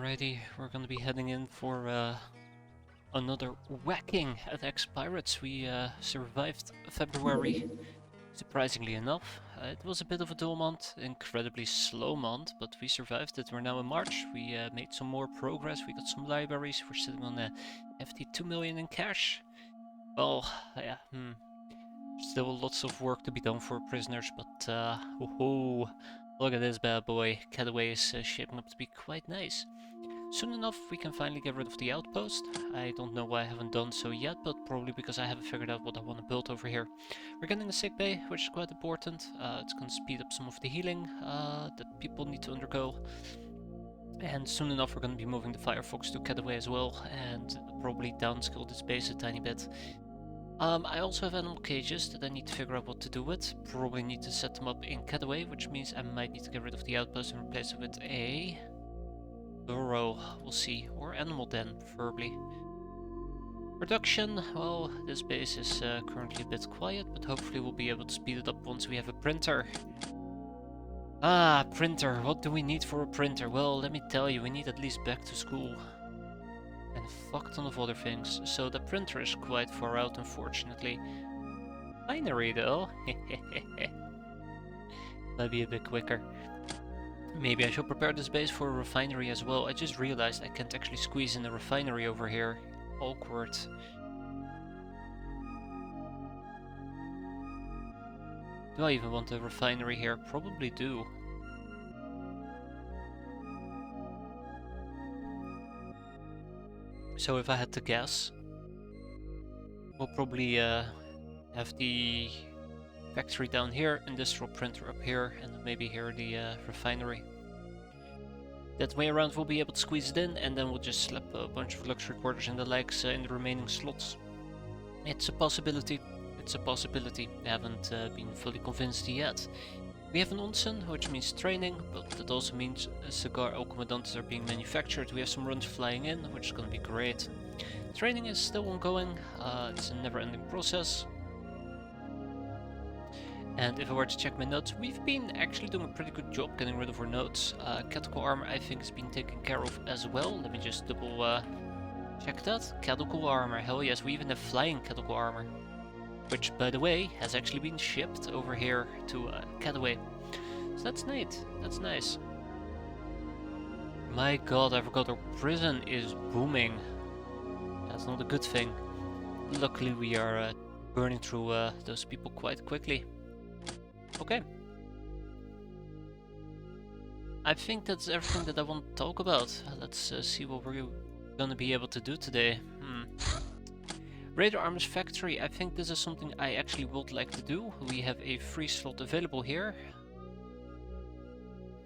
Alrighty, we're gonna be heading in for another whacking at X-piratez. We survived February, surprisingly enough. It was a bit of a dull month, incredibly slow month, but we survived it. We're now in March. We made some more progress. We got some libraries. We're sitting on a hefty 2 million in cash. Well, yeah, still lots of work to be done for prisoners, but look at this bad boy. Getaway is shaping up to be quite nice. Soon enough we can finally get rid of the outpost. I don't know why I haven't done so yet, but probably because I haven't figured out what I want to build over here. We're getting a sick bay, which is quite important. It's going to speed up some of the healing that people need to undergo. And soon enough we're going to be moving the Firefox to Getaway as well, and probably downscale this base a tiny bit. I also have animal cages that I need to figure out what to do with. Probably need to set them up in Getaway, which means I might need to get rid of the outpost and replace it with a burrow, we'll see, or animal den, preferably. Production, well, this base is currently a bit quiet, but hopefully we'll be able to speed it up once we have a printer. Ah, printer, what do we need for a printer? Well, let me tell you, we need at least back to school. And a fuck ton of other things, so the printer is quite far out, unfortunately. Binary though, might be a bit quicker. Maybe I should prepare this base for a refinery as well. I just realized I can't actually squeeze in a refinery over here. Awkward. Do I even want a refinery here? Probably do. So if I had to guess, we'll probably have the factory down here, industrial printer up here, and then maybe here the refinery. That way around we'll be able to squeeze it in, and then we'll just slap a bunch of luxury quarters and the likes in the remaining slots. It's a possibility. It's a possibility. I haven't been fully convinced yet. We have an onsen, which means training, but that also means cigar el comandantes are being manufactured. We have some runs flying in, which is going to be great. Training is still ongoing. It's a never-ending process. And if I were to check my notes, we've been actually doing a pretty good job getting rid of our notes. Catechol armor I think has been taken care of as well. Let me just double check that. Catechol armor, hell yes, we even have flying catechol armor. Which, by the way, has actually been shipped over here to Getaway. So that's neat, that's nice. My god, I forgot our prison is booming. That's not a good thing. Luckily we are burning through those people quite quickly. Okay. I think that's everything that I want to talk about. Let's see what we're gonna be able to do today. Radar Arms Factory, I think this is something I actually would like to do. We have a free slot available here.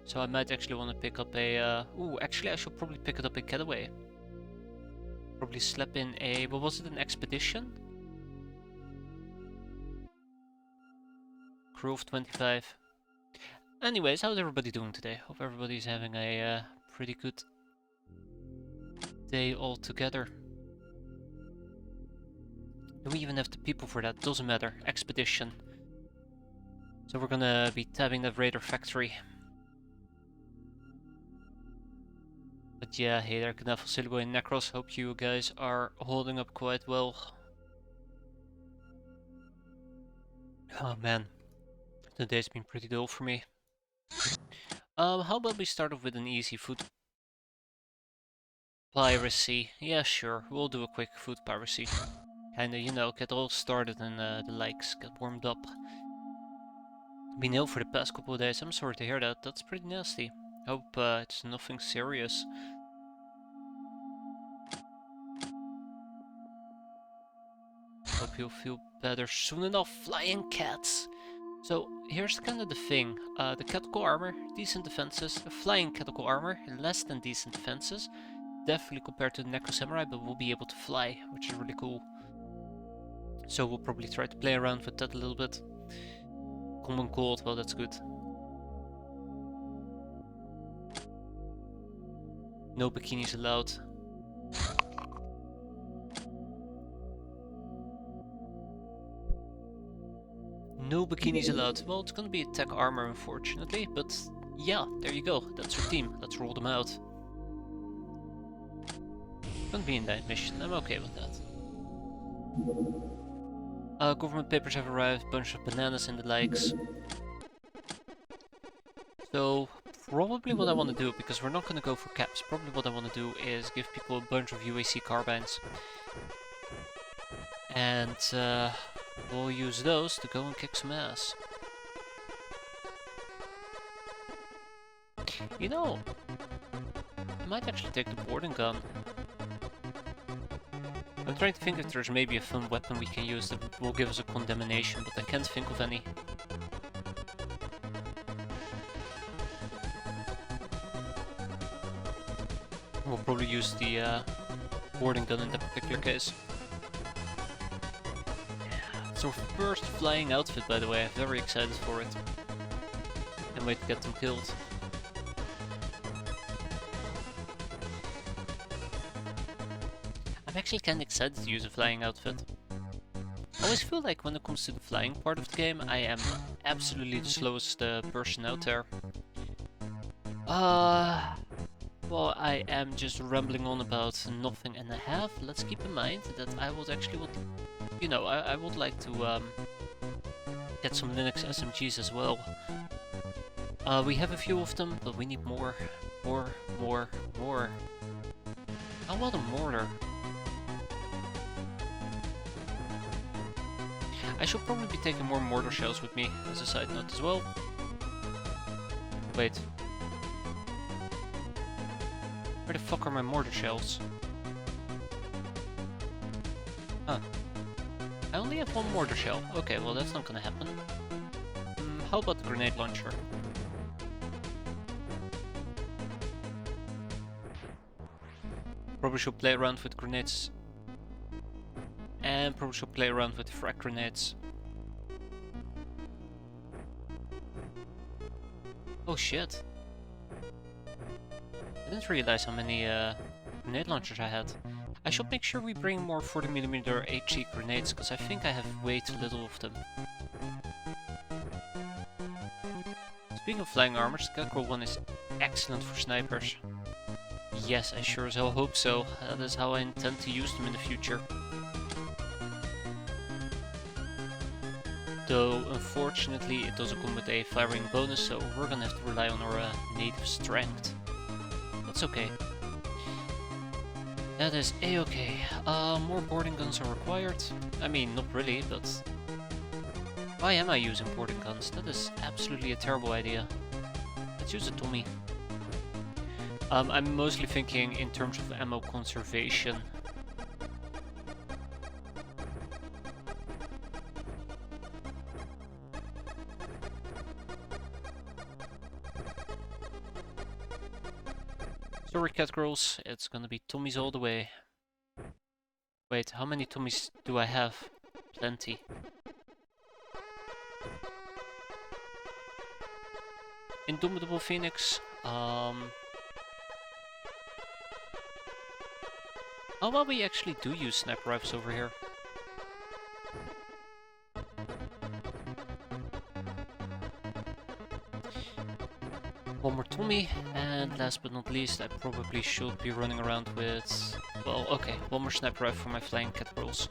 So I might actually want to pick up a... actually I should probably pick it up in Getaway. Probably slap in a... what was it, an expedition? Crew of 25. Anyways, how's everybody doing today? Hope everybody's having a pretty good day all together. Do we even have the people for that? Doesn't matter. Expedition. So we're gonna be tabbing that Raider factory. But yeah, hey there, Knaffle, Silbo and Necros. Hope you guys are holding up quite well. Oh man. The day's been pretty dull for me. How about we start off with an easy food piracy? Yeah, sure. We'll do a quick food piracy. Kinda, you know, get all started and the likes get warmed up. Been ill for the past couple of days. I'm sorry to hear that. That's pretty nasty. Hope it's nothing serious. Hope you'll feel better soon enough. Flying cats! So here's kind of the thing. The catechol armor, decent defenses. Flying catechol armor, less than decent defenses. Definitely compared to the Necro Samurai, but we'll be able to fly, which is really cool. So we'll probably try to play around with that a little bit. Common cold, well that's good. No bikinis allowed. No bikinis allowed. Well, it's gonna be a tech armor unfortunately, but yeah, there you go. That's our team. Let's roll them out. gonna be in that mission. I'm okay with that. Government papers have arrived, bunch of bananas and the likes. So probably what I want to do, because we're not gonna go for caps, probably what I want to do is give people a bunch of UAC carbines. And we'll use those to go and kick some ass. You know, I might actually take the boarding gun. I'm trying to think if there's maybe a fun weapon we can use that will give us a condemnation, but I can't think of any. We'll probably use the boarding gun in that particular case. It's our first flying outfit, by the way. I'm very excited for it. Can't wait to get them killed. I'm actually kinda excited to use a flying outfit. I always feel like when it comes to the flying part of the game, I am absolutely the slowest person out there. Well, I am just rambling on about nothing and a half. Let's keep in mind that I would actually you know, I would like to get some Linux SMGs as well. We have a few of them, but we need more. More. How about a mortar? I should probably be taking more mortar shells with me, as a side note as well. Wait. Where the fuck are my mortar shells? Huh. I only have one mortar shell. Okay, well that's not gonna happen. How about the grenade launcher? Probably should play around with grenades. And probably should play around with the frag grenades. Oh shit. I didn't realize how many grenade launchers I had. I should make sure we bring more 40mm HE grenades, because I think I have way too little of them. Speaking of flying armors, the Cockerel one is excellent for snipers. Yes, I sure as hell hope so. That is how I intend to use them in the future. Though, unfortunately, it doesn't come with a firing bonus, so we're gonna have to rely on our native strength. That's okay. That is a-okay. More boarding guns are required. I mean, not really, but... Why am I using boarding guns? That is absolutely a terrible idea. Let's use a Tommy. I'm mostly thinking in terms of ammo conservation. Sorry, cat girls, it's gonna be Tommies all the way. Wait, how many Tommies do I have? Plenty. Indomitable Phoenix. How about we actually do use sniper rifles over here? One more Tommy, and last but not least, I probably should be running around with... Well, okay, one more sniper rifle for my flying cat girls.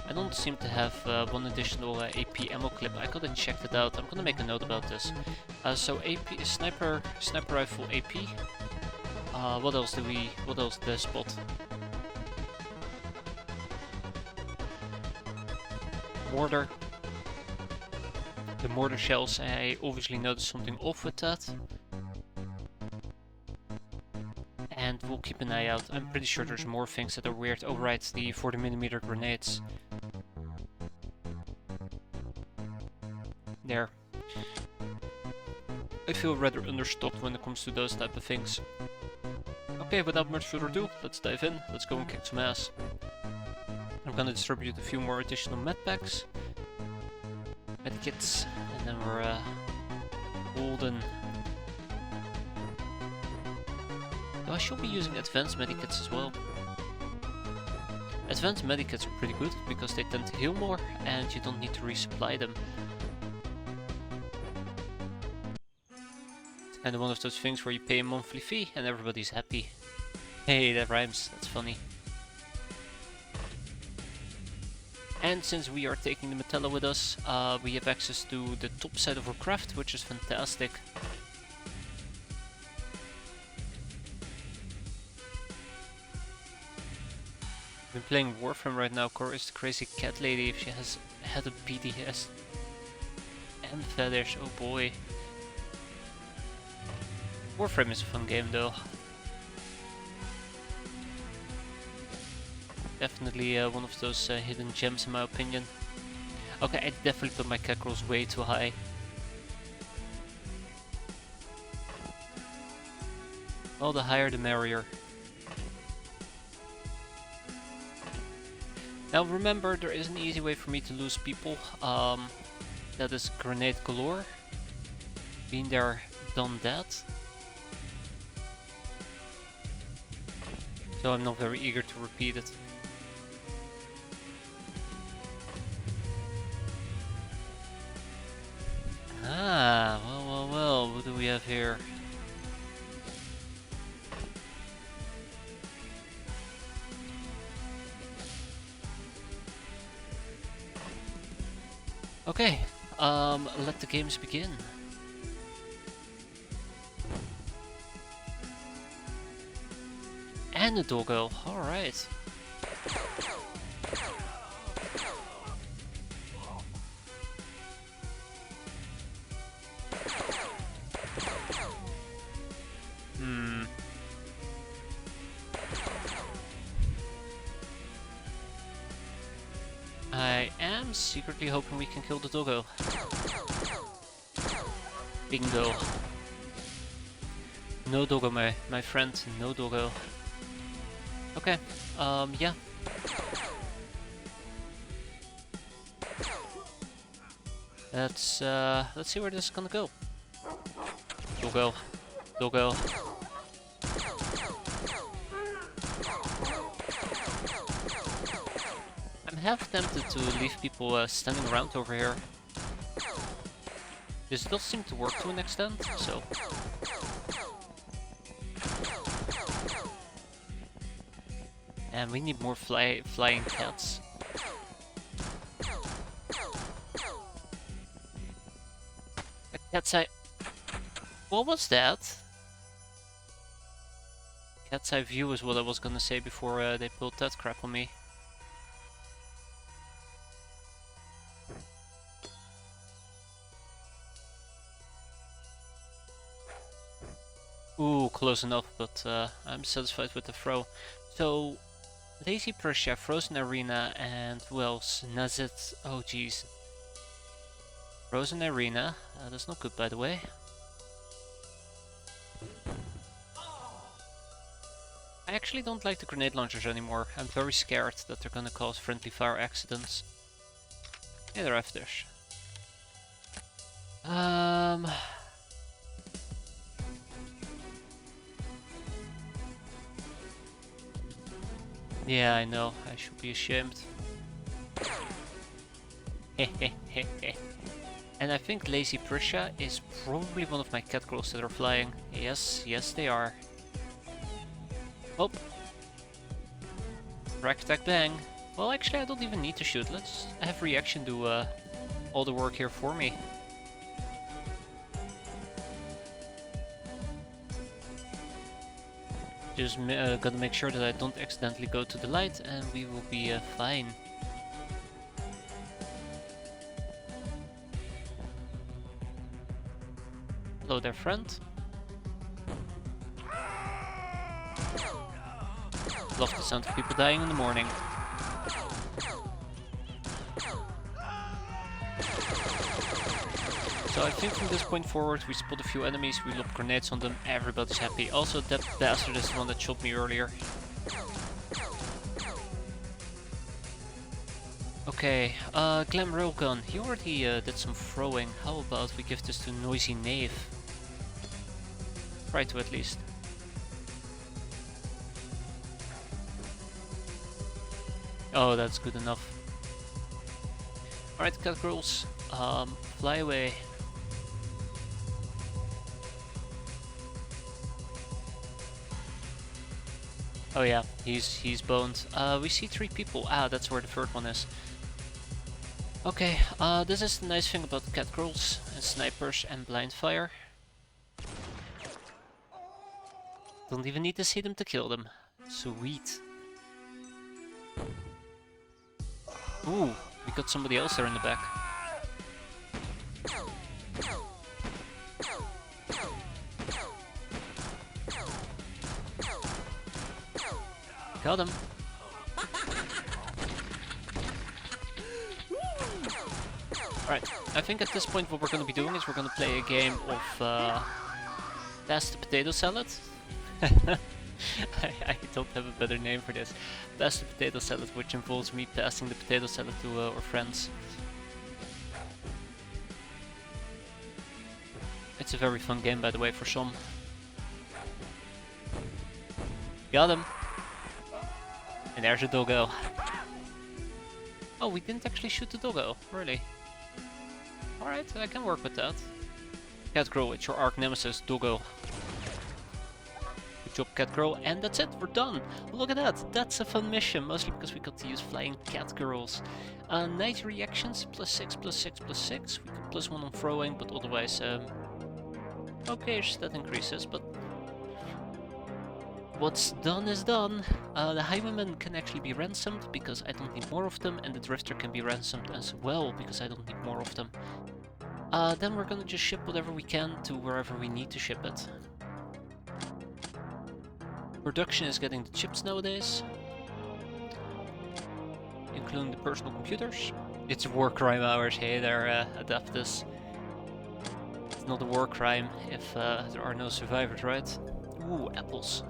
I don't seem to have one additional AP ammo clip. I gotta check that out. I'm gonna make a note about this. So AP sniper rifle AP. What else did I spot? Mortar. The mortar shells, I obviously noticed something off with that. And we'll keep an eye out. I'm pretty sure there's more things that are weird. Oh right, the 40mm grenades. There. I feel rather understocked when it comes to those type of things. Okay, without much further ado, let's dive in. Let's go and kick some ass. I'm gonna distribute a few more additional medpacks. Medkits, and then we're golden. Though I should be using advanced medikits as well. Advanced medikits are pretty good because they tend to heal more and you don't need to resupply them. And one of those things where you pay a monthly fee and everybody's happy. Hey, that rhymes. That's funny. And since we are taking the Metella with us, we have access to the top side of our craft, which is fantastic. I've been playing Warframe right now. Cora is the crazy cat lady if she has had a BDS. And feathers, oh boy. Warframe is a fun game though. Definitely one of those hidden gems in my opinion. Okay, I definitely put my cat rolls way too high. Well, the higher the merrier. Now remember, there is an easy way for me to lose people. That is grenade galore. Been there, done that. So I'm not very eager to repeat it. Ah, well, what do we have here? Okay, let the games begin. And a doggo, alright. I am secretly hoping we can kill the doggo. Bingo. No doggo, my friend, no doggo. Okay, yeah. Let's see where this is gonna go. Doggo. Doggo. I'm half tempted to leave people standing around over here. This does seem to work to an extent, so... And we need more flying cats. A cat's eye... What was that? Cat's eye view is what I was gonna say before they pulled that crap on me. Ooh, close enough, but I'm satisfied with the throw. So, Lazy Persia, Frozen Arena, and who else? Nazit. Oh jeez. Frozen Arena. That's not good, by the way. I actually don't like the grenade launchers anymore. I'm very scared that they're gonna cause friendly fire accidents. Yeah, they're after. Yeah, I know. I should be ashamed. And I think Lazy Persia is probably one of my cat girls that are flying. Yes, yes they are. Oh. Rack, attack, bang. Well, actually I don't even need to shoot. Let's have reaction do all the work here for me. Just gotta make sure that I don't accidentally go to the light and we will be fine. Hello there, friend. Love the sound of people dying in the morning. So I think from this point forward we spot a few enemies, we lob grenades on them, everybody's happy. Also that bastard is the one that shot me earlier. Okay, Glam Railgun, he already did some throwing. How about we give this to Noisy Knave? Try to at least. Oh, that's good enough. Alright, cat girls, fly away. Oh yeah, he's boned. We see 3 people. Ah, that's where the third one is. Okay, this is the nice thing about cat girls and snipers and blind fire. Don't even need to see them to kill them. Sweet. Ooh, we got somebody else there in the back. Got him. Alright, I think at this point what we're going to be doing is we're going to play a game of Pass the Potato Salad. I don't have a better name for this. Pass the Potato Salad, which involves me passing the potato salad to our friends. It's a very fun game, by the way, for some. Got him! And there's a doggo. Oh, we didn't actually shoot the doggo, really. Alright, I can work with that. Cat Girl, it's your arch nemesis, doggo. Good job, Cat Girl, and that's it, we're done! Look at that, that's a fun mission, mostly because we got to use flying cat girls. 90 reactions, +6, +6, +6. We got +1 on throwing, but otherwise, okay, that increases, but what's done is done. The highwayman can actually be ransomed because I don't need more of them, and the drifter can be ransomed as well because I don't need more of them. Then we're gonna just ship whatever we can to wherever we need to ship it. Production is getting the chips nowadays, including the personal computers. It's war crime hours, hey there, Adaptus. It's not a war crime if there are no survivors, right? Ooh, apples.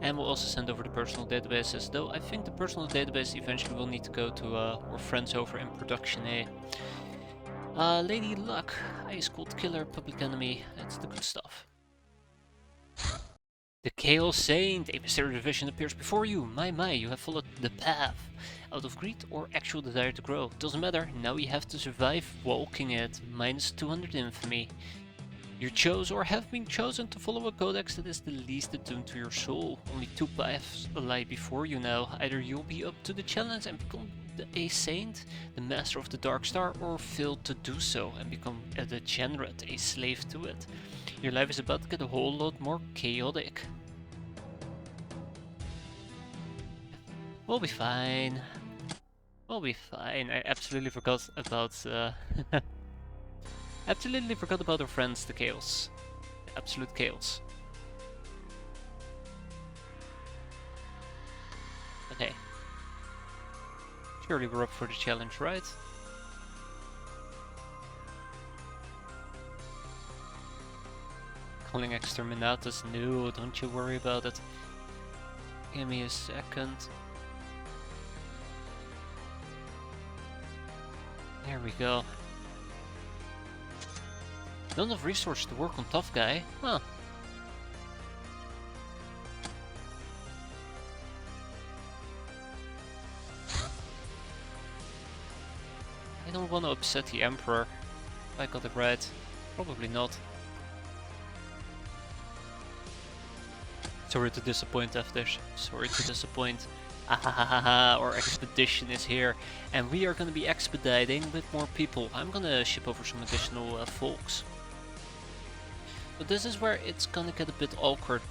And we'll also send over the personal databases, though I think the personal database eventually will need to go to our friends over in production, eh? Lady Luck, Ice Cold Killer, Public Enemy, that's the good stuff. The Chaos Saint, a mysterious vision appears before you. My, you have followed the path. Out of greed or actual desire to grow. Doesn't matter, now you have to survive walking it. -200 infamy. You chose or have been chosen to follow a codex that is the least attuned to your soul. Only 2 paths lie before you now. Either you'll be up to the challenge and become a saint, the master of the Dark Star, or fail to do so and become a degenerate, a slave to it. Your life is about to get a whole lot more chaotic. We'll be fine. We'll be fine. I absolutely forgot about absolutely forgot about our friends, the Chaos. The absolute Chaos. Okay. Surely we're up for the challenge, right? Calling Exterminatus? No, don't you worry about it. Give me a second. There we go. Not enough resources to work on Tough Guy? Huh. I don't want to upset the Emperor. If I got it right. Probably not. Sorry to disappoint, After. Sorry to disappoint. Ahahaha, our expedition is here. And we are going to be expediting with more people. I'm going to ship over some additional folks. But this is where it's gonna get a bit awkward.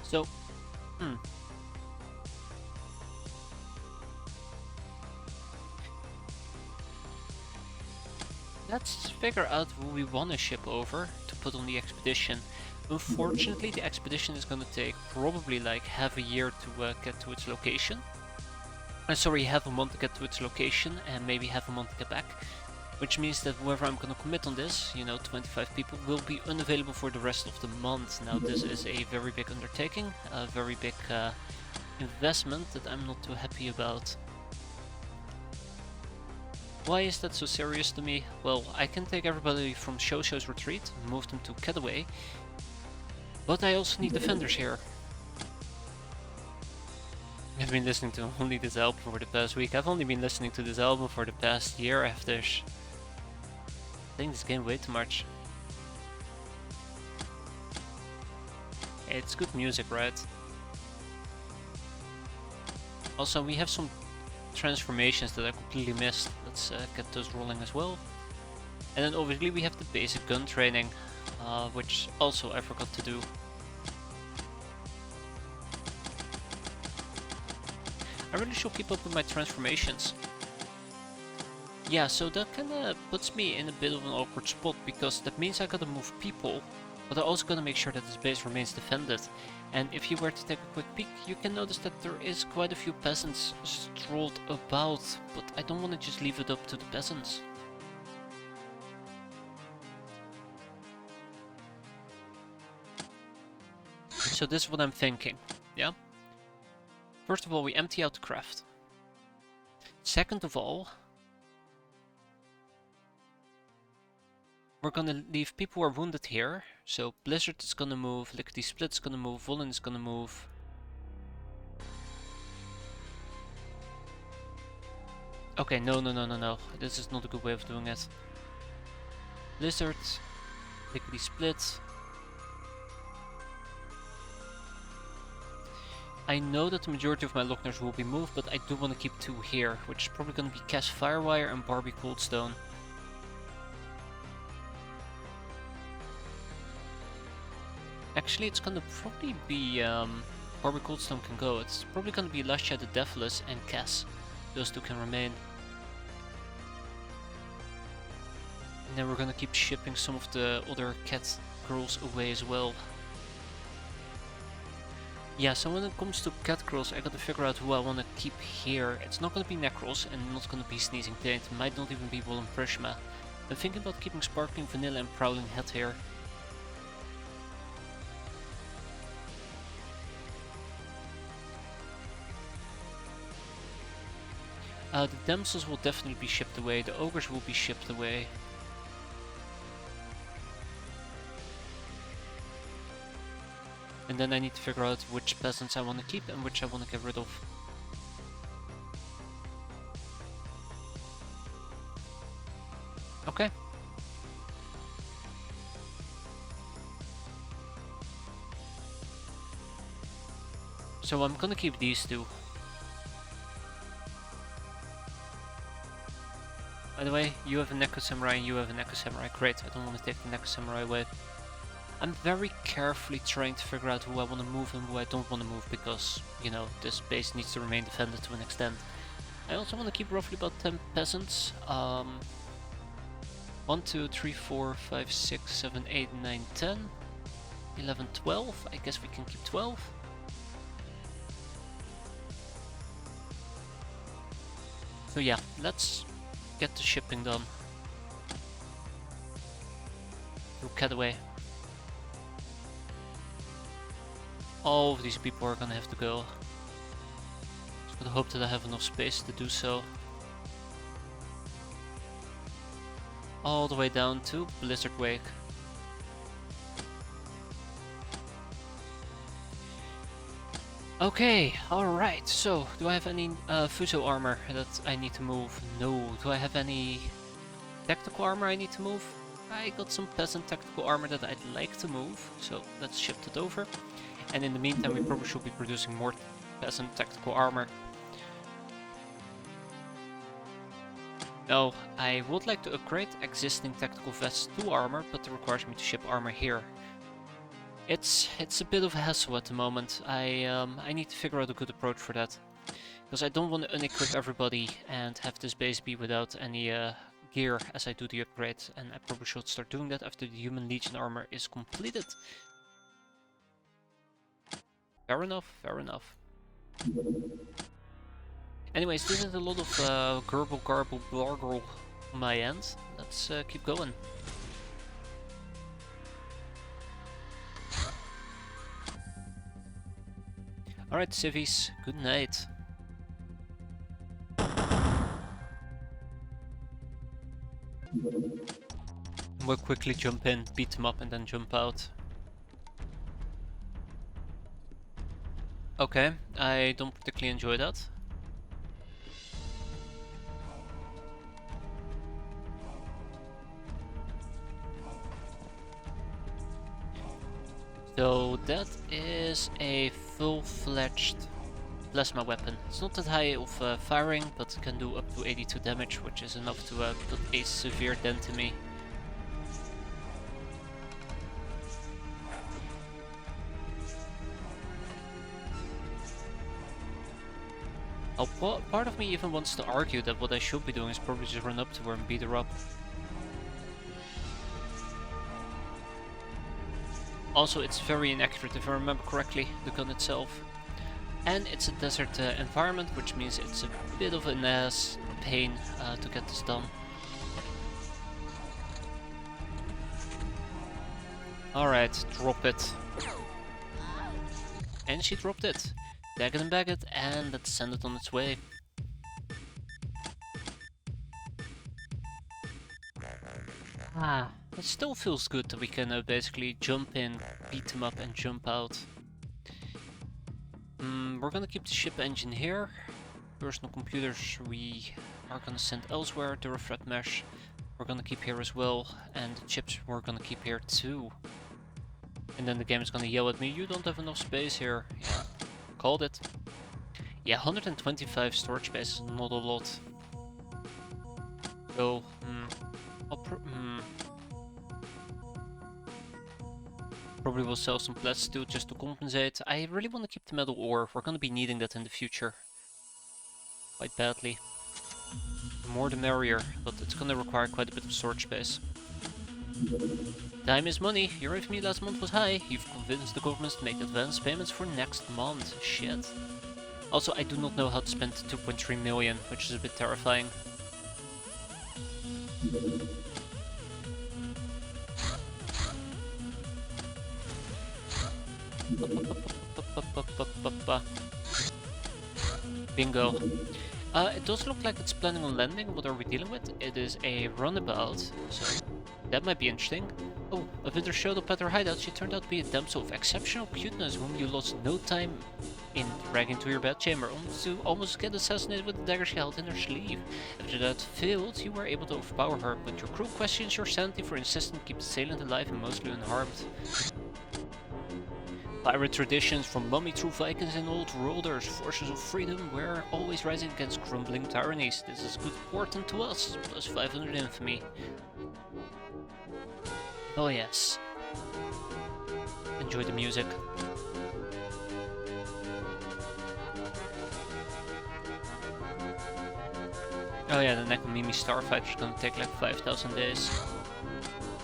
So, let's figure out who we want to ship over to put on the expedition. Unfortunately, the expedition is going to take probably like half a year to get to its location. Sorry, half a month to get to its location and maybe half a month to get back. Which means that whoever I'm going to commit on this, 25 people, will be unavailable for the rest of the month. Now this is a very big undertaking, a very big investment that I'm not too happy about. Why is that so serious to me? Well, I can take everybody from Shosho's retreat, move them to Getaway. But I also need defenders here. I've been listening to only this album for the past week. I've only been listening to this album for the past year after playing this game way too much. It's good music, right? Also, we have some transformations that I completely missed. Let's get those rolling as well. And then obviously we have the basic gun training, which also I forgot to do. I really should keep up with my transformations. Yeah, so that kinda puts me in a bit of an awkward spot, because that means I gotta move people, but I also gotta make sure that this base remains defended. And if you were to take a quick peek, you can notice that there is quite a few peasants strolled about, but I don't want to just leave it up to the peasants. So this is what I'm thinking, yeah? First of all, we empty out the craft. Second of all, we're gonna leave people who are wounded here. So Blizzard is gonna move, Lickety Split is gonna move, Volin is gonna move. Okay, no. This is not a good way of doing it. Blizzard, Lickety Split. I know that the majority of my Lockners will be moved, but I do want to keep 2 here, which is probably going to be Cass Firewire and Barbie Coldstone. Actually, it's going to probably be Barbie Coldstone can go. It's probably going to be Lasha the Deathless and Cass. Those 2 can remain. And then we're going to keep shipping some of the other cat girls away as well. Yeah, so when it comes to cat girls, I gotta figure out who I wanna keep here. It's not gonna be Necros and not gonna be Sneezing Taint. It might not even be Woolen Prishma. I'm thinking about keeping Sparkling Vanilla and Prowling Head here. The Damsels will definitely be shipped away. The Ogres will be shipped away. And then I need to figure out which peasants I want to keep and which I want to get rid of. Okay. So I'm gonna keep these 2. By the way, you have a Neko Samurai and you have a Neko Samurai. Great, I don't want to take the Neko Samurai away. I'm very carefully trying to figure out who I want to move and who I don't want to move, because, you know, this base needs to remain defended to an extent. I also want to keep roughly about 10 peasants. 1, 2, 3, 4, 5, 6, 7, 8, 9, 10, 11, 12. I guess we can keep 12. So yeah, let's get the shipping done. Through Cataway. All of these people are gonna have to go. Just gotta hope that I have enough space to do so. All the way down to Blizzard Wake. Okay, alright, so do I have any Fuso armor that I need to move? No. Do I have any tactical armor I need to move? I got some peasant tactical armor that I'd like to move, so let's ship it over. And in the meantime, we probably should be producing more peasant tactical armor. Now, I would like to upgrade existing tactical vests to armor, but it requires me to ship armor here. It's a bit of a hassle at the moment. I need to figure out a good approach for that. Because I don't want to unequip everybody and have this base be without any gear as I do the upgrade. And I probably should start doing that after the Human Legion armor is completed. Fair enough, fair enough. Anyways, this is a lot of gurble, garble, blargle on my end. Let's keep going. Alright, civvies, good night. We'll quickly jump in, beat them up, and then jump out. Okay, I don't particularly enjoy that. So that is a full-fledged plasma weapon. It's not that high of firing, but it can do up to 82 damage, which is enough to put a severe dent in me. Oh, part of me even wants to argue that what I should be doing is probably just run up to her and beat her up. Also, it's very inaccurate if I remember correctly, the gun itself. And it's a desert environment, which means it's a bit of an ass pain to get this done. Alright, drop it. And she dropped it. Bag it and bag it, and let's send it on its way. Ah, it still feels good that we can basically jump in, beat them up, and jump out. We're gonna keep the ship engine here. Personal computers we are gonna send elsewhere. The refret mesh we're gonna keep here as well, and the chips we're gonna keep here too. And then the game is gonna yell at me, you don't have enough space here. Yeah, called it. Yeah, 125 storage space is not a lot. So, probably will sell some plats too, just to compensate. I really want to keep the metal ore. We're gonna be needing that in the future. Quite badly. The more the merrier, but it's gonna require quite a bit of storage space. Time is money. Your revenue last month was high. You've convinced the governments to make advance payments for next month. Shit. Also, I do not know how to spend 2.3 million, which is a bit terrifying. Bingo. It does look like it's planning on landing. What are we dealing with? It is a runabout, so that might be interesting. Oh, a visitor showed up at her hideout. She turned out to be a damsel of exceptional cuteness whom you lost no time in dragging to your bedchamber, almost get assassinated with the dagger she held in her sleeve. After that failed, you were able to overpower her, but your crew questions your sanity for insisting to keep the assailant alive and mostly unharmed. Pirate traditions from mummy through Vikings and old worlders, forces of freedom were always rising against crumbling tyrannies. This is good portent to us, plus 500 infamy. Oh yes. Enjoy the music. Oh yeah, the Nekomimi Starfighter is gonna take like 5,000 days.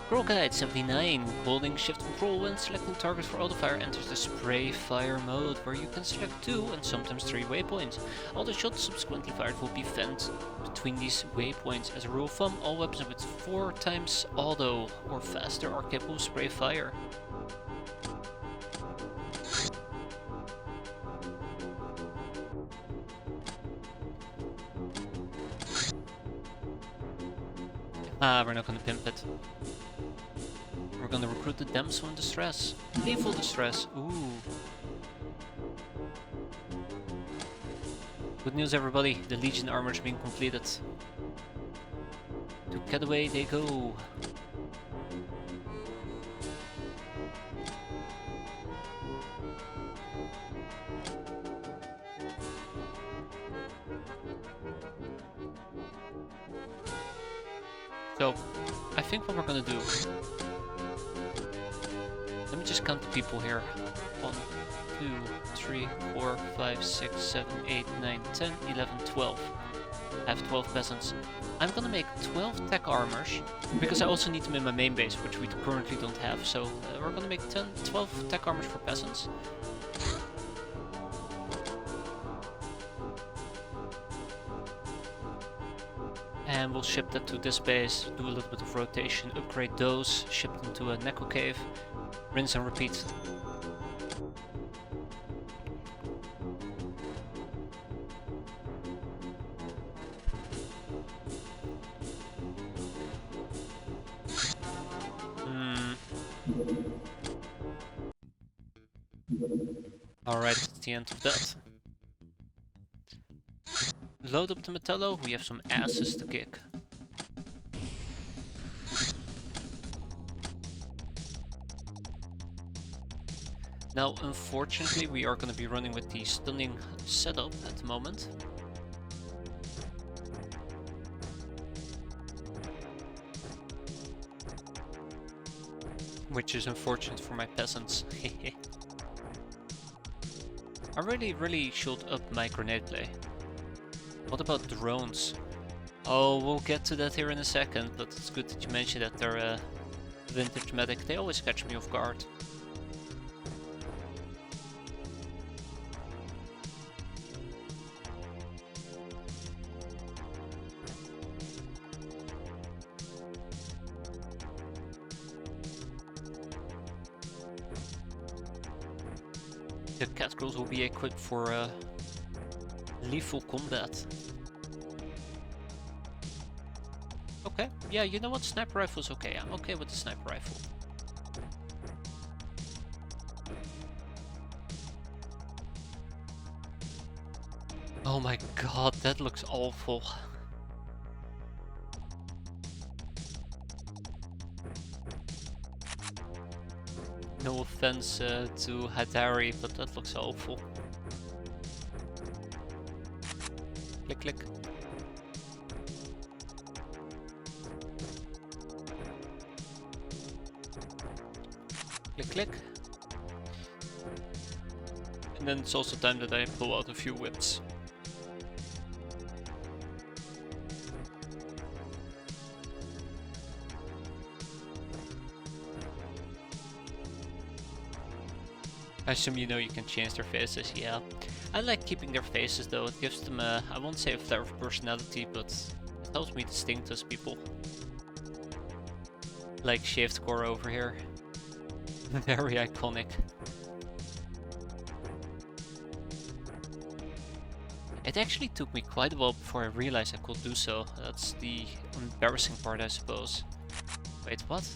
Crocodile 79, holding shift control when selecting targets for autofire enters the spray fire mode, where you can select 2 and sometimes 3 waypoints. All the shots subsequently fired will be fed between these waypoints. As a rule of thumb, all weapons with 4 times auto or faster are capable of spray fire. Ah, we're not gonna pimp it. We're gonna recruit the damsel in distress. Lethal distress. Ooh. Good news, everybody. The Legion armor is being completed. To Getaway they go. So, I think what we're gonna do... Let me just count the people here. 1, 2, 3, 4, 5, 6, 7, 8, 9, 10, 11, 12. I have 12 peasants. I'm gonna make 12 tech armors, because I also need them in my main base, which we currently don't have. So we're gonna make 12 tech armors for peasants. And we'll ship that to this base, do a little bit of rotation, upgrade those, ship them to a Neko cave, rinse and repeat. Alright, the end of that. Load up the Metallo, we have some asses to kick. Now, unfortunately, we are going to be running with the stunning setup at the moment. Which is unfortunate for my peasants. I really should up my grenade play. What about drones? Oh, we'll get to that here in a second, but it's good that you mentioned that they're vintage medic. They always catch me off guard. The catgirls will be equipped for lethal combat. Okay, yeah, you know what? Sniper rifle's okay. I'm okay with the sniper rifle. Oh my god, that looks awful. No offense to Hadari, but that looks awful. Click, click. Click, click. And then it's also time that I pull out a few whips. I assume you know you can change their faces, yeah. I like keeping their faces though, it gives them a, I won't say a flair of personality, but it helps me distinct as people. Like shaved core over here. Very iconic. It actually took me quite a while before I realized I could do so. That's the embarrassing part, I suppose. Wait, what?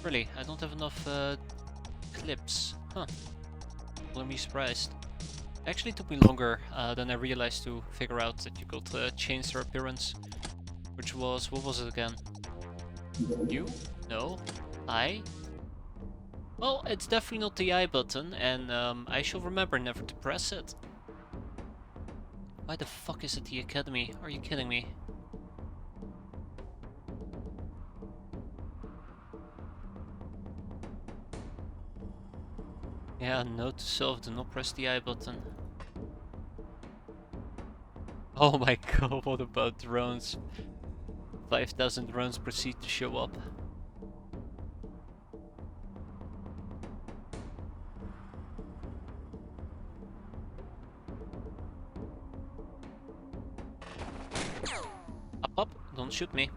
Really? I don't have enough clips. Huh. Well, I'm surprised. It actually took me longer than I realized to figure out that you could change their appearance. Which was, what was it again? You? No. I? Well, it's definitely not the I button, and I shall remember never to press it. Why the fuck is it the academy? Are you kidding me? Yeah, note to self, do not press the I button. Oh my god, what about drones? 5,000 drones proceed to show up. Up, don't shoot me.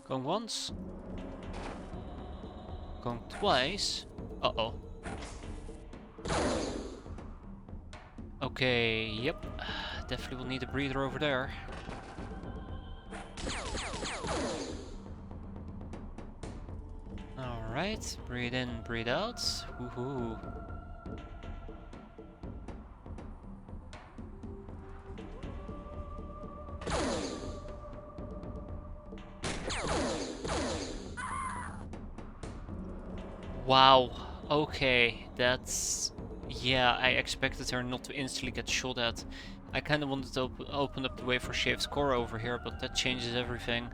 Going once. Going twice. Uh-oh. Okay, yep. Definitely will need a breather over there. Alright, breathe in, breathe out. Woohoo. Wow, okay, that's... Yeah, I expected her not to instantly get shot at. I kinda wanted to open up the way for Shaved Core over here, but that changes everything.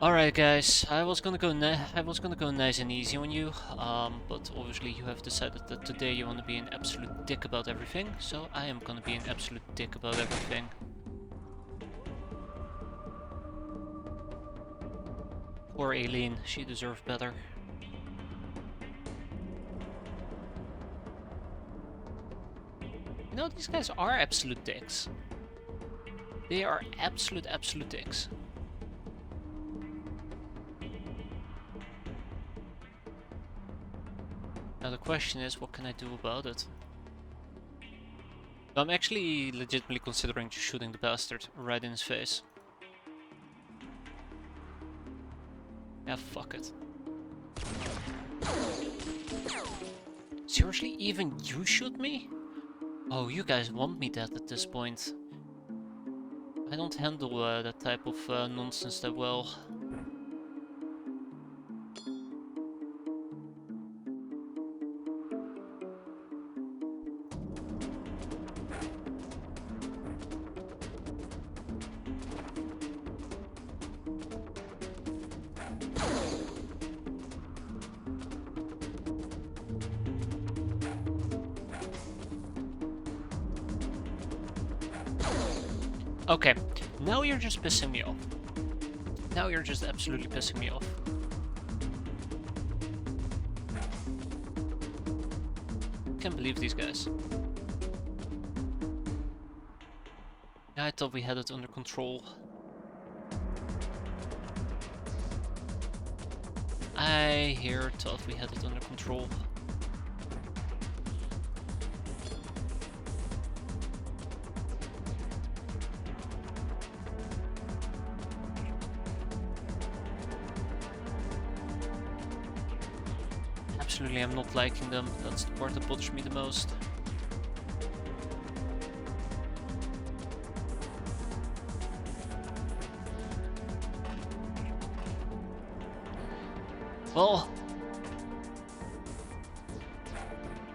Alright guys, I was gonna go nice and easy on you, but obviously you have decided that today you want to be an absolute dick about everything, so I am gonna be an absolute dick about everything. Poor Aileen, she deserved better. You know, these guys are absolute dicks. They are absolute dicks. Now the question is, what can I do about it? I'm actually legitimately considering just shooting the bastard right in his face. Yeah, fuck it. Seriously, even you shoot me? Oh, you guys want me dead at this point. I don't handle that type of nonsense that well. Okay, now you're just pissing me off. Now you're just absolutely pissing me off. Can't believe these guys. I thought we had it under control. I here thought we had it under control. Absolutely, I'm not liking them. That's the part that bothers me the most. Well,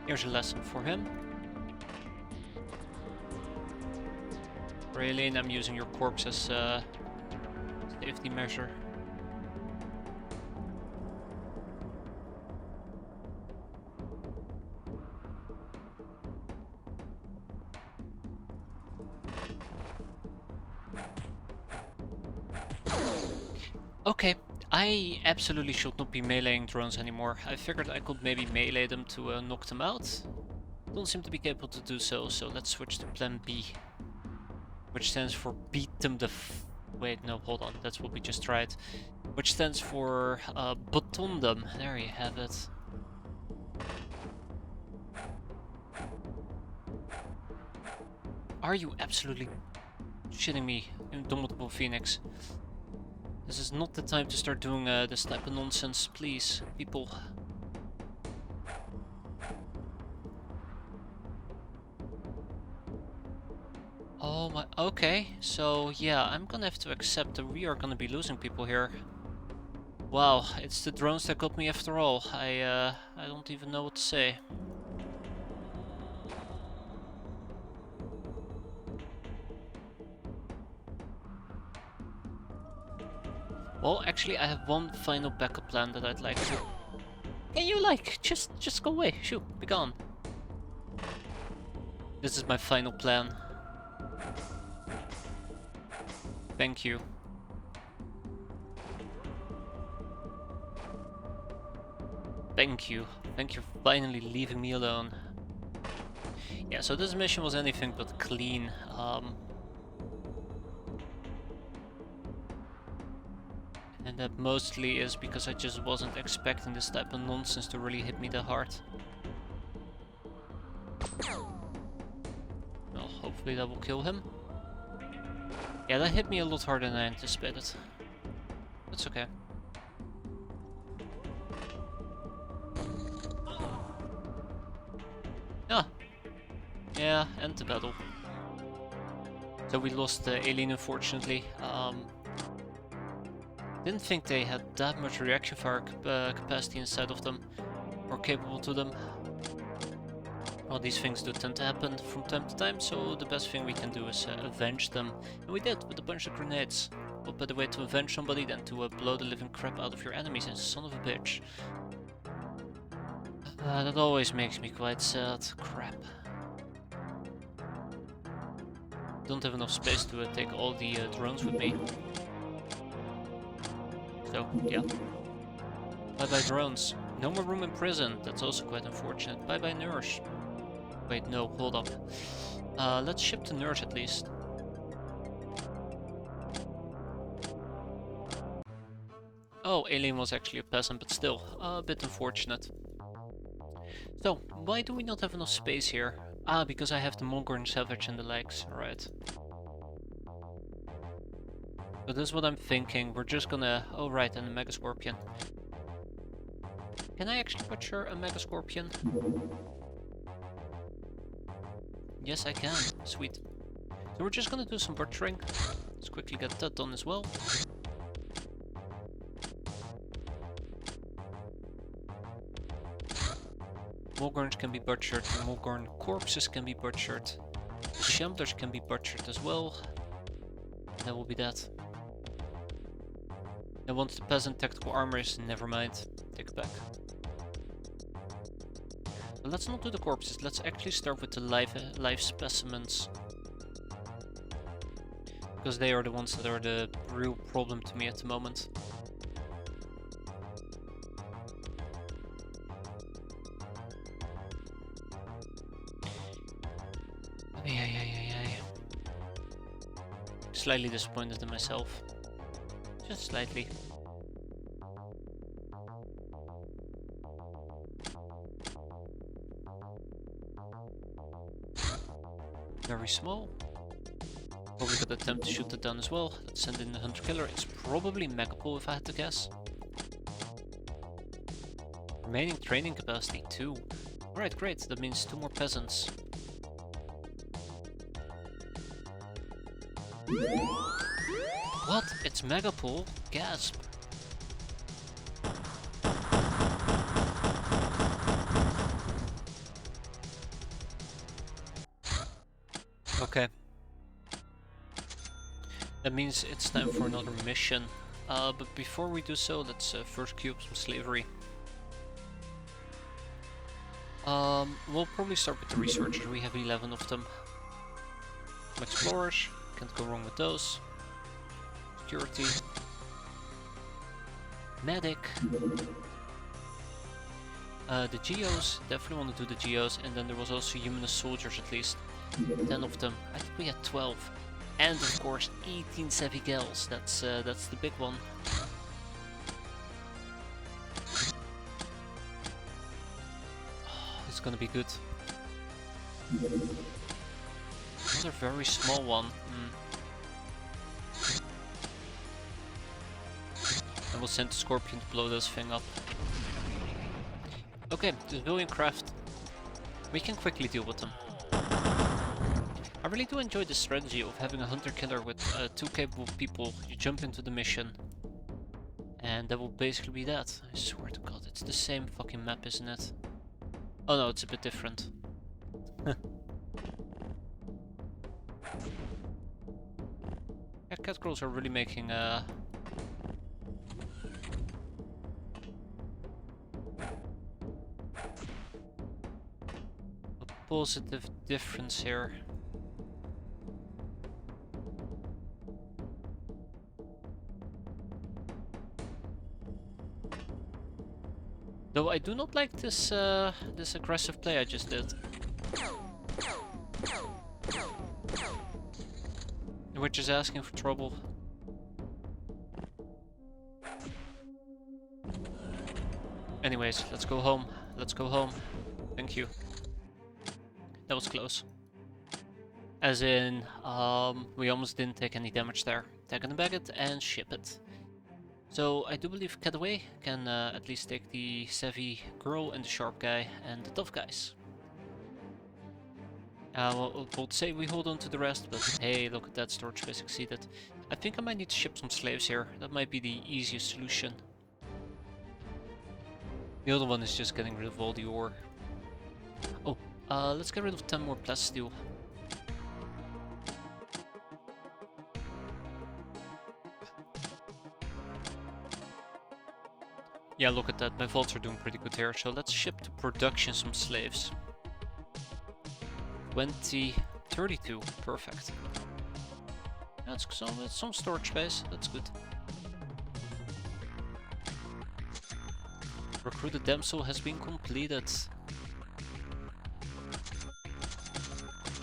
here's a lesson for him. Really, and I'm using your corpse as a safety measure. Okay, I absolutely should not be meleeing drones anymore. I figured I could maybe melee them to knock them out. Don't seem to be capable to do so, so let's switch to plan B. Which stands for beat them the wait, no, hold on, that's what we just tried. Which stands for baton them. There you have it. Are you absolutely shitting me, Indomitable Phoenix? This is not the time to start doing this type of nonsense, please, people. Oh my, okay, so yeah, I'm gonna have to accept that we are gonna be losing people here. Wow, it's the drones that got me after all. I don't even know what to say. Well, actually, I have one final backup plan that I'd like to... Can you, like, just go away? Shoo, be gone. This is my final plan. Thank you. Thank you. Thank you for finally leaving me alone. Yeah, so this mission was anything but clean. And that mostly is because I just wasn't expecting this type of nonsense to really hit me that hard. Well, hopefully that will kill him. Yeah, that hit me a lot harder than I anticipated. That's okay. Ah! Yeah, end the battle. So we lost the alien, unfortunately. Didn't think they had that much reaction fire capacity inside of them, or capable to them. Well, these things do tend to happen from time to time, so the best thing we can do is avenge them. And we did, with a bunch of grenades. What better way to avenge somebody than to blow the living crap out of your enemies, and son of a bitch. That always makes me quite sad. Crap. Don't have enough space to take all the drones with me. So, yeah. Bye-bye drones. No more room in prison. That's also quite unfortunate. Bye-bye nurse. Wait, no, hold up. Let's ship the nurse at least. Oh, alien was actually a peasant, but still, a bit unfortunate. So, why do we not have enough space here? Ah, because I have the Mongoran Savage and the legs, right. So this is what I'm thinking. We're just gonna... Oh right, and a Mega Scorpion. Can I actually butcher a Mega Scorpion? Yes, I can. Sweet. So we're just gonna do some butchering. Let's quickly get that done as well. Mulgorns can be butchered, the Mulgorn corpses can be butchered, the Shamblers can be butchered as well. That will be that. And once the peasant tactical armor is, never mind, take it back. But let's not do the corpses, let's actually start with the live specimens. Because they are the ones that are the real problem to me at the moment. Slightly disappointed in myself. Just slightly. Very small. Probably could attempt to shoot it down as well. Let's send in the Hunter Killer. It's probably Megapole if I had to guess. Remaining training capacity 2. Alright, great. That means 2 more peasants. What? It's Megapole? Gasp. Okay. That means it's time for another mission. But before we do so, let's first queue up some slavery. We'll probably start with the researchers. We have 11 of them. Some explorers. Can't go wrong with those. Security. Medic. The Geos, definitely want to do the Geos, and then there was also humanist soldiers at least. 10 of them. I think we had 12. And of course 18 Savvy Gals, that's the big one. Oh, it's gonna be good. Another very small one. And we'll send the Scorpion to blow this thing up. Okay, the civilian craft. We can quickly deal with them. I really do enjoy the strategy of having a hunter killer with 2 capable people. You jump into the mission. And that will basically be that. I swear to god, it's the same fucking map, isn't it? Oh no, it's a bit different. Yeah, catgirls are really making a positive difference here. Though I do not like this this aggressive play I just did. We're just asking for trouble. Anyways, let's go home. Let's go home. Thank you. That was close. As in, we almost didn't take any damage there. Tag and bag it and ship it. So I do believe Cataway can at least take the savvy girl and the sharp guy and the tough guys. We'll say we hold on to the rest, but hey, look at that, storage space exceeded. I think I might need to ship some slaves here. That might be the easiest solution. The other one is just getting rid of all the ore. Oh, let's get rid of 10 more plasteel. Yeah, look at that, my vaults are doing pretty good here, so let's ship to production some slaves. 32, perfect. That's some storage space, that's good. Recruited damsel has been completed.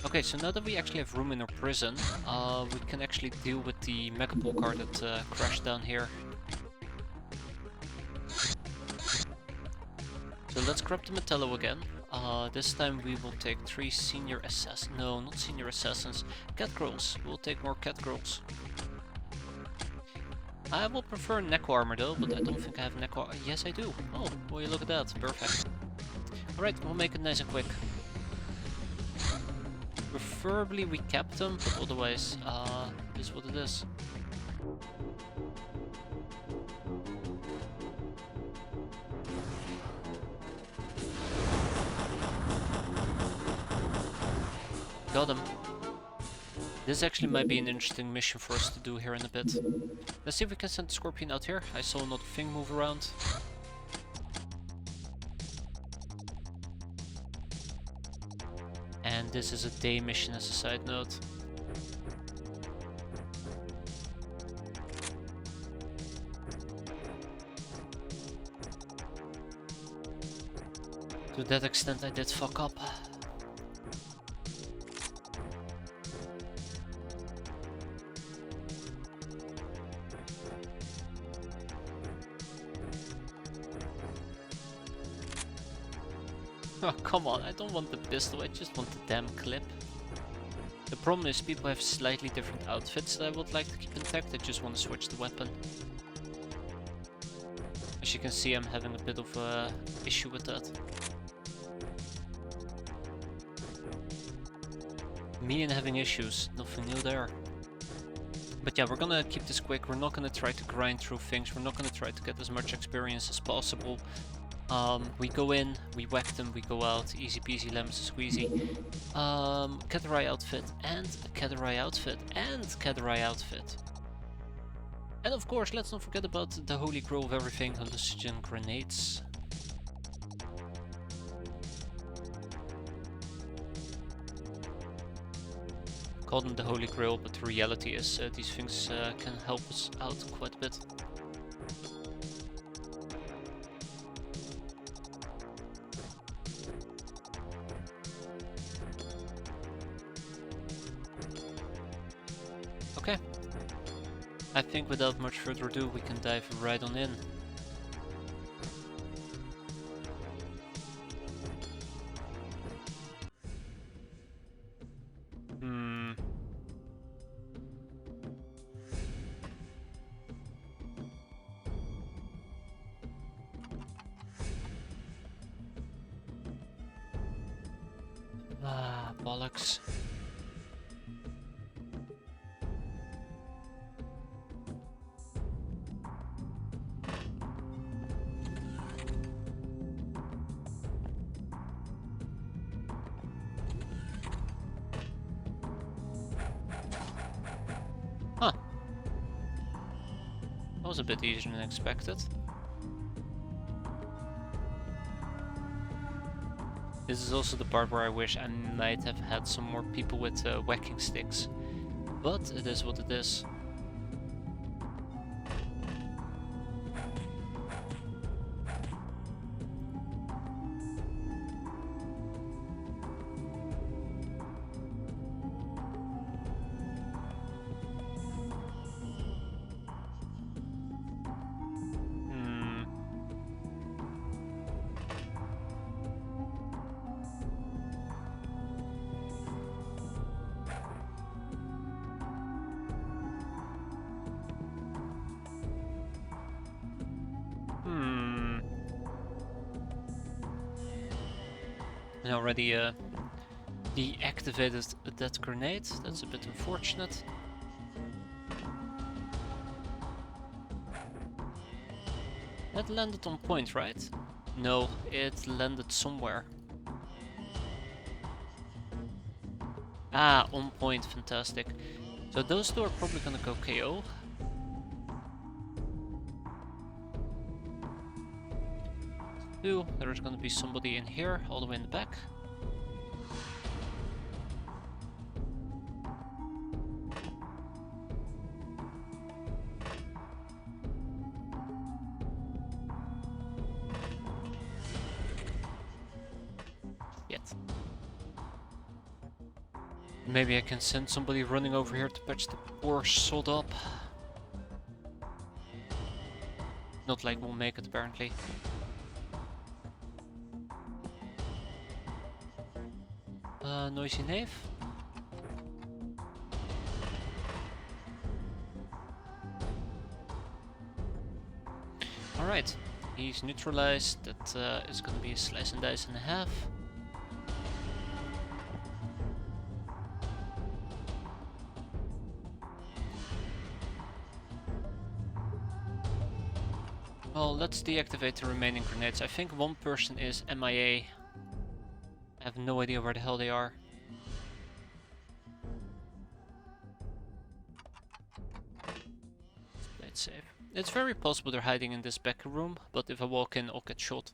Okay, so now that we actually have room in our prison, we can actually deal with the Megapole car that crashed down here. So let's grab the Metallo again. This time we will take 3 senior assassins. No, not senior assassins. Cat girls. We'll take more cat girls. I will prefer neck armor though, but I don't think I have neck armor. Yes, I do. Oh, will you look at that? Perfect. Alright, we'll make it nice and quick. Preferably we cap them, but otherwise, it is what it is. Got him. This actually might be an interesting mission for us to do here in a bit. Let's see if we can send the Scorpion out here. I saw another thing move around. And this is a day mission as a side note. To that extent I did fuck up. Oh, come on, I don't want the pistol, I just want the damn clip. The problem is people have slightly different outfits that I would like to keep intact, I just want to switch the weapon. As you can see, I'm having a bit of a issue with that. Me and having issues, nothing new there. But yeah, we're gonna keep this quick, we're not gonna try to grind through things, we're not gonna try to get as much experience as possible. We go in, we whack them, we go out, easy peasy lemon squeezy. Caterai outfit, and a Caterai outfit, and Caterai outfit. And of course, let's not forget about the holy grail of everything, hallucinogen grenades. Call them the holy grail, but the reality is these things can help us out quite a bit. Okay, I think without much further ado we can dive right on in. Bollocks. Huh. That was a bit easier than expected. This is also the part where I wish I might have had some more people with whacking sticks. But it is what it is. And already deactivated that grenade. That's a bit unfortunate. That landed on point, right? No, it landed somewhere. Ah, on point, fantastic. So those two are probably gonna go KO. There's gonna be somebody in here, all the way in the back. Yet. Maybe I can send somebody running over here to patch the poor sod up. Not like we'll make it, apparently. Noisy knave. Right, he's neutralized. That is gonna be a slice and dice and a half. Well, let's deactivate the remaining grenades. I think one person is MIA. I have no idea where the hell they are. Let's play it safe. It's very possible they're hiding in this back room, but if I walk in, I'll get shot.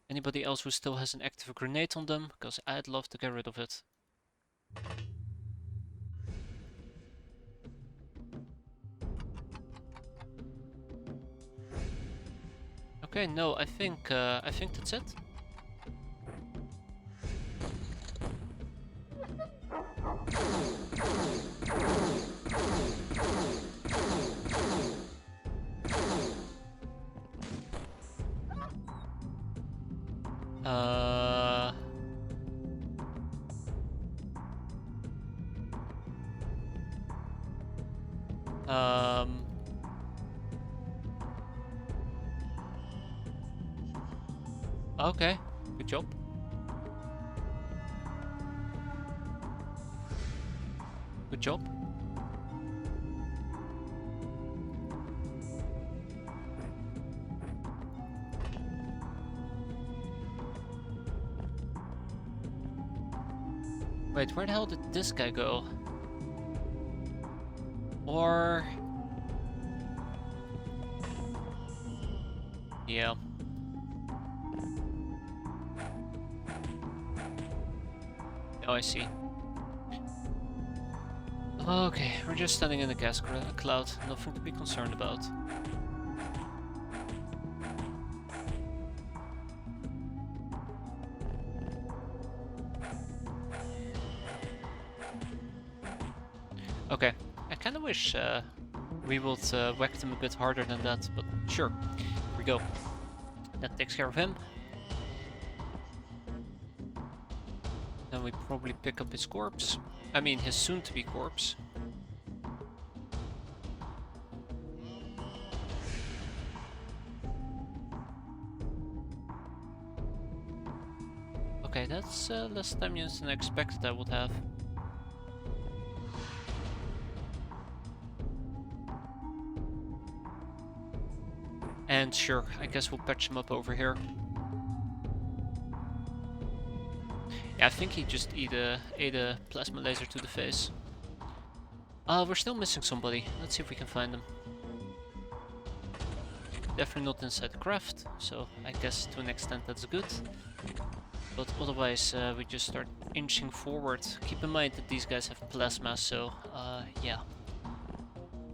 Anybody else who still has an active grenade on them? Because I'd love to get rid of it. Okay, no, I think that's it. Okay, good job. Good job. Wait, where the hell did this guy go? Or... yeah. Oh, I see. Okay, we're just standing in a gas cloud. Nothing to be concerned about. Okay, I kinda wish we would whack them a bit harder than that, but sure, here we go. That takes care of him. Then we probably pick up his corpse. I mean, his soon-to-be corpse. Okay, that's less time used than I expected I would have. And sure, I guess we'll patch him up over here. Yeah, I think he just ate a plasma laser to the face. We're still missing somebody. Let's see if we can find them. Definitely not inside the craft, so I guess to an extent that's good. But otherwise, we just start inching forward. Keep in mind that these guys have plasma, so yeah.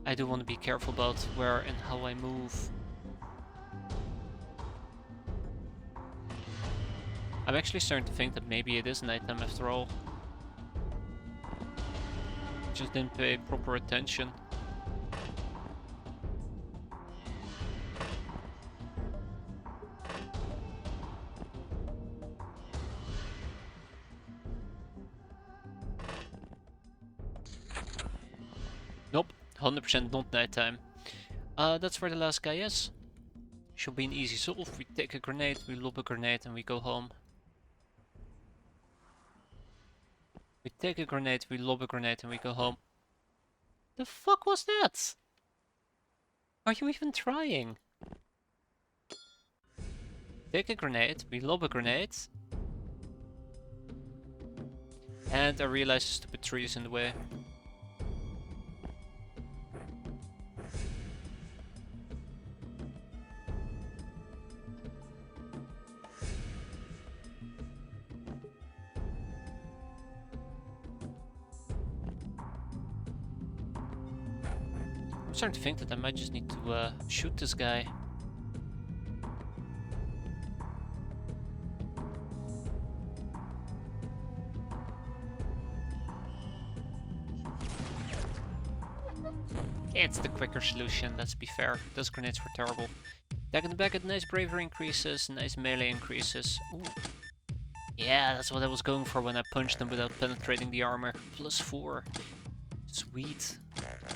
I do want to be careful about where and how I move. I'm actually starting to think that maybe it is nighttime after all. Just didn't pay proper attention. Nope, 100% not nighttime. That's where the last guy is. Should be an easy solve. We take a grenade, we lob a grenade, and we go home. We take a grenade, we lob a grenade, and we go home. The fuck was that? Are you even trying? Take a grenade, we lob a grenade. And I realize the stupid tree is in the way. I'm starting to think that I might just need to shoot this guy. It's the quicker solution, let's be fair. Those grenades were terrible. Attack in the back, nice bravery increases, nice melee increases. Ooh. Yeah, that's what I was going for when I punched them without penetrating the armor. +4. Sweet.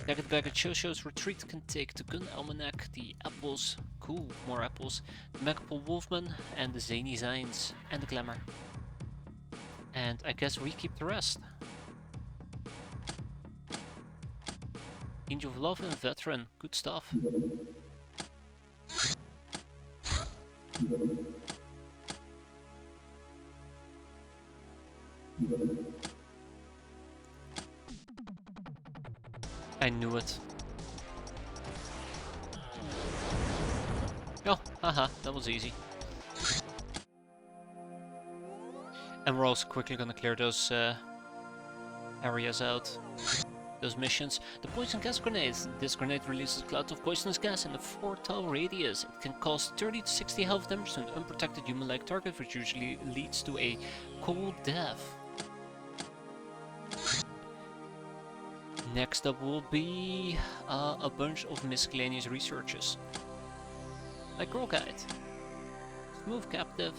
Jacket bag at Shosho's retreat can take the gun almanac, the apples, cool, more apples, the Megapole Wolfman, and the zany Zines, and the glamour. And I guess we keep the rest. Angel of Love and Veteran, good stuff. I knew it. Oh, haha, that was easy. And we're also quickly gonna clear those areas out. Those missions. The poison gas grenade. This grenade releases a cloud of poisonous gas in a 4-tile radius. It can cause 30 to 60 health damage to an unprotected human-like target, which usually leads to a cold death. Next up will be a bunch of miscellaneous researches. Like Girl Guide, Smooth Captive,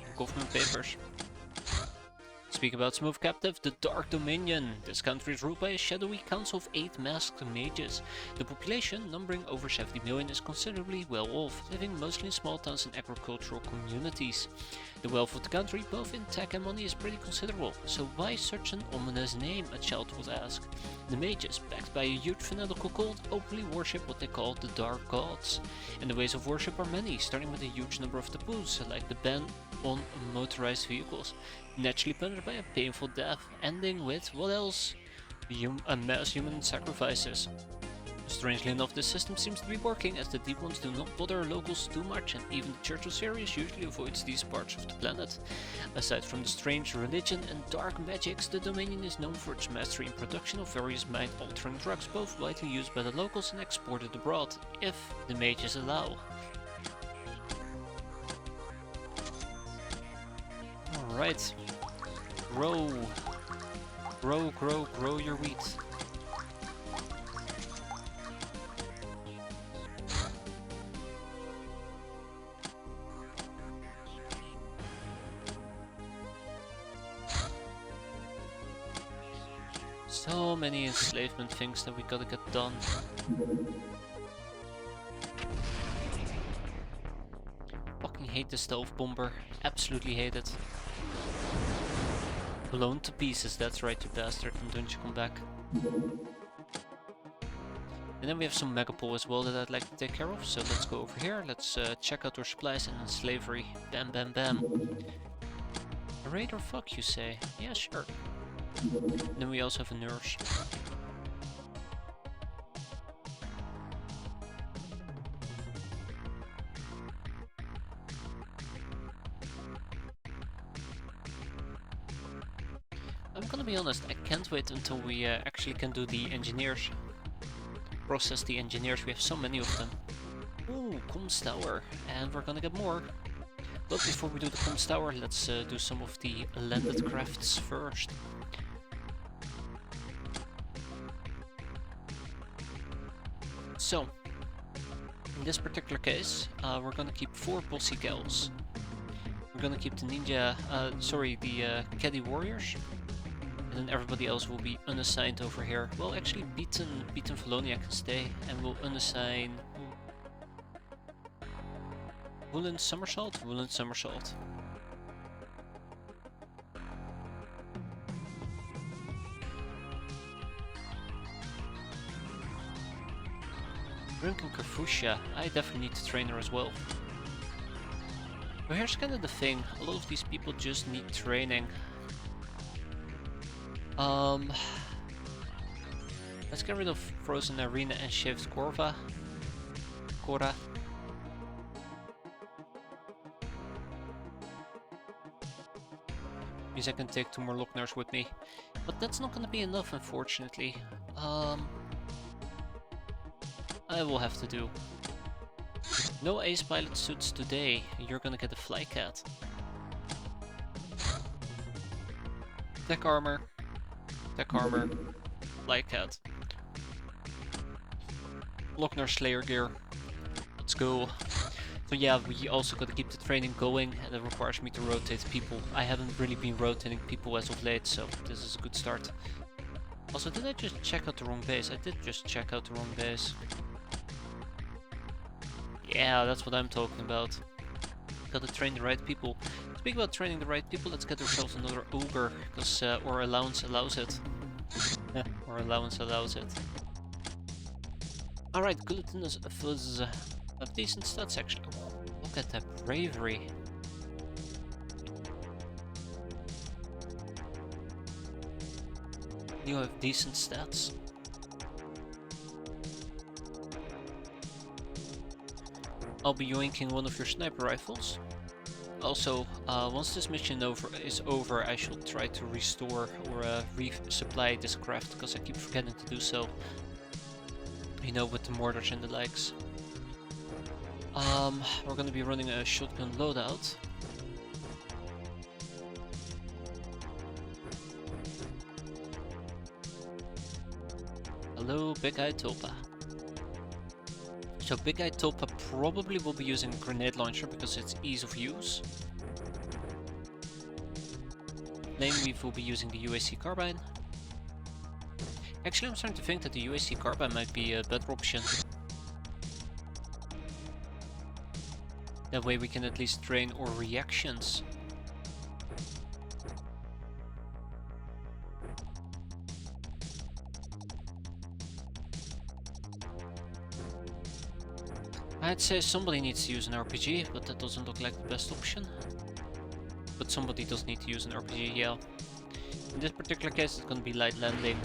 and Government Papers. Speak about Smooth Captive, the Dark Dominion. This country is ruled by a shadowy council of 8 masked mages. The population, numbering over 70 million, is considerably well off, living mostly in small towns and agricultural communities. The wealth of the country, both in tech and money, is pretty considerable, so why such an ominous name, a child would ask. The mages, backed by a huge fanatical cult, openly worship what they call the Dark Gods. And the ways of worship are many, starting with a huge number of taboos, like the ban on motorized vehicles, naturally punished by a painful death, ending with, what else? Mass human sacrifices. Strangely enough, this system seems to be working, as the Deep Ones do not bother locals too much, and even the Church of Sirius usually avoids these parts of the planet. Aside from the strange religion and dark magics, the Dominion is known for its mastery in production of various mind-altering drugs, both widely used by the locals and exported abroad, if the mages allow. Alright. Grow. Grow, grow, grow your wheat. So many enslavement things that we gotta get done. Fucking hate the stove bomber. Absolutely hate it. Blown to pieces, that's right, you bastard, and don't you come back. And then we have some Megapole as well that I'd like to take care of, so let's go over here, let's check out our supplies and slavery. Bam, bam, bam. A raid or fuck, you say? Yeah, sure. And then we also have a nurse. I'm gonna be honest, I can't wait until we actually can do the engineers. Process the engineers, we have so many of them. Ooh, comms tower, and we're gonna get more. But before we do the comms tower, let's do some of the landed crafts first. So, in this particular case, we're gonna keep 4 bossy gals. We're gonna keep the ninja, the caddy warriors. And then everybody else will be unassigned over here. Well, actually, Beaten Valonia can stay, and we'll unassign Woolen Somersault. Rinken Kerfusha, I definitely need to train her as well. But here's kind of the thing, a lot of these people just need training. Let's get rid of Frozen Arena and shift Cora. Means I can take 2 more Lockners with me. But that's not gonna be enough, unfortunately. I will have to do. No ace pilot suits today. You're gonna get a Flycat. Tech armor, Flycat. Lochner Slayer gear. Let's go. So yeah, we also gotta keep the training going, and it requires me to rotate people. I haven't really been rotating people as of late, so this is a good start. Also, did I just check out the wrong base? I did just check out the wrong base. Yeah, that's what I'm talking about. Gotta train the right people. Speaking about training the right people, let's get ourselves another ogre, because our allowance allows it. Our allowance allows it. Alright, glutinous fuzz. Decent stats actually. Oh, look at that bravery. You have decent stats. I'll be yoinking one of your sniper rifles. Also, once this mission is over, I should try to restore or resupply this craft, because I keep forgetting to do so. You know, with the mortars and the likes. We're gonna be running a shotgun loadout. Hello, Big-Eyed Tulpa. So Big-Eyed Tulpa probably will be using a grenade launcher because it's ease of use. Flameweave will be using the UAC carbine. Actually, I'm starting to think that the UAC carbine might be a better option. That way we can at least train our reactions. I'd say somebody needs to use an RPG, but that doesn't look like the best option. But somebody does need to use an RPG, yeah. In this particular case, it's gonna be light landing.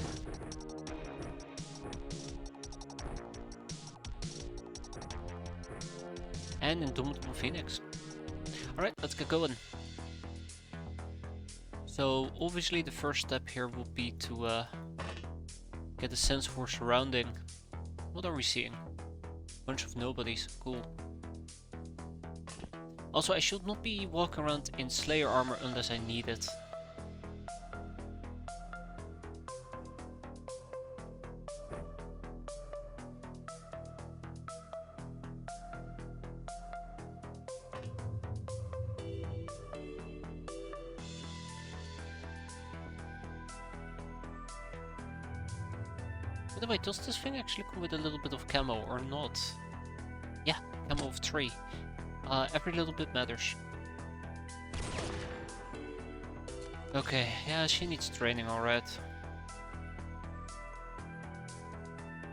And Indomitable Phoenix. Alright, let's get going. So, obviously the first step here will be to get a sense of our surrounding. What are we seeing? Bunch of nobodies, cool. Also, I should not be walking around in Slayer armor unless I need it. By the way, does this thing actually come with a little bit of camo or not? Yeah, camo of 3. Every little bit matters. Okay, yeah, she needs training, alright.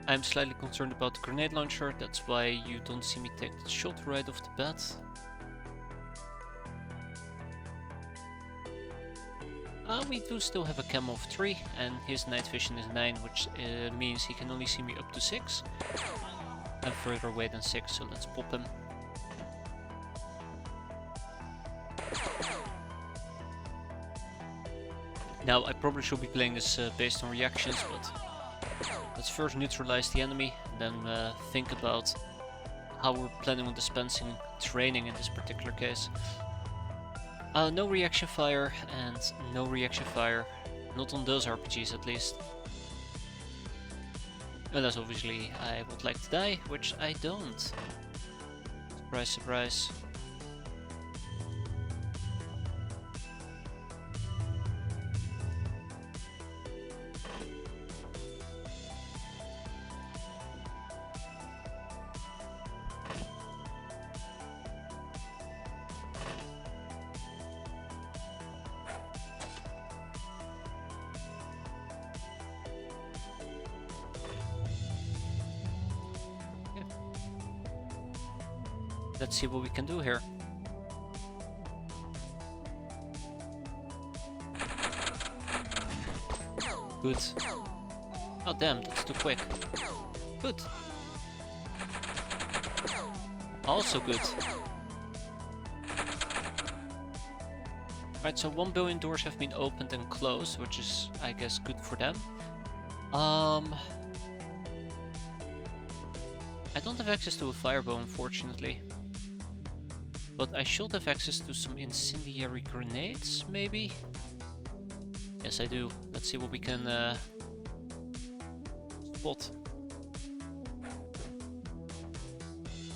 I'm slightly concerned about the grenade launcher, that's why you don't see me take the shot right off the bat. We do still have a camo of 3, and his night vision is 9, which means he can only see me up to 6. I'm further away than 6, so let's pop him. Now, I probably should be playing this based on reactions, but let's first neutralize the enemy, then think about how we're planning on dispensing training in this particular case. No reaction fire and no reaction fire. Not on those RPGs at least. Unless obviously I would like to die, which I don't. Surprise, surprise. Let's see what we can do here. Good. Oh damn, that's too quick. Good. Also good. Right, so 1 billion doors have been opened and closed, which is, I guess, good for them. I don't have access to a firebow, unfortunately. But I should have access to some incendiary grenades, maybe? Yes, I do. Let's see what we can spot.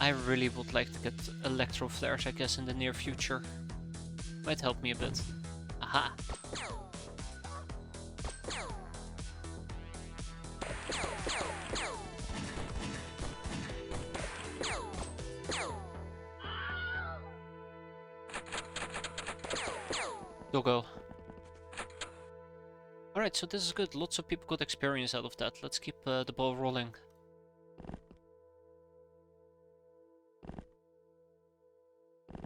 I really would like to get electro flares, I guess, in the near future. Might help me a bit. Aha! Doggo. Alright, so this is good. Lots of people got experience out of that. Let's keep the ball rolling.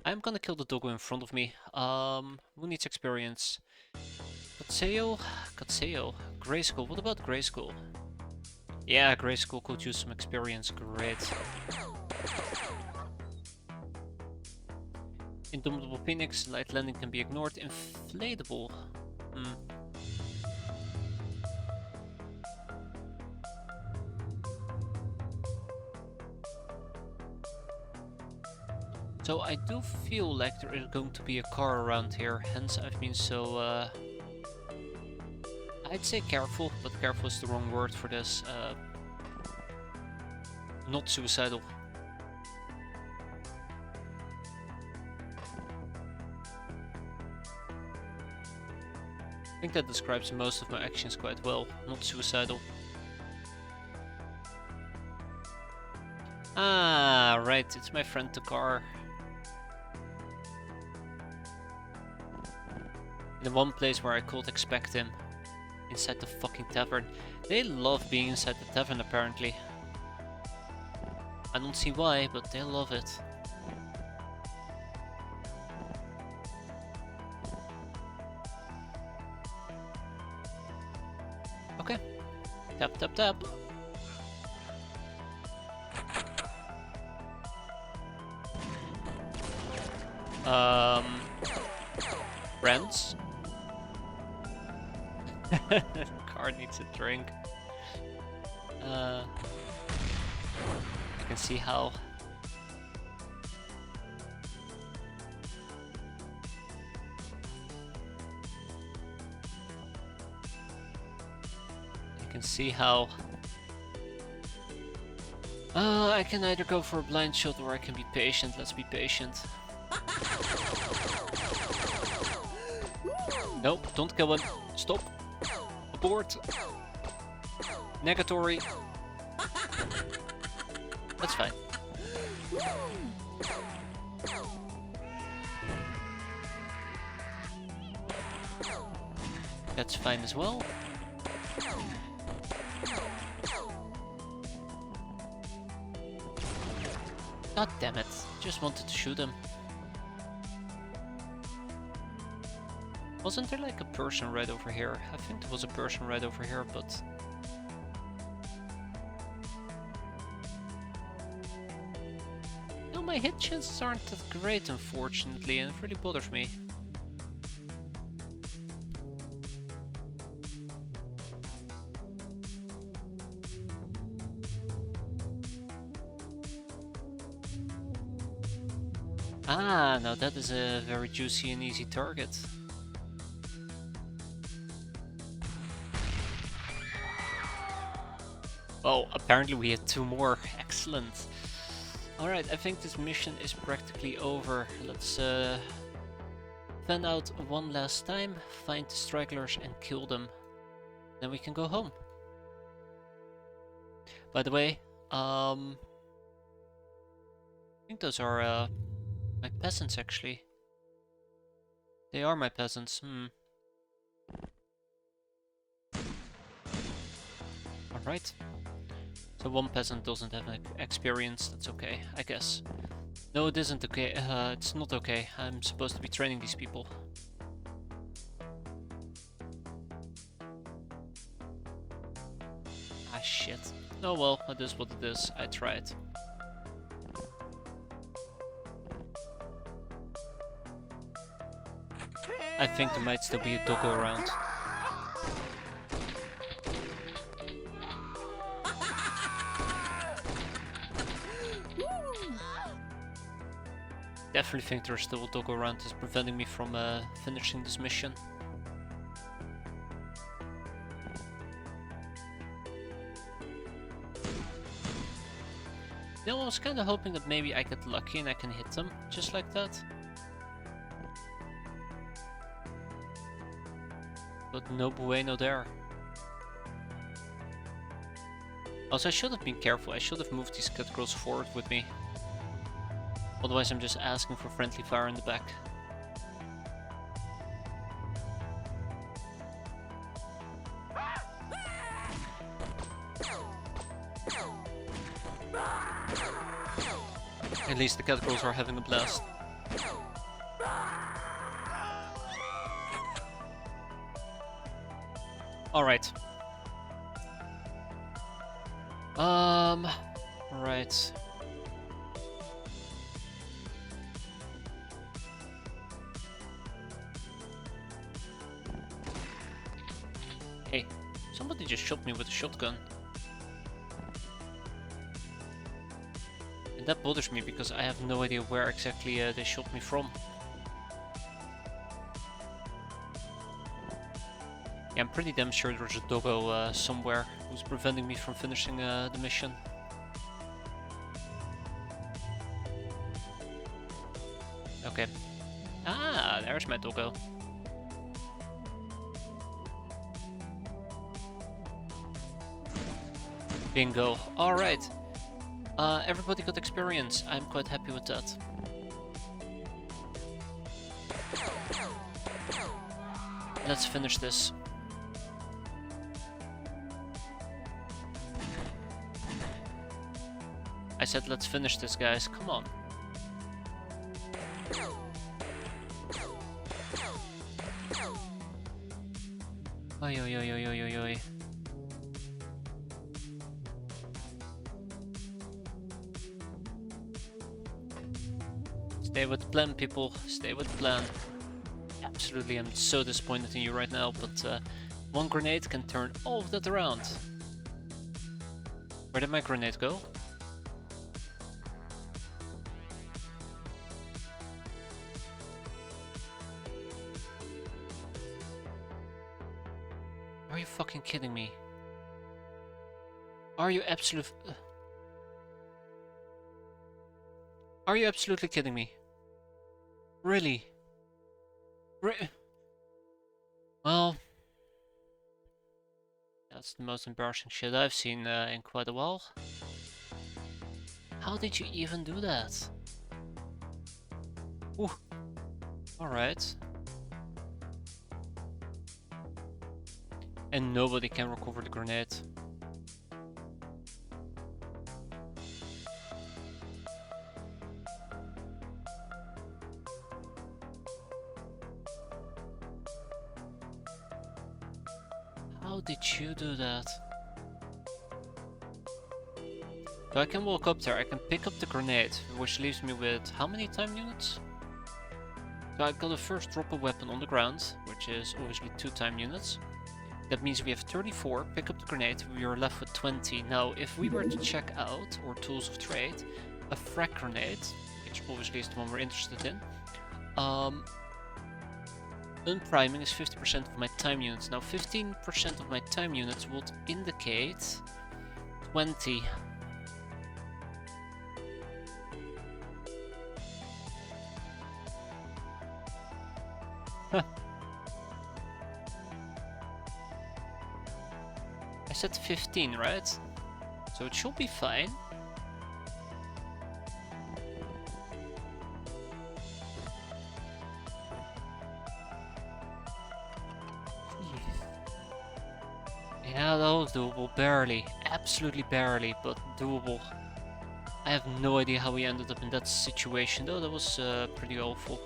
I'm gonna kill the doggo in front of me. Who needs experience? Katseo? Katseo. Grayskull. What about Grayskull? Yeah, Grayskull could use some experience. Great. Indomitable Phoenix. Light landing can be ignored. Inflatable. So I do feel like there is going to be a car around here, hence I've been so, I'd say careful, but careful is the wrong word for this. Not suicidal. I think that describes most of my actions quite well, not suicidal. Ah, right, it's my friend the car. In the one place where I could expect him. Inside the fucking tavern. They love being inside the tavern apparently. I don't see why, but they love it. Okay. Tap tap tap. Friends? Car needs a drink. I can see how. I can see how. I can either go for a blind shot or I can be patient. Let's be patient. Nope, don't kill him. Stop. Abort. Negatory. That's fine. That's fine as well. God damn it. Just wanted to shoot him. Wasn't there like a person right over here? I think there was a person right over here, but... No, my hit chances aren't that great, unfortunately, and it really bothers me. Ah, now that is a very juicy and easy target. Oh, apparently we had 2 more. Excellent. Alright, I think this mission is practically over. Let's fan out one last time, find the stragglers and kill them. Then we can go home. By the way, I think those are my peasants actually. They are my peasants, Alright. So one peasant doesn't have experience, that's okay, I guess. No, it isn't okay, it's not okay. I'm supposed to be training these people. Ah shit. Oh well, it is what it is, I tried. I think there might still be a doggo around. Definitely think there's still a doggo around that's preventing me from finishing this mission. You know, I was kind of hoping that maybe I get lucky and I can hit them, just like that. But no bueno there. Also, I should have been careful. I should have moved these cut girls forward with me. Otherwise, I'm just asking for friendly fire in the back. At least the cat girls are having a blast. Alright. Right. Hey, somebody just shot me with a shotgun. And that bothers me because I have no idea where exactly they shot me from. Yeah, I'm pretty damn sure there's a doggo somewhere who's preventing me from finishing the mission. Okay. Ah, there's my doggo. Bingo. Alright. Everybody got experience. I'm quite happy with that. Let's finish this. I said let's finish this, guys. Come on. Oi, oi, oi, oi, oi, oi, oi. Stay with the plan, people. Stay with the plan. Absolutely, I'm so disappointed in you right now, but one grenade can turn all of that around. Where did my grenade go? Are you fucking kidding me? Are you absolutely kidding me? Really? Well, that's the most embarrassing shit I've seen in quite a while. How did you even do that? Ooh. Alright. And nobody can recover the grenade. How did you do that? So I can walk up there, I can pick up the grenade, which leaves me with how many time units? So I got a first drop a weapon on the ground, which is obviously 2 time units. That means we have 34, pick up the grenade, we are left with 20. Now, if we were to check out, or tools of trade, a frag grenade, which obviously is the one we're interested in, unpriming is 50% of my time units. Now, 15% of my time units would indicate 20. Huh. I said 15, right? So it should be fine. Yeah, that was doable, barely. Absolutely barely, but doable. I have no idea how we ended up in that situation though, that was pretty awful.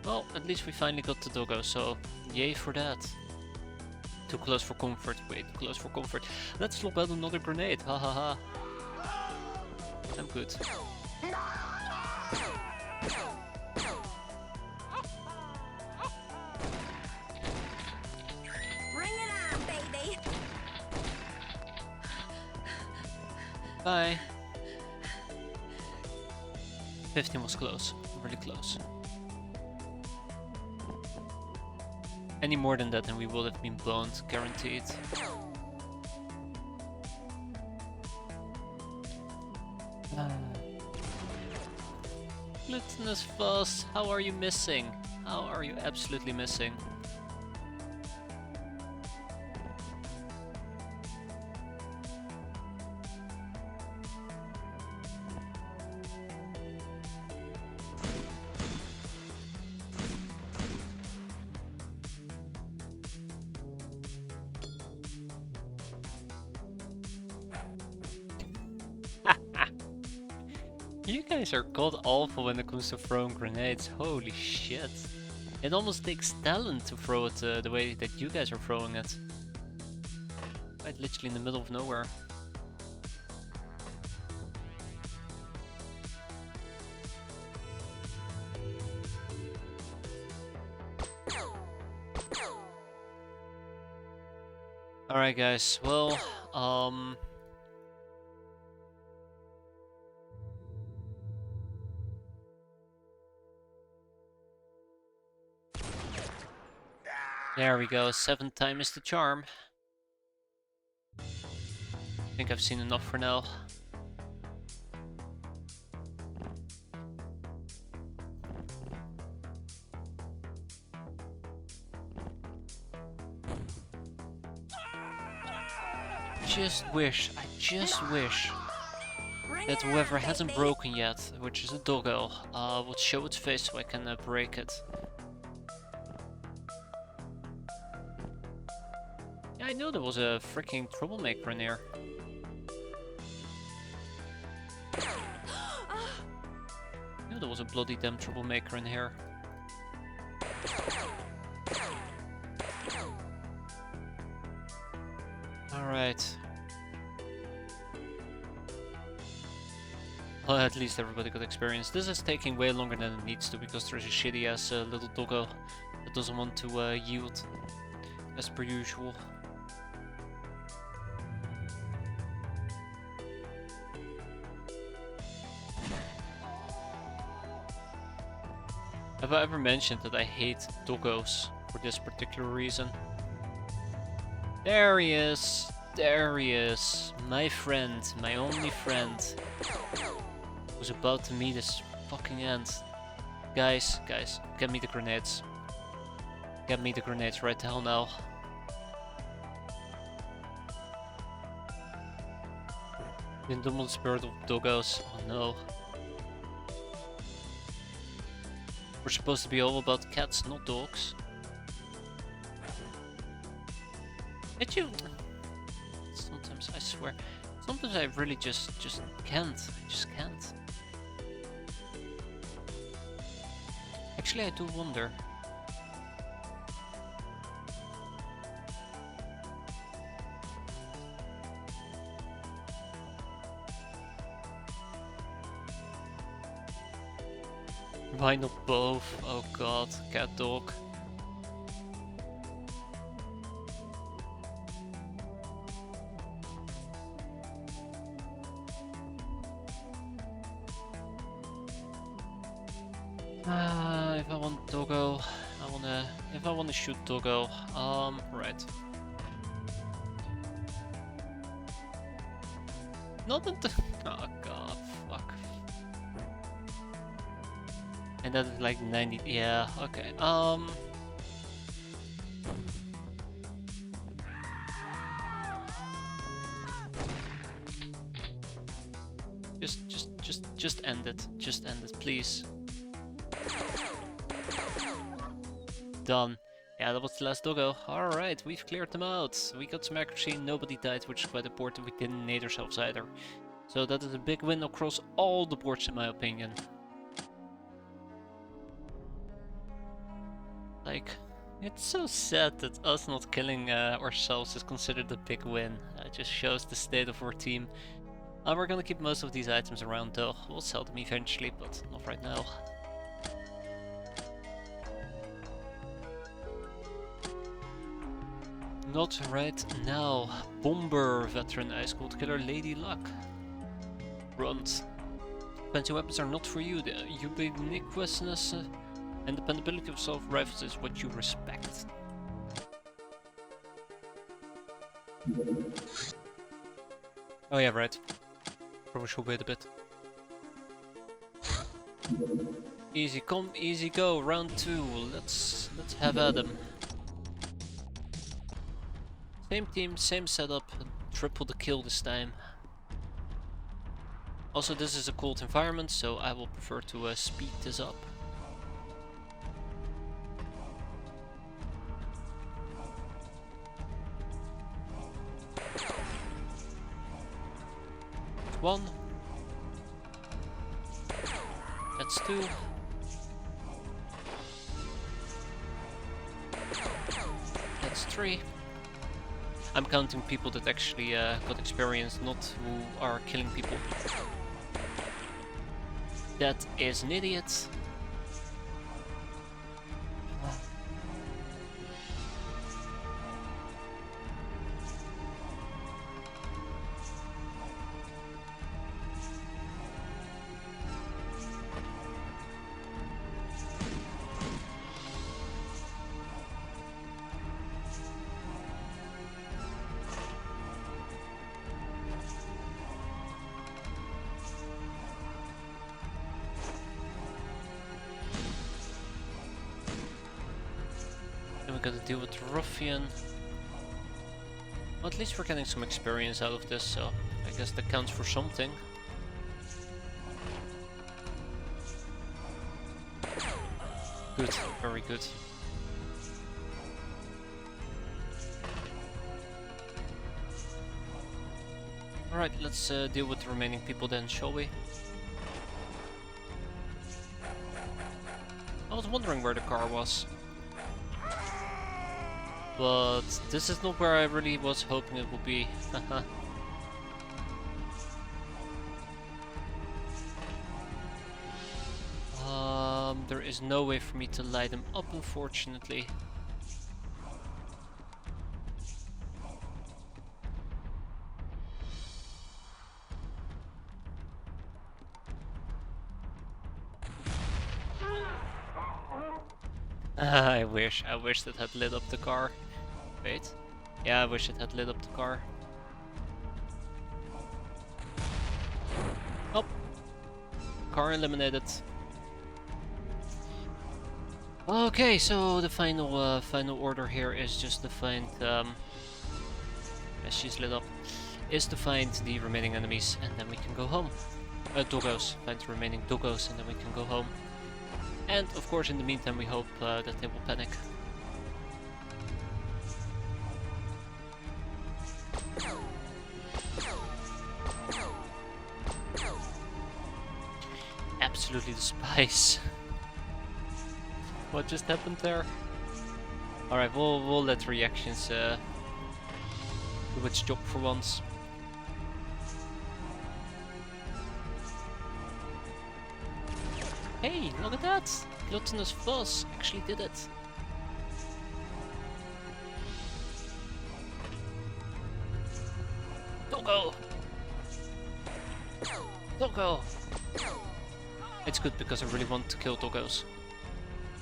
Well, at least we finally got the doggo, so yay for that. Too close for comfort, way too close for comfort. Let's lob out another grenade, ha ha ha. I'm good. Bring it on, baby. Bye. 15 was close, really close. Any more than that and we will have been boned, guaranteed. Glutinous Fuss, how are you missing? How are you absolutely missing? You guys are god awful when it comes to throwing grenades. Holy shit. It almost takes talent to throw it the way that you guys are throwing it. Right, literally in the middle of nowhere. Alright guys, well, there we go, 7th time is the charm. I think I've seen enough for now. I just wish that whoever hasn't broken yet, which is a doggo, would show its face so I can break it. Yeah, I knew there was a freaking troublemaker in here. I knew there was a bloody damn troublemaker in here. Alright. Well, at least everybody got experience. This is taking way longer than it needs to because there's a shitty ass little doggo that doesn't want to yield, as per usual. Have I ever mentioned that I hate doggos for this particular reason? There he is! There he is! My friend, my only friend, who's about to meet his fucking end. Guys, get me the grenades. Get me the grenades right the hell now. The indomitable spirit of doggos. Oh no. We're supposed to be all about cats, not dogs. Did you? Sometimes I swear. Sometimes I really just can't. I just can't. Actually, I do wonder. Why not both? Oh god, cat dog. If I want doggo, if I wanna shoot doggo, right. Not into, oh god, fuck. And that is like 90, yeah, okay, just end it, please. Done. Yeah, that was the last doggo. Alright, we've cleared them out. We got some accuracy, nobody died, which is quite important. We didn't nade ourselves either. So that is a big win across all the boards in my opinion. Like, it's so sad that us not killing ourselves is considered a big win. It just shows the state of our team. We're gonna keep most of these items around though. We'll sell them eventually, but not right now. Not right now. Bomber, veteran, ice cold killer, Lady Luck. Runt. Fancy weapons are not for you. The ubiquitousness and dependability of self-rifles is what you respect. Oh yeah, right. Probably should wait a bit. Easy come, easy go. Round 2. Let's have at them. Same team, same setup, triple the kill this time. Also, this is a cold environment, so I will prefer to speed this up. One. That's 2. That's 3. I'm counting people that actually got experience, not who are killing people. That is an idiot. Then we gotta deal with the ruffian. Well, at least we're getting some experience out of this, so I guess that counts for something. Good, very good. Alright, let's deal with the remaining people then, shall we? I was wondering where the car was. But this is not where I really was hoping it would be. There is no way for me to light them up, unfortunately. I wish that had lit up the car. Wait. Yeah, I wish it had lit up the car. Oh. Car eliminated. Okay, so the final order here is just to find, as she's lit up, is to find the remaining enemies, and then we can go home. Doggos. Find the remaining doggos, and then we can go home. And of course, in the meantime, we hope that they will panic. Absolutely despise. What just happened there? Alright, we'll let reactions do its job for once. Hey, look at that! Gluttonous Floss actually did it. Doggo! Doggo! It's good because I really want to kill doggos.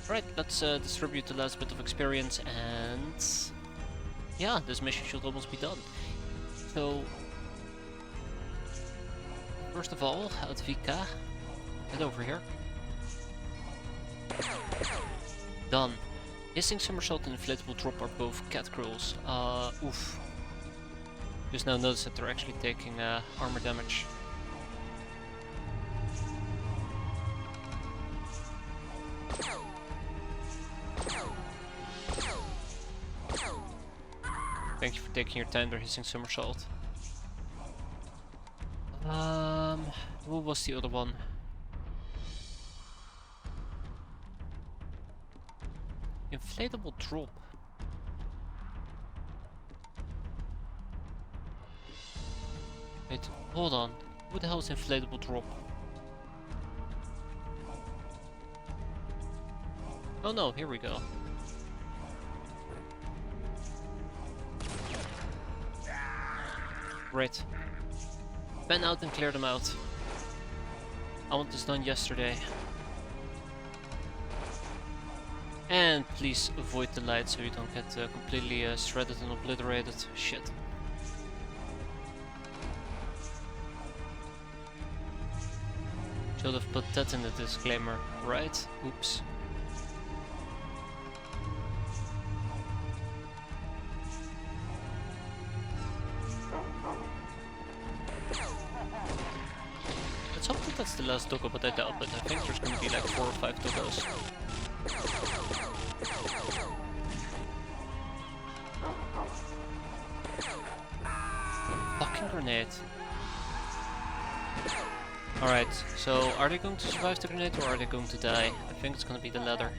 Right, let's distribute the last bit of experience, and yeah, this mission should almost be done. So, first of all, Advika, get over here. Done. Hissing somersault and inflatable drop are both cat crawls. Oof. Just now notice that they're actually taking armor damage. Thank you for taking your time, they're hissing somersault. What was the other one? Inflatable drop. Wait, hold on. Who the hell is inflatable drop? Oh no, here we go. Right. Pen out and clear them out. I want this done yesterday. And please avoid the light so you don't get completely shredded and obliterated. Shit. Should have put that in the disclaimer, right? Oops. Let's hope that that's the last doggo, but I doubt it. I think there's gonna be like 4 or 5 doggos. Fucking grenade. Alright, so are they going to survive the grenade or are they going to die? I think it's gonna be the latter.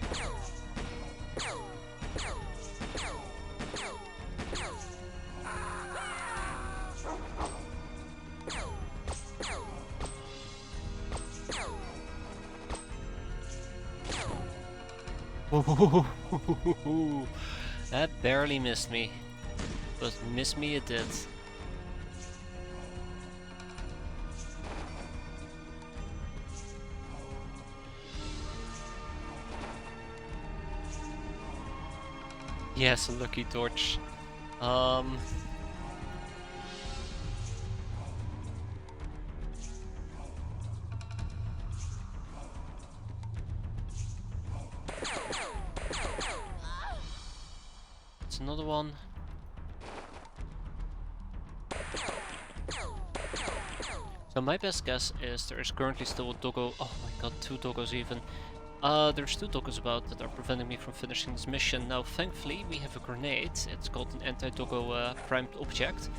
That barely missed me, but miss me it did. Yes, a lucky dodge. It's another one. So my best guess is there is currently still a doggo. Oh my god, 2 doggos even. There's 2 doggos about that are preventing me from finishing this mission. Now, thankfully, we have a grenade. It's called an anti-doggo primed object.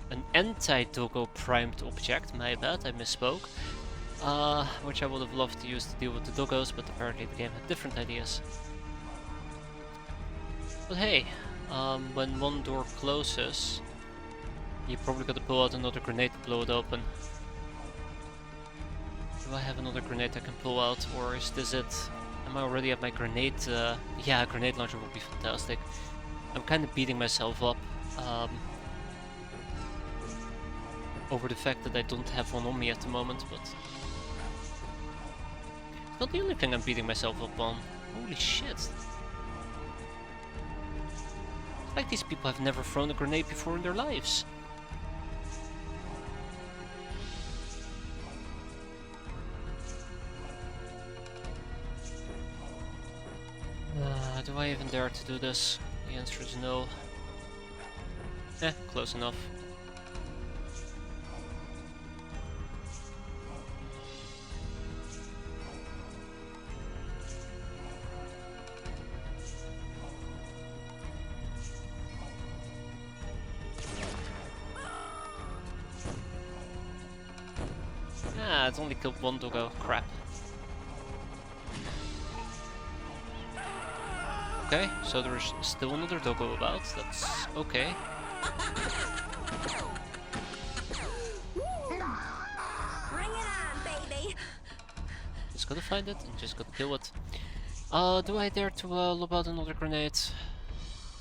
An anti-doggo primed object, my bad, I misspoke. Which I would have loved to use to deal with the doggos, but apparently the game had different ideas. But hey, when one door closes, you probably gotta pull out another grenade to blow it open. Do I have another grenade I can pull out, or is this it? Am I already at my grenade? Yeah, a grenade launcher would be fantastic. I'm kind of beating myself up over the fact that I don't have one on me at the moment, but it's not the only thing I'm beating myself up on. Holy shit. It's like these people have never thrown a grenade before in their lives. Do I even dare to do this? The answer is no. Close enough. Ah, it's only killed 1 doggo. Crap. Okay, so there's still another doggo about. That's okay. Bring it on, baby. Just gotta find it and just gotta kill it. Do I dare to lob out another grenade?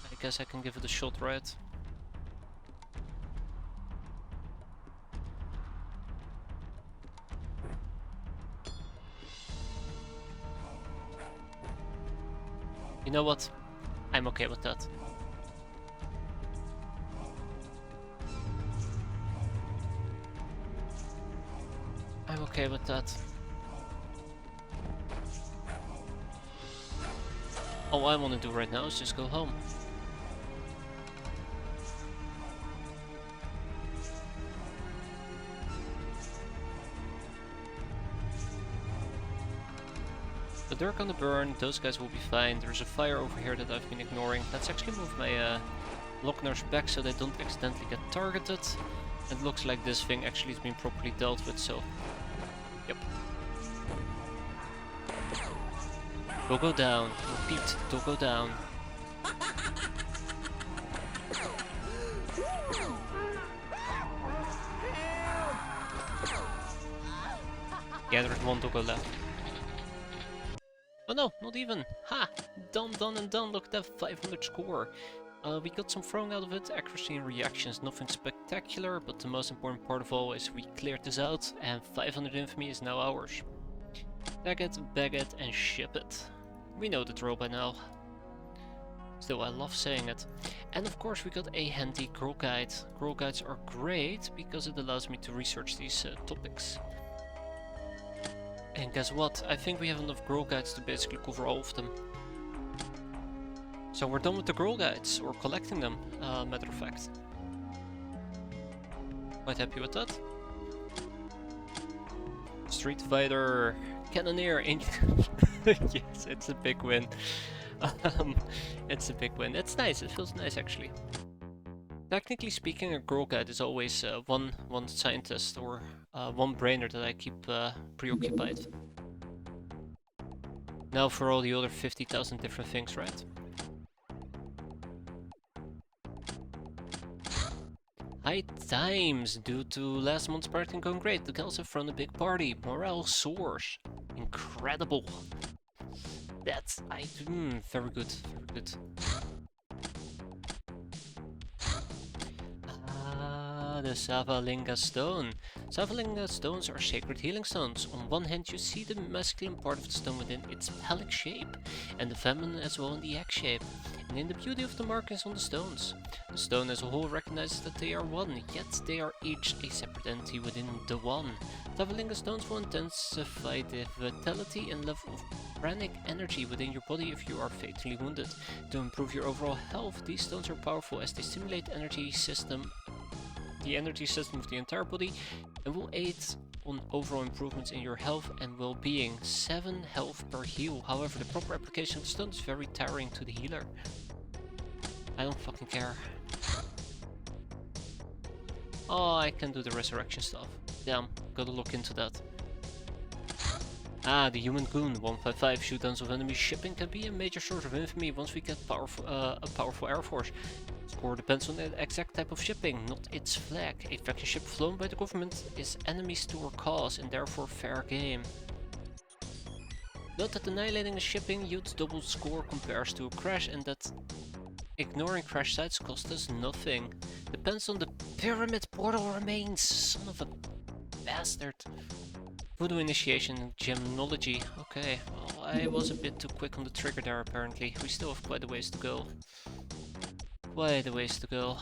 I guess I can give it a shot, right? You know what? I'm okay with that. I'm okay with that. All I want to do right now is just go home. But they're gonna burn, those guys will be fine. There's a fire over here that I've been ignoring. Let's actually move my Lockners back so they don't accidentally get targeted. It looks like this thing actually has been properly dealt with, so... Yep. Go down. Repeat, go down. Yeah, there's 1 doggo left. Oh no, not even! Ha! Done and done, look at that 500 score! We got some throwing out of it, accuracy and reactions, nothing spectacular, but the most important part of all is we cleared this out, and 500 infamy is now ours. Tag it, bag it, and ship it. We know the drill by now. Still, I love saying it. And of course we got a handy girl guide. Girl guides are great, because it allows me to research these topics. And guess what? I think we have enough girl guides to basically cover all of them. So we're done with the girl guides, or collecting them, matter of fact. Quite happy with that. Street Fighter, Cannoneer, yes, it's a big win. It's a big win. It's nice, it feels nice actually. Technically speaking, a girl guide is always one scientist or one brainer that I keep preoccupied. Now for all the other 50,000 different things, right? High times! Due to last month's party going great, the girls have thrown a big party. Morale soars. Incredible. That's... very good, very good. The Savalinga stone. Savalinga stones are sacred healing stones. On one hand you see the masculine part of the stone within its phallic shape, and the feminine as well in the egg shape, and in the beauty of the markings on the stones. The stone as a whole recognizes that they are one, yet they are each a separate entity within the one. Savalinga stones will intensify the vitality and level of pranic energy within your body if you are fatally wounded. To improve your overall health, these stones are powerful as they stimulate the energy system of the entire body and will aid on overall improvements in your health and well-being. 7 health per heal. However, the proper application of the stone is very tiring to the healer. I don't fucking care. Oh, I can do the resurrection stuff. Damn, gotta look into that. Ah, the human goon 155. Shootdowns of enemy shipping can be a major source of infamy once we get a powerful air force. Score depends on the exact type of shipping, not its flag. A faction ship flown by the government is enemies to our cause and therefore fair game. Note that annihilating a shipping yields double score compares to a crash, and that ignoring crash sites costs us nothing. Depends on the pyramid portal remains. Son of a bastard. Voodoo initiation and gemnology. Okay, well, I was a bit too quick on the trigger there apparently. We still have quite a ways to go. Quite a ways to go.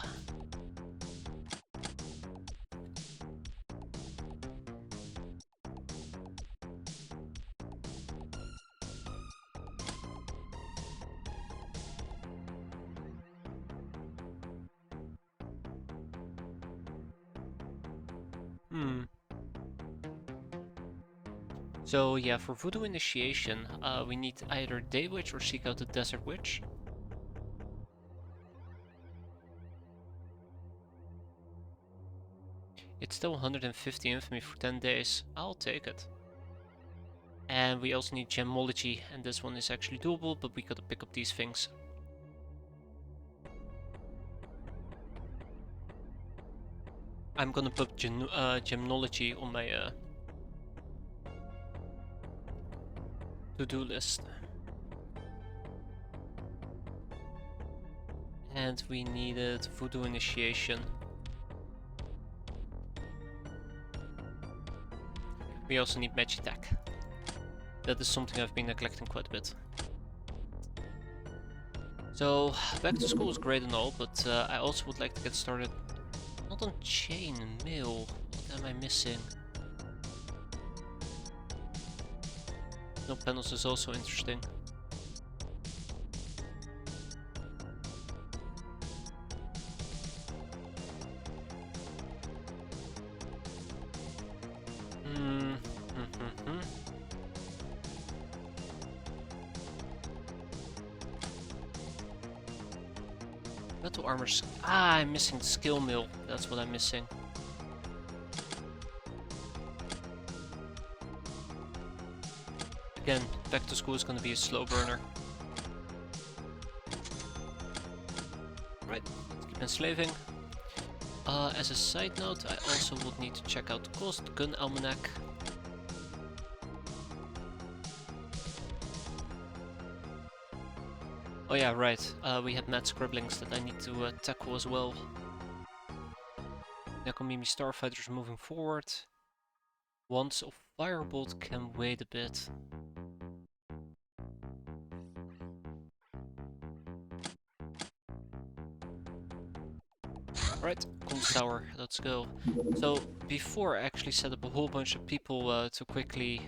So yeah, for Voodoo initiation, we need either Day Witch or seek out the Desert Witch. It's still 150 infamy for 10 days. I'll take it. And we also need Gemology, and this one is actually doable, but we gotta pick up these things. I'm gonna put Gemnology on my to-do list. And we needed Voodoo initiation. We also need Magitech. That is something I've been neglecting quite a bit. So, back to school is great and all, but I also would like to get started not on chain mail. What am I missing? No panels is also interesting. Metal armors. Ah, I'm missing the skill mill. That's what I'm missing. Again, back to school is going to be a slow burner. Right, let's keep enslaving. As a side note, I also would need to check out the cost, gun almanac. Oh yeah, right, we had mad scribblings that I need to tackle as well. Nakomimi starfighters moving forward. Wands of Firebolt can wait a bit. Right, comms tower, let's go. So, before I actually set up a whole bunch of people to quickly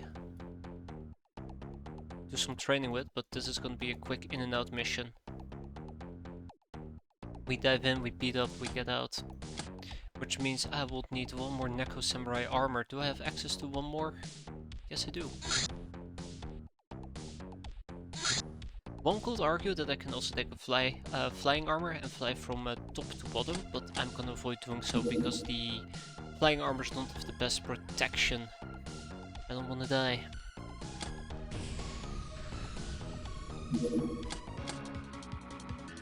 do some training with, but this is gonna be a quick in and out mission. We dive in, we beat up, we get out. Which means I will need one more Neko Samurai armor. Do I have access to one more? Yes, I do. One could argue that I can also take a flying armor and fly from top to bottom, but I'm gonna avoid doing so because the flying armors don't have the best protection. I don't wanna die.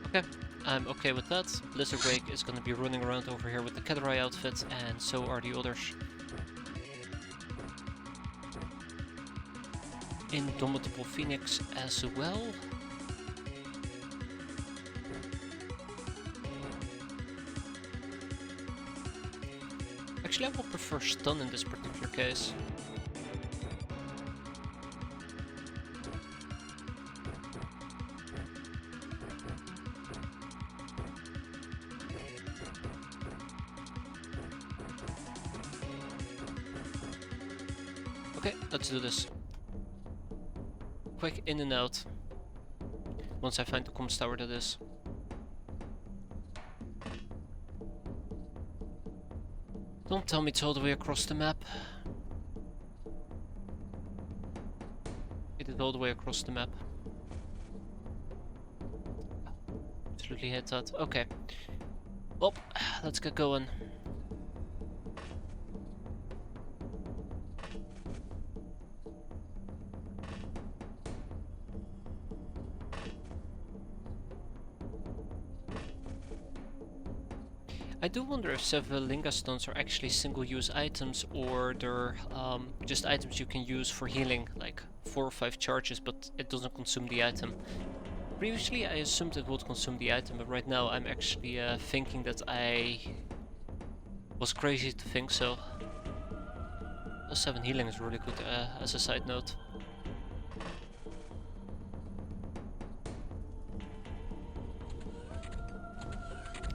Okay, I'm okay with that. Blizzard Wake is gonna be running around over here with the Catterai outfit, and so are the others. Indomitable Phoenix as well. Actually, I would prefer stun in this particular case. Okay, let's do this. Quick in and out. Once I find the comms tower, that is. Don't tell me it's all the way across the map. It is all the way across the map. Absolutely hit that. Okay. Well, let's get going. I do wonder if several Linga stones are actually single-use items, or they're just items you can use for healing, like 4 or 5 charges, but it doesn't consume the item. Previously I assumed it would consume the item, but right now I'm actually thinking that I was crazy to think so. Plus 7 healing is really good as a side note.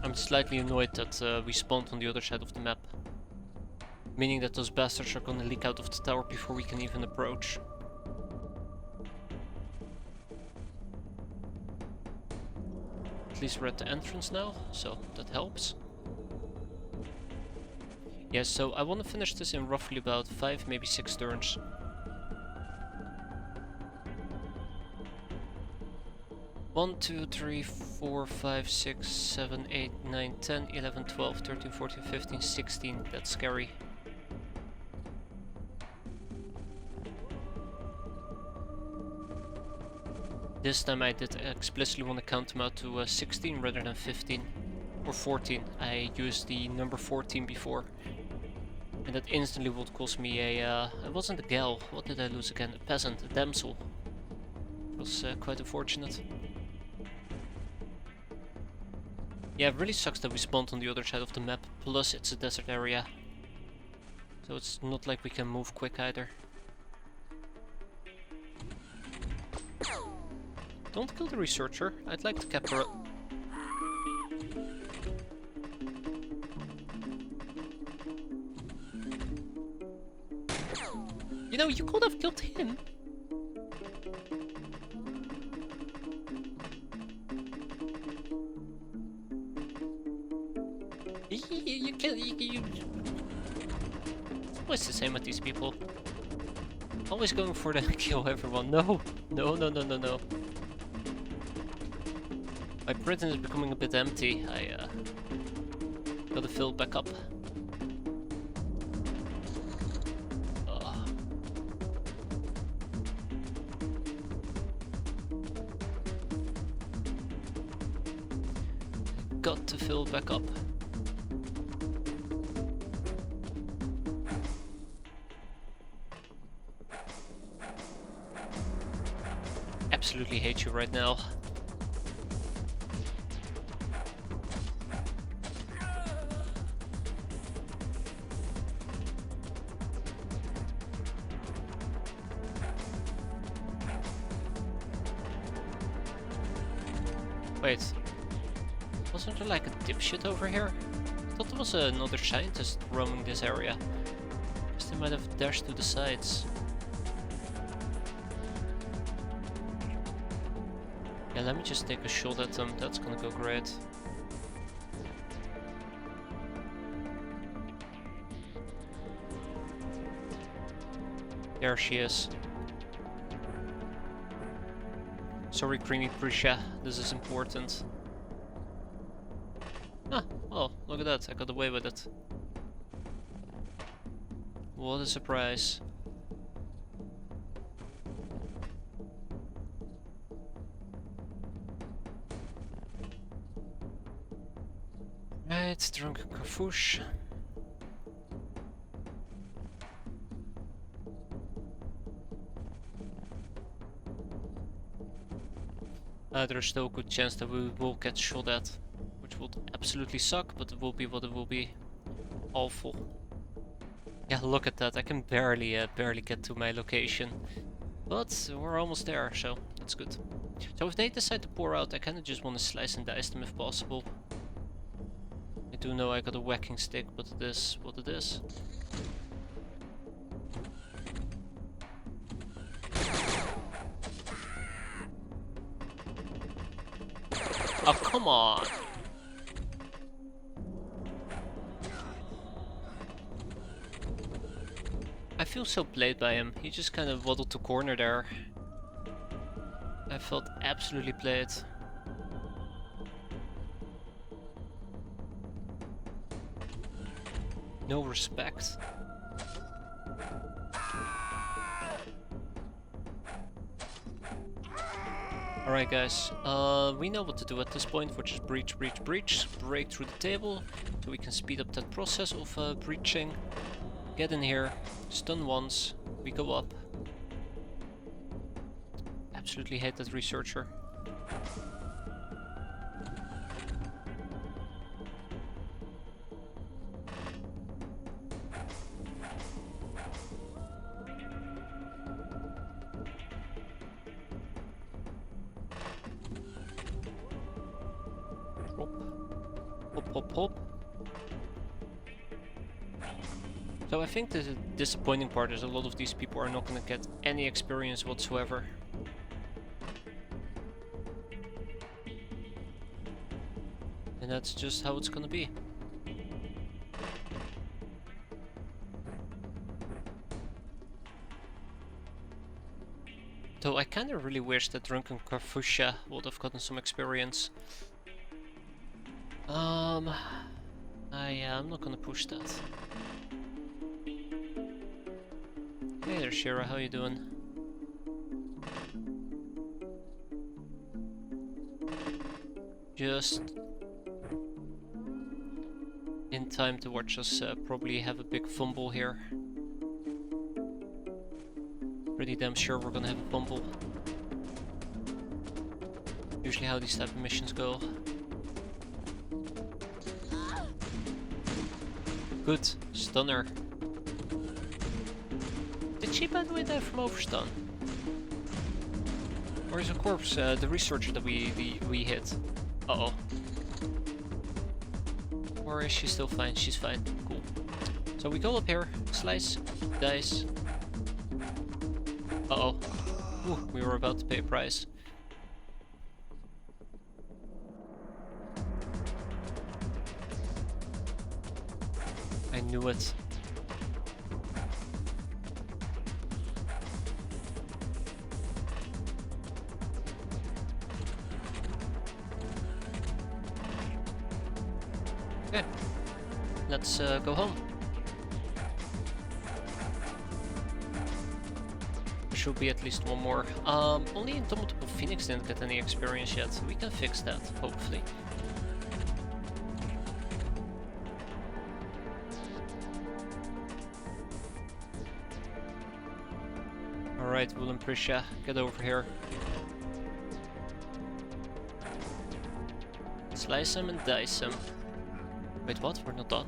I'm slightly annoyed that we spawned on the other side of the map. Meaning that those bastards are gonna leak out of the tower before we can even approach. At least we're at the entrance now, so that helps. Yeah, so I want to finish this in roughly about 5, maybe 6 turns. One, 2, 3, 4, 5, 6, 7, 8, 9, 10, 11, 12, 13, 14, 15, 16. That's scary. This time I did explicitly want to count them out to 16 rather than 15 or 14. I used the number 14 before, and that instantly would cost me a it wasn't a gal, what did I lose again? A peasant, a damsel. It was quite unfortunate. Yeah, it really sucks that we spawned on the other side of the map, plus it's a desert area. So it's not like we can move quick either. Don't kill the researcher, I'd like to capture it. You know, you could have killed him. You It's always the same with these people. Always going for the kill everyone. No, no, no, no, no, no. My prison is becoming a bit empty. I gotta fill it back up. Got to fill it back up. Absolutely hate you right now. Wait, wasn't there like a dipshit over here? I thought there was another scientist roaming this area. Guess they might have dashed to the sides. Yeah, let me just take a shot at them, that's gonna go great. There she is. Sorry, Creamy Prisha, this is important. Ah, well, look at that, I got away with it. What a surprise. Right, drunken Carfouche. There's still a good chance that we will get shot at, which would absolutely suck, but it will be what it will be. Awful. Yeah, look at that. I can barely get to my location, but we're almost there, so that's good. So if they decide to pour out, I kind of just want to slice and dice them if possible. I do know I got a whacking stick, but it is what it is. Oh, come on! I feel so played by him. He just kind of waddled to corner there. I felt absolutely played. No respect. Alright guys, we know what to do at this point, which is breach, breach, breach, break through the table, so we can speed up that process of breaching. Get in here, stun once, we go up. Absolutely hate that researcher. Hop, hop, hop. So I think the disappointing part is a lot of these people are not going to get any experience whatsoever. And that's just how it's going to be. Though I kind of really wish that Drunken Carfouche would have gotten some experience. I'm not gonna push that. Hey there, Shira, how you doing? Just in time to watch us probably have a big fumble here. Pretty damn sure we're gonna have a fumble. Usually how these type of missions go. Good, stunner. Did she by the way die from overstun? Or is a corpse the researcher that we hit? Uh-oh. Or is she still fine? She's fine. Cool. So we go up here, slice, dice. Uh-oh. Ooh, we were about to pay a price. I knew it. Okay, let's go home. There should be at least one more. Only Indomitable Phoenix didn't get any experience yet, so we can fix that, hopefully. Alright, Willem Prisha, get over here. Slice him and dice him. Wait, what? We're not done?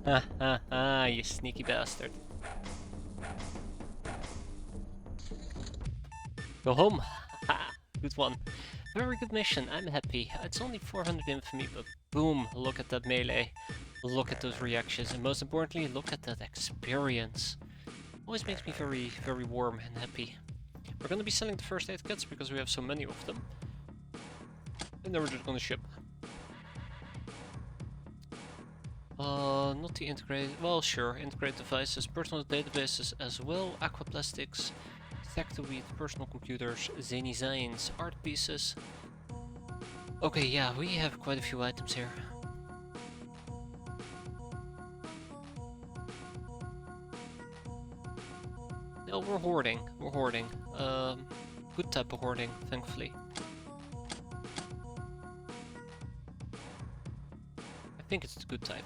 Ha ha ha, you sneaky bastard. Go home! Ha! Good one. Very good mission, I'm happy. It's only 400 infamy, but boom, look at that melee. Look at those reactions, and most importantly, look at that experience. Always makes me very, very warm and happy. We're gonna be selling the first aid kits because we have so many of them. And then we're just gonna ship. Not the integrated, well sure, integrated devices, personal databases as well, aquaplastics, sectoweed, personal computers, zany designs, art pieces. Okay, yeah, we have quite a few items here. No, we're hoarding, good type of hoarding, thankfully. I think it's the good type.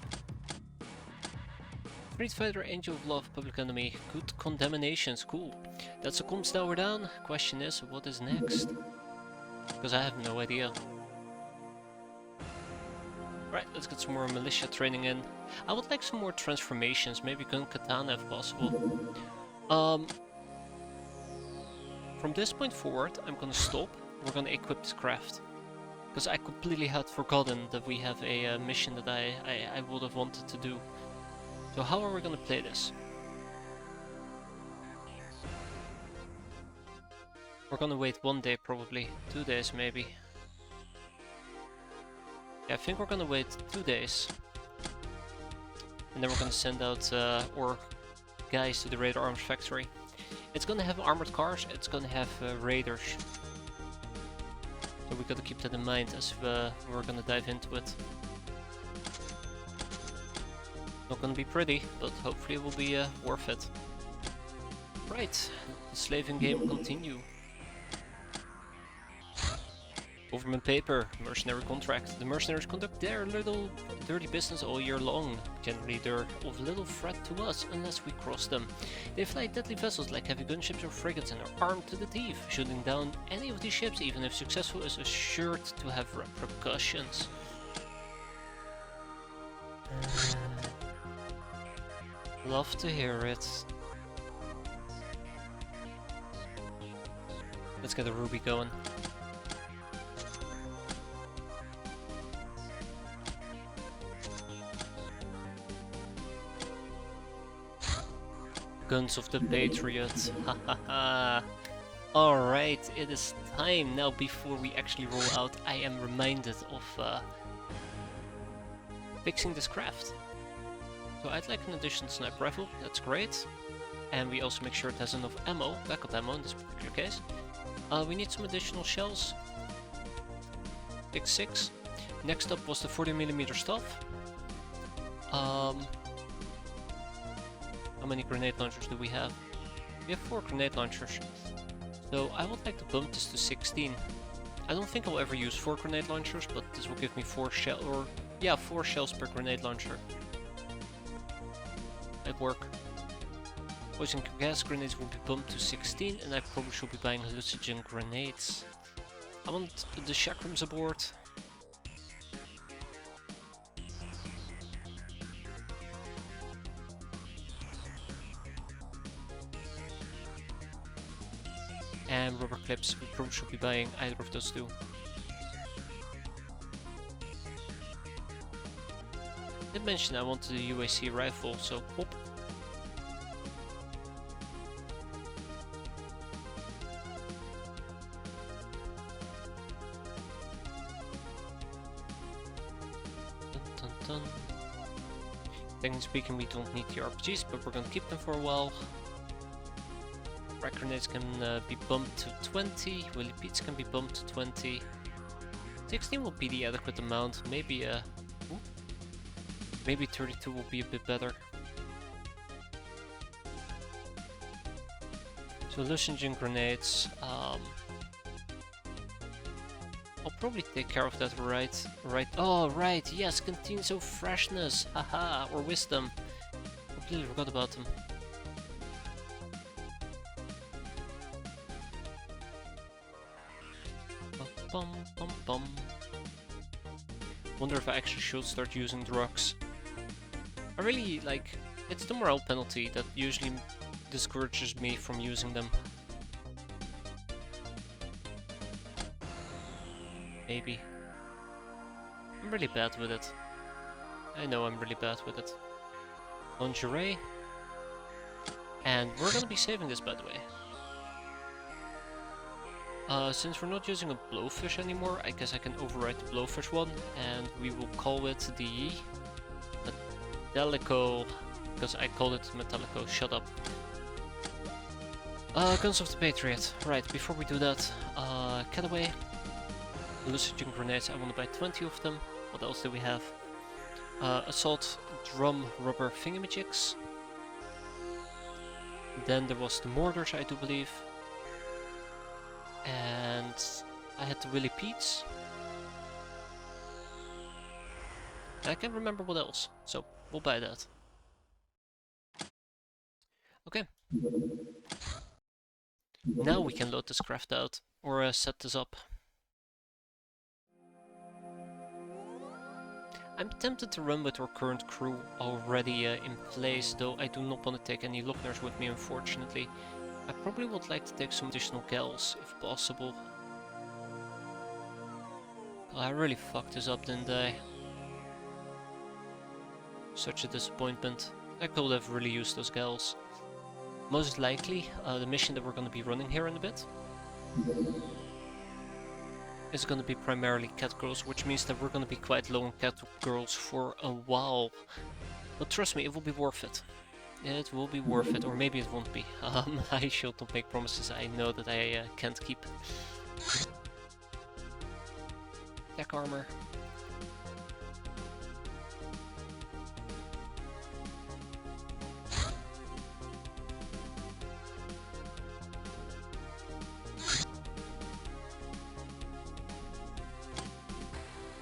Street Fighter, Angel of Love, Public Enemy, good condemnations, cool. That's a comms tower down. Question is, what is next? Because I have no idea. Right, let's get some more militia training in. I would like some more transformations, maybe gun katana if possible. From this point forward, I'm gonna stop. We're gonna equip this craft. Because I completely had forgotten that we have a mission that I would have wanted to do. So how are we gonna play this? We're gonna wait 1 day probably, 2 days maybe. Yeah, I think we're gonna wait 2 days. And then we're gonna send out our guys to the Raider Arms Factory. It's gonna have armored cars, it's gonna have raiders. So we gotta keep that in mind as we're gonna dive into it. Not gonna be pretty, but hopefully it will be worth it. Right, the slaving game continue. Government paper, mercenary contract. The mercenaries conduct their little dirty business all year long. Generally they're of little threat to us unless we cross them. They fly deadly vessels like heavy gunships or frigates and are armed to the teeth. Shooting down any of these ships, even if successful, is assured to have repercussions. Love to hear it. Let's get a ruby going. Guns of the Patriot. Hahaha. Alright, it is time. Now before we actually roll out, I am reminded of fixing this craft. So I'd like an additional sniper rifle, that's great. And we also make sure it has enough ammo, backup ammo in this particular case. We need some additional shells. Pick 6. Next up was the 40mm stuff. How many grenade launchers do we have? We have 4 grenade launchers. So I would like to bump this to 16. I don't think I'll ever use 4 grenade launchers, but this will give me 4 shells per grenade launcher. That'd work. Poison gas grenades will be bumped to 16, and I probably should be buying hallucinogen grenades. I want the chakrams aboard. And rubber clips, we probably should be buying either of those two. I did mention I wanted a UAC rifle, so pop. Dun, dun, dun. Technically speaking, we don't need the RPGs, but we're gonna keep them for a while. Frag grenades can be bumped to 20, Willy Pete's can be bumped to 20. 16 will be the adequate amount, maybe maybe 32 will be a bit better. So hallucinogen grenades, I'll probably take care of that right, yes, contains of freshness, haha, or wisdom. Completely forgot about them. Bum, bum, bum. Wonder if I actually should start using drugs. I really it's the morale penalty that usually discourages me from using them. Maybe. I'm really bad with it. I know I'm really bad with it. Lingerie. And we're gonna be saving this, by the way. Since we're not using a blowfish anymore, I guess I can override the blowfish one, and we will call it the Metallico, because I called it Metallico, shut up. Guns of the Patriot. Right, before we do that, Cataway, Lucigen grenades, I want to buy 20 of them. What else do we have? Assault drum rubber thingamajigs. Then there was the mortars, I do believe. And I had the Willy Pete's. I can't remember what else, so we'll buy that. Okay. Now we can load this craft out, or set this up. I'm tempted to run with our current crew already in place, though I do not want to take any Lockners with me, unfortunately. I probably would like to take some additional gals, if possible. I really fucked this up, didn't I? Such a disappointment. I could have really used those gals. Most likely, the mission that we're going to be running here in a bit is going to be primarily cat girls, which means that we're going to be quite low on cat girls for a while. But trust me, it will be worth it. It will be worth it, or maybe it won't be. I should not make promises I know that I can't keep. Tech armor.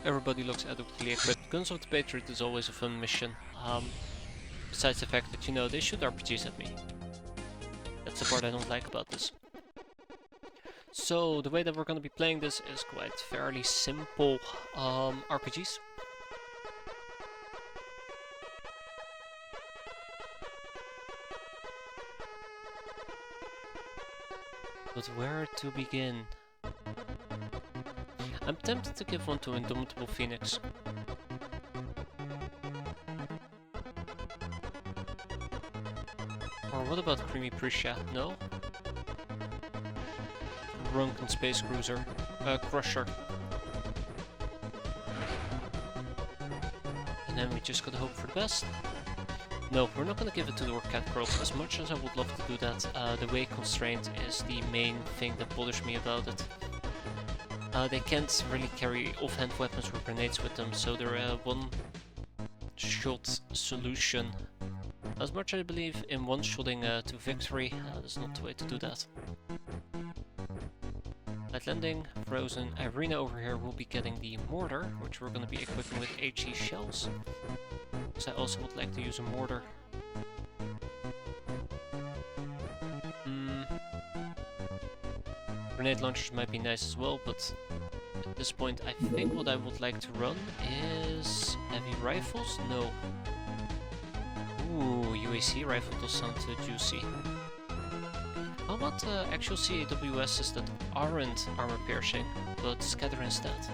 Everybody looks adequately equipped. Guns of the Patriot is always a fun mission. Besides the fact that, you know, they shoot RPGs at me. That's the part I don't like about this. So, the way that we're going to be playing this is quite fairly simple RPGs. But where to begin? I'm tempted to give one to Indomitable Phoenix. Or what about Creamy Prisha? No? Runken Space Cruiser. Crusher. And then we just gotta hope for the best. No, we're not gonna give it to the Cat Girls, as much as I would love to do that. The weight constraint is the main thing that bothers me about it. They can't really carry offhand weapons or grenades with them, so they're a one-shot solution. As much as I believe in one-shotting to victory, that's not the way to do that. Light Landing, Frozen, Irina over here will be getting the mortar, which we're going to be equipping with HE shells. So I also would like to use a mortar. Grenade launchers might be nice as well, but at this point I think what I would like to run is heavy rifles? No. Ooh, UAC rifle does sound juicy. How about actual CAWSs that aren't armor piercing, but scatter instead?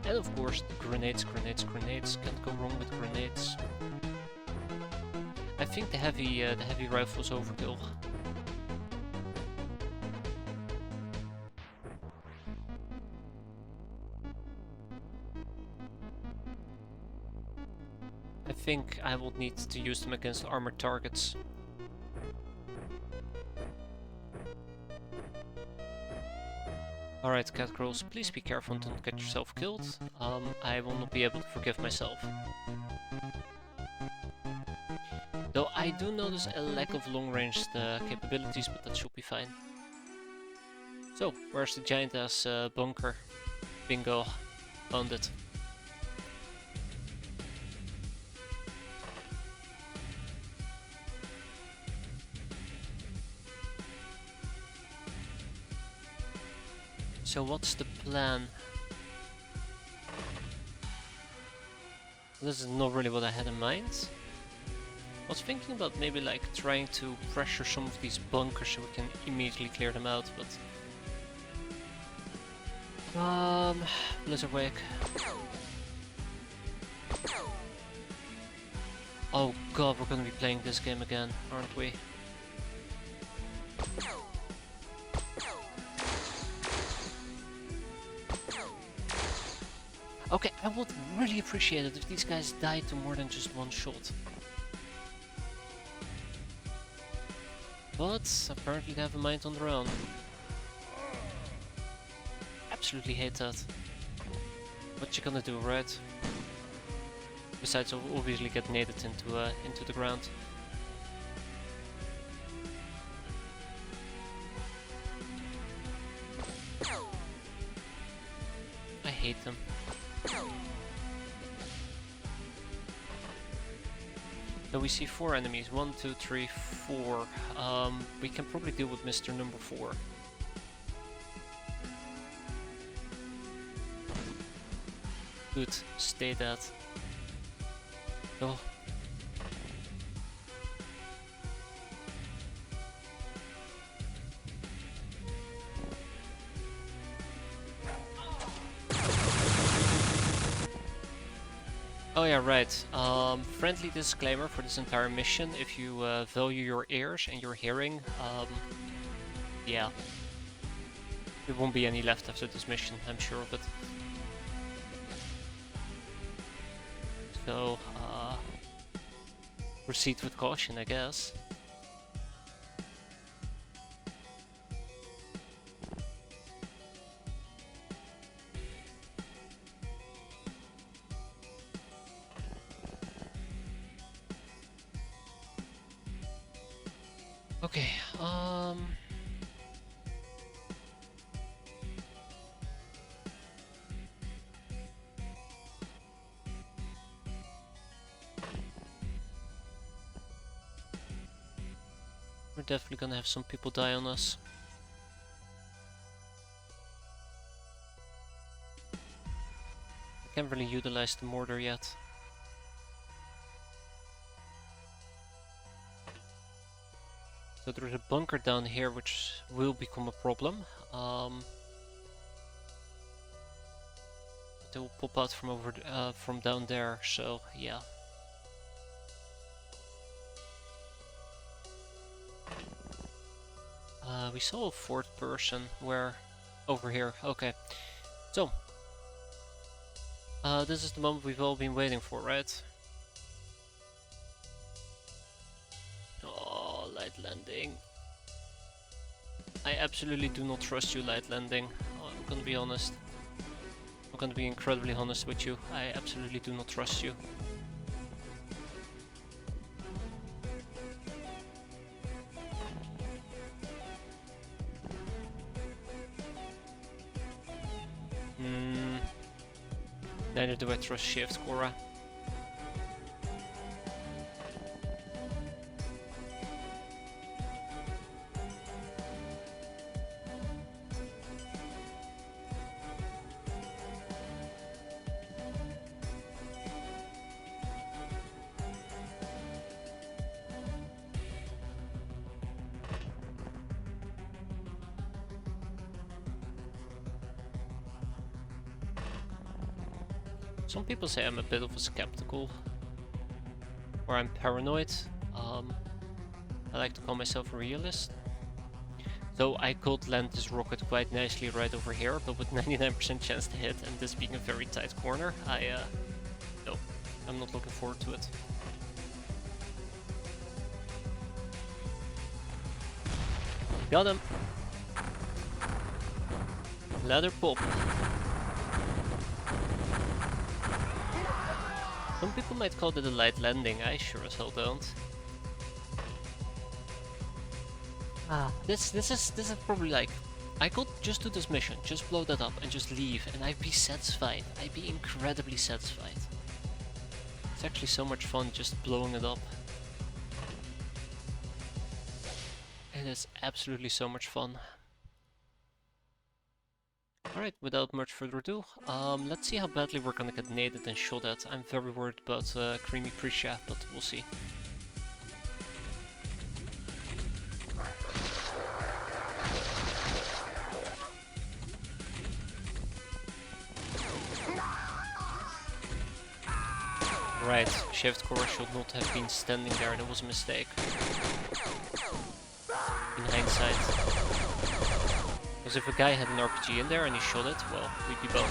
And of course, grenades. Can't go wrong with grenades. I think the heavy rifle is overkill. I think I will need to use them against armored targets. Alright, cat girls, please be careful and don't get yourself killed. I will not be able to forgive myself. Though I do notice a lack of long-range capabilities, but that should be fine. So, where's the giant-ass bunker? Bingo, found it. So what's the plan? This is not really what I had in mind. I was thinking about maybe like trying to pressure some of these bunkers so we can immediately clear them out, but... Blizzard Wake. Oh god, we're gonna be playing this game again, aren't we? Okay, I would really appreciate it if these guys died to more than just one shot. But apparently they have a mind on their own. Absolutely hate that. What you gonna do, right? Besides obviously get naded into the ground. I hate them. So we see 4 enemies. 1, 2, 3, 4. We can probably deal with Mr. Number 4. Good, stay dead. Oh. Oh yeah, right. Friendly disclaimer for this entire mission: if you value your ears and your hearing, yeah, there won't be any left after this mission, I'm sure of it. So, proceed with caution, I guess. Okay, we're definitely gonna have some people die on us. I can't really utilize the mortar yet. So there's a bunker down here which will become a problem. They will pop out from from down there, so yeah. We saw a 4th person. Where? Over here. Okay. So, this is the moment we've all been waiting for, right? Oh, light landing. I absolutely do not trust you, light landing. Oh, I'm gonna be honest. I'm gonna be incredibly honest with you. I absolutely do not trust you. Neither do I trust Shift, Cora. Some people say I'm a bit of a skeptical, or I'm paranoid. I like to call myself a realist. So I could land this rocket quite nicely right over here, but with 99% chance to hit, and this being a very tight corner, no, I'm not looking forward to it. Got him! Ladder pop. Some people might call it a light landing, I sure as hell don't. This is probably like, I could just do this mission, just blow that up and just leave, and I'd be satisfied. I'd be incredibly satisfied. It's actually so much fun just blowing it up. It is absolutely so much fun. Alright, without much further ado, let's see how badly we're gonna get naded and shot at. I'm very worried about Creamy Prisha, but we'll see. Right, Shift Core should not have been standing there, that was a mistake. In hindsight. Because if a guy had an RPG in there and he shot it, well, we'd be boned.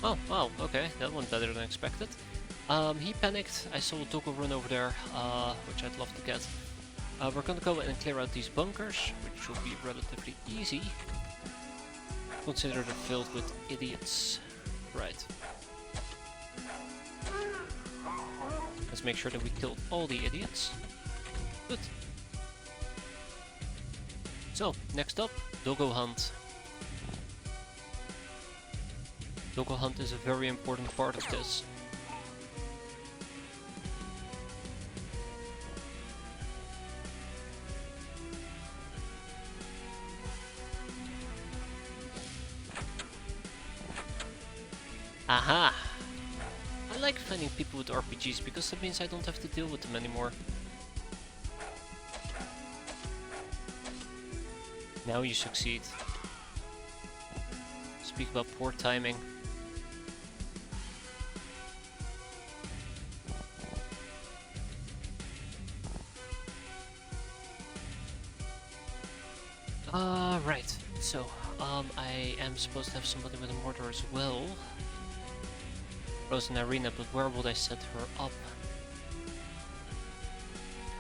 Oh, wow, okay, that went better than expected. He panicked. I saw a doggo run over there, which I'd love to get. We're gonna go and clear out these bunkers, which will be relatively easy. Consider they're filled with idiots. Right. Let's make sure that we killed all the idiots. Good. So, next up, doggo hunt. Doggo hunt is a very important part of this. Aha! I like finding people with RPGs because that means I don't have to deal with them anymore. Now you succeed. Speak about poor timing. Right. So, I am supposed to have somebody with a mortar as well. Rose and Irina, but where would I set her up?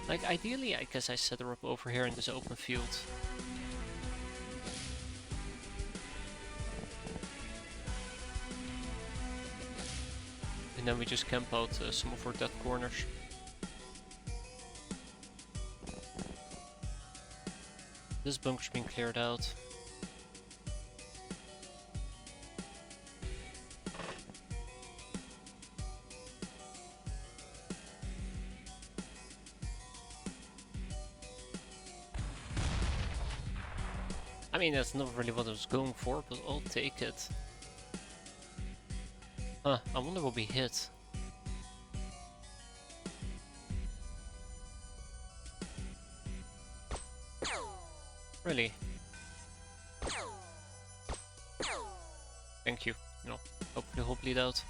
Like, ideally, I guess I set her up over here in this open field. And then we just camp out some of our dead corners. This bunker's been cleared out. I mean, that's not really what I was going for, but I'll take it. Huh, I wonder what we hit. Really? Thank you. No, hopefully he'll bleed out.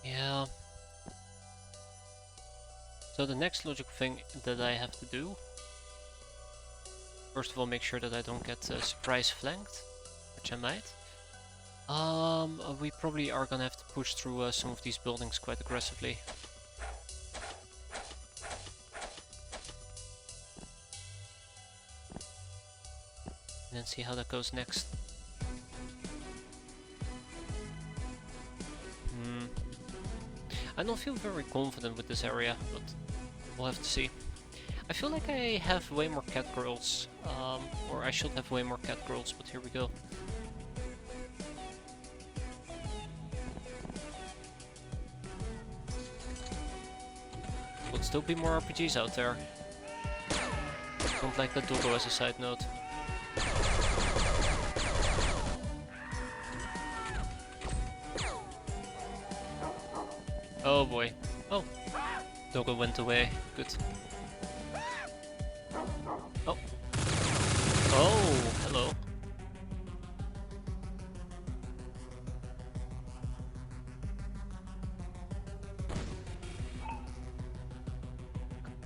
Yeah. So the next logical thing that I have to do, first of all, make sure that I don't get surprise flanked, which I might. We probably are gonna have to push through some of these buildings quite aggressively. And then see how that goes next. I don't feel very confident with this area, but we'll have to see. I feel like I have way more cat girls, or I should have way more cat girls, but here we go. Would still be more RPGs out there. Don't like that doggo as a side note. Oh boy. Oh. Doggo went away. Good. Oh. Oh, hello.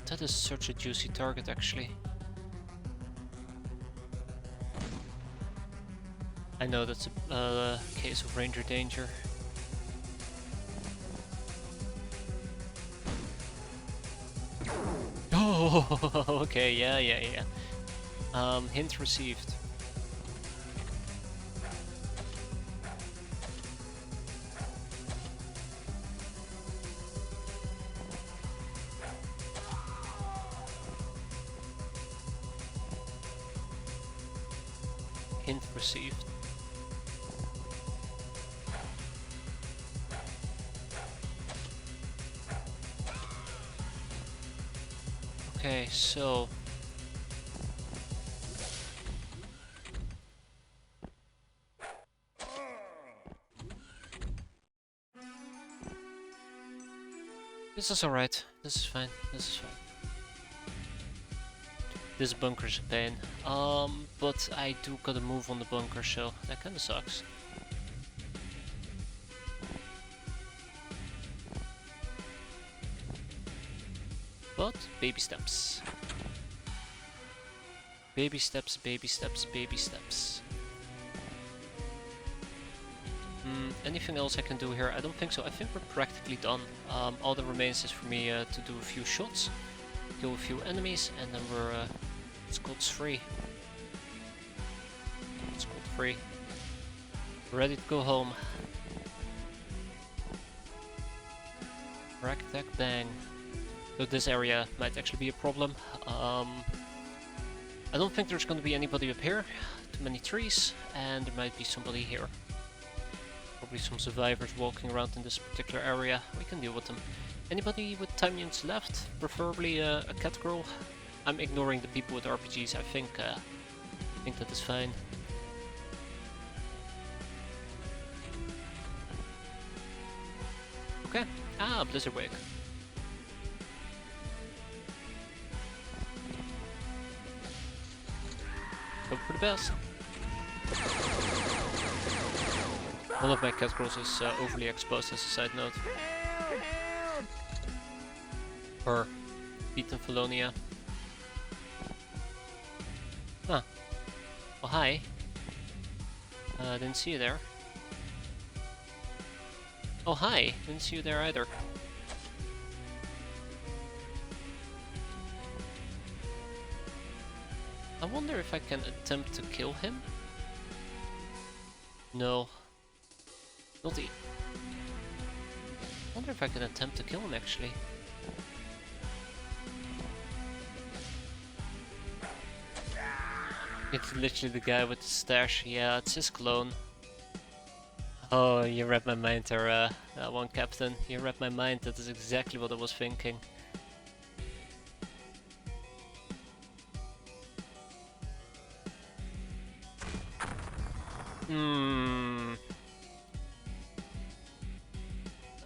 That is such a juicy target, actually. I know that's a case of ranger danger. Oh, okay, yeah. Hint received. Hint received. Okay, so this is alright. This is fine. This is fine. This bunker's a pain. But I do gotta move on the bunker, so that kinda sucks. But baby steps. Baby steps, baby steps, baby steps. Anything else I can do here? I don't think so. I think we're practically done. All that remains is for me to do a few shots, kill a few enemies, and then we're Scots free. Scot free. Ready to go home. Rack, tack, bang. So this area might actually be a problem. I don't think there's going to be anybody up here. Too many trees, and there might be somebody here. Probably some survivors walking around in this particular area. We can deal with them. Anybody with time units left? Preferably a cat girl. I'm ignoring the people with RPGs. I think that is fine. Okay. Ah, Blizzard Wake. Hope for the best. One of my cat girls is overly exposed as a side note. Or beaten Felonia. Huh. Well, hi. Didn't see you there. Oh, hi. Didn't see you there either. I wonder if I can attempt to kill him? No. Not I wonder if I can attempt to kill him actually. It's literally the guy with the stash. Yeah, it's his clone. Oh, you read my mind there, that one captain. You read my mind. That is exactly what I was thinking.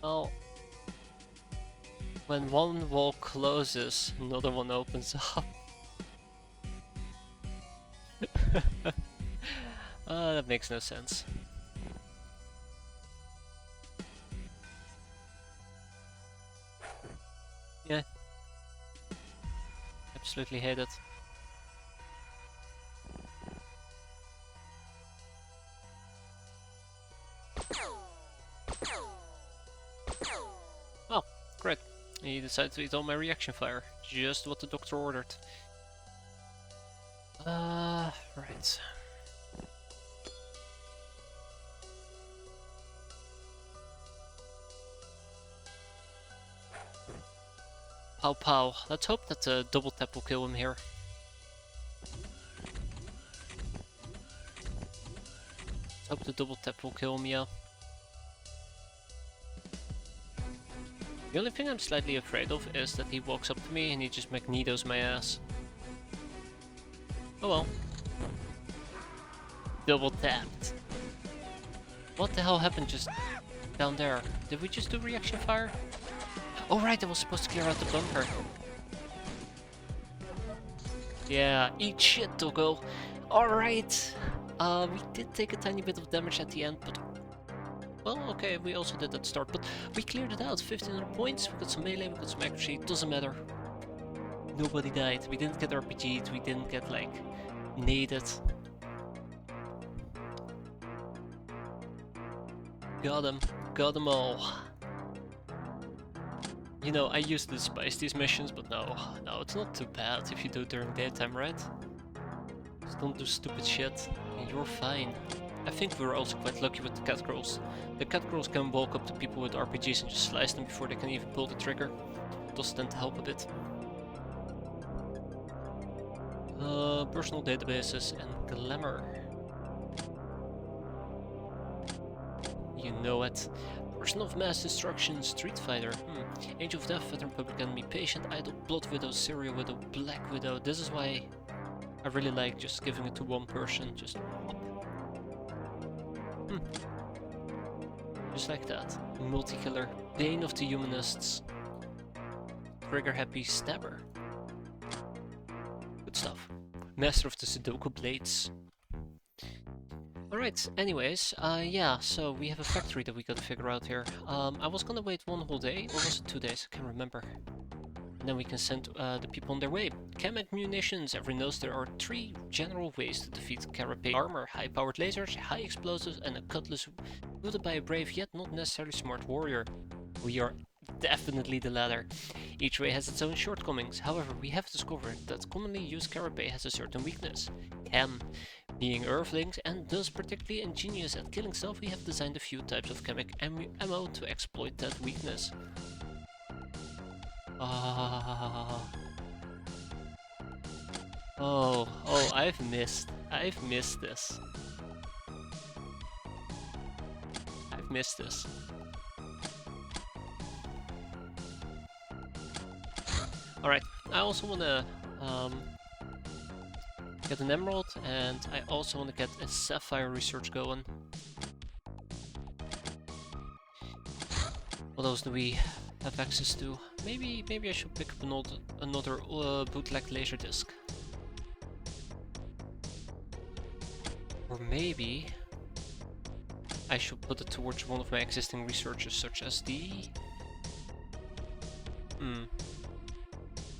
Well, when one wall closes, another one opens up. That makes no sense. Yeah. Absolutely hate it. Oh, great. He decided to eat all my reaction fire. Just what the doctor ordered. Right. Pow pow. Let's hope that the double tap will kill him here. Let's hope the double tap will kill him, yeah. The only thing I'm slightly afraid of is that he walks up to me and he just magnetos my ass. Oh well. Double tapped. What the hell happened just down there? Did we just do reaction fire? Oh right, I was supposed to clear out the bunker. Yeah, eat shit, Doggo. Alright. We did take a tiny bit of damage at the end, but... Well, okay, we also did at the start, but we cleared it out. 1500 points, we got some melee, we got some accuracy, doesn't matter. Nobody died. We didn't get RPG'd, we didn't get, like, naded. Got them all. You know, I used to despise these missions, but no, it's not too bad if you do it during daytime, right? Just don't do stupid shit, and you're fine. I think we're also quite lucky with the cat girls. The cat girls can walk up to people with RPGs and just slice them before they can even pull the trigger. It does tend to help a bit. Personal databases and glamour. You know it. Person of mass destruction, Street Fighter. Age of Death, Veteran Public Enemy, Patient, Idol, Blood Widow, Serial Widow, Black Widow. This is why I really like just giving it to one person. Just just like that. Multi-killer, Bane of the Humanists, Trigger Happy Stabber. Good stuff. Master of the Sudoku Blades. Alright, anyways, yeah, so we have a factory that we gotta figure out here. I was gonna wait one whole day, or was it 2 days? I can't remember. and then we can send the people on their way. Chem and munitions. Everyone knows there are 3 general ways to defeat carapace: armor, high-powered lasers, high explosives, and a cutlass wielded by a brave yet not necessarily smart warrior. We are definitely the latter. Each way has its own shortcomings. However, we have discovered that commonly used carapace has a certain weakness: chem. Being Earthlings and thus particularly ingenious at killing stuff, we have designed a few types of chemic ammo to exploit that weakness. Oh, I've missed this. I've missed this. Alright, I also wanna get an emerald, and I also want to get a sapphire research going. What else do we have access to? Maybe I should pick up another bootleg laser disc. Or maybe I should put it towards one of my existing researches, such as the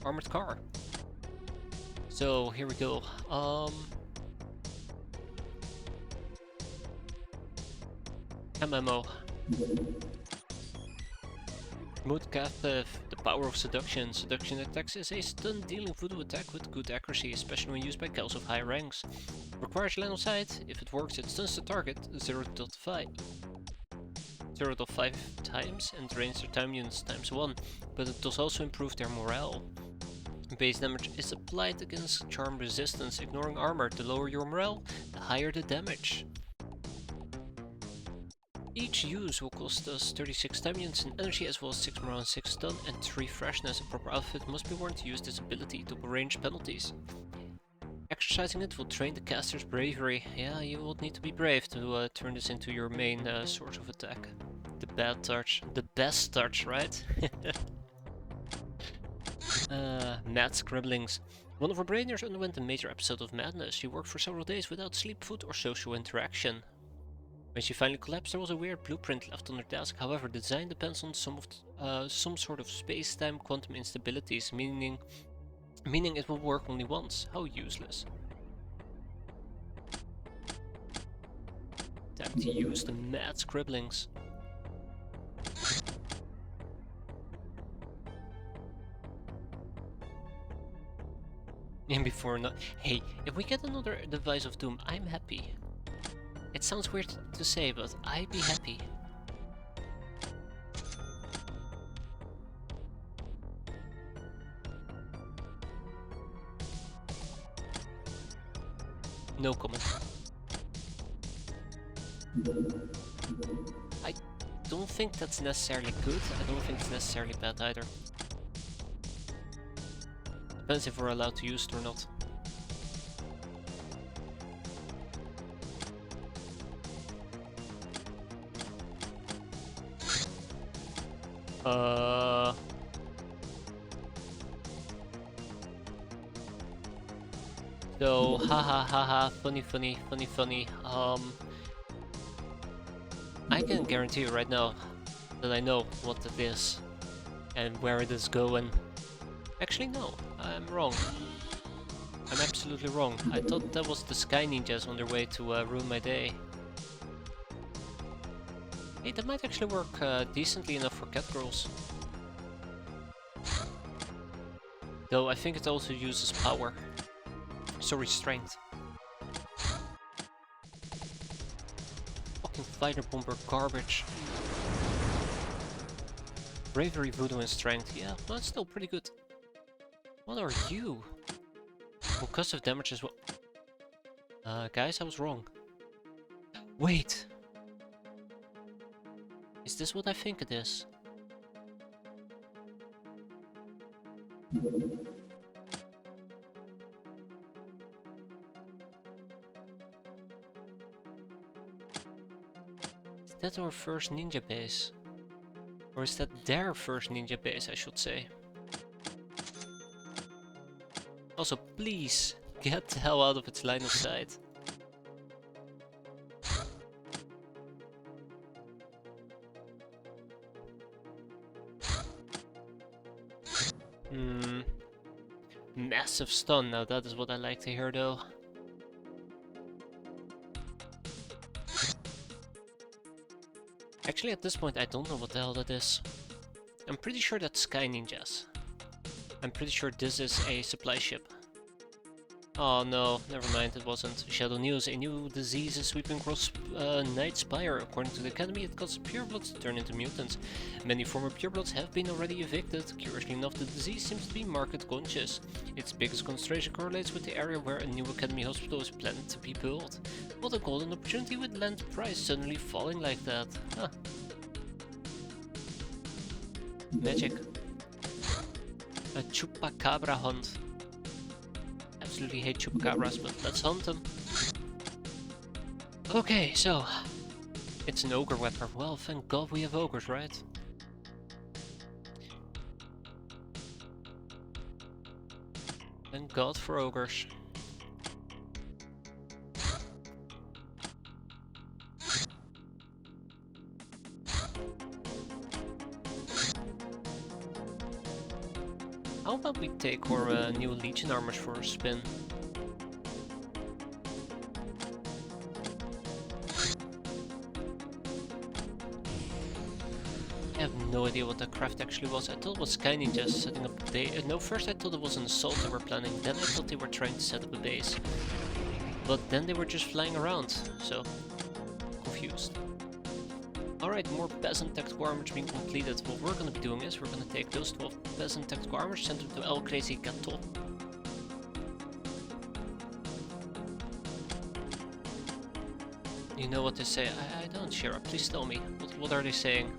armored car. So here we go. MMO. Mood captive, the power of seduction. Seduction attacks is a stun-dealing voodoo attack with good accuracy, especially when used by gals of high ranks. Requires line of sight. If it works, it stuns the target 0.5 times and drains their time units times 1, but it does also improve their morale. Base damage is applied against charm resistance, ignoring armor. The lower your morale, the higher the damage. Each use will cost us 36 time units and energy, as well as 6 morale and 6 stun and 3 freshness. A proper outfit must be worn to use this ability. Double range penalties. Exercising it will train the caster's bravery. Yeah, you will need to be brave to turn this into your main source of attack. The bad touch. The best touch, right? Mad scribblings. One of our brainers underwent a major episode of madness. She worked for several days without sleep, food, or social interaction. When she finally collapsed, there was a weird blueprint left on her desk. However, the design depends on some sort of space-time quantum instabilities, meaning it will work only once. How useless. Time to use the mad scribblings. And before not. Hey, if we get another device of doom, I'm happy. It sounds weird to say, but I'd be happy. No comment. I don't think that's necessarily good. I don't think it's necessarily bad either. Depends if we're allowed to use it or not. So, haha, funny. I can guarantee you right now that I know what it is and where it is going. Actually, no, I'm wrong. I'm absolutely wrong. I thought that was the Sky Ninjas on their way to ruin my day. Hey, that might actually work decently enough for cat girls. Though I think it also uses power. Sorry, strength. Fucking fighter bomber garbage. Bravery, voodoo, and strength. Yeah, well, that's still pretty good. What are you? Concussive damage as well. Guys, I was wrong. Wait! Is this what I think it is? Is that our first ninja base? Or is that their first ninja base, I should say? Also, please, get the hell out of its line of sight. Hmm. Massive stun. Now that is what I like to hear, though. Actually, at this point, I don't know what the hell that is. I'm pretty sure that's Sky Ninjas. I'm pretty sure this is a supply ship. Oh no, never mind, it wasn't. Shadow News, a new disease is sweeping across Night Spire. According to the Academy, it causes purebloods to turn into mutants. Many former purebloods have been already evicted. Curiously enough, the disease seems to be market conscious. Its biggest concentration correlates with the area where a new Academy hospital is planned to be built. What a golden opportunity with land price suddenly falling like that. Huh. Magic. A chupacabra hunt. Absolutely hate chupacabras, but let's hunt them. Okay, so it's an ogre weapon. Well, thank God we have ogres, right? Thank God for ogres. How about we take our new Legion armors for a spin? I have no idea what that craft actually was. I thought it was Sky Ninjas setting up a base. No, first I thought it was an assault they were planning, then I thought they were trying to set up a base. But then they were just flying around, so confused. Alright, more peasant tactical armors being completed. What we're gonna be doing is we're gonna take those 12 peasant tactical armors, send them to El Crazy Gato. You know what they say? I don't, Shira. Please tell me. What are they saying?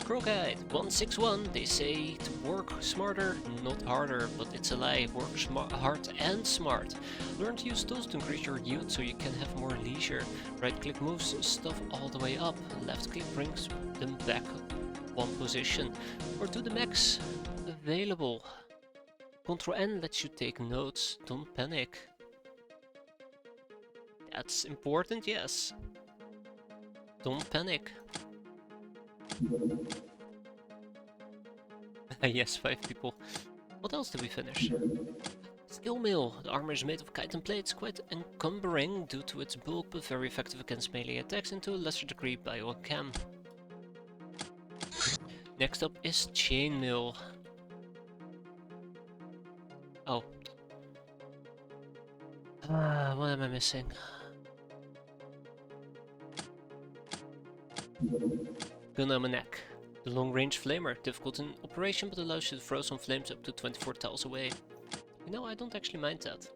Crow Guide 161. They say to work smarter, not harder, but it's a lie. Work hard and smart. Learn to use tools to increase your youth so you can have more leisure. Right click moves stuff all the way up. Left click brings them back one position. Or do the max available. Ctrl N lets you take notes. Don't panic. That's important, yes. Don't panic. Yes, 5 people. What else did we finish? Skill Mill. The armor is made of chitin plates, quite encumbering due to its bulk, but very effective against melee attacks and to a lesser degree biochem. Next up is Chain Mill. Oh. What am I missing? Gunamanek. The long-range flamer, difficult in operation but allows you to throw some flames up to 24 tiles away. You know, I don't actually mind that.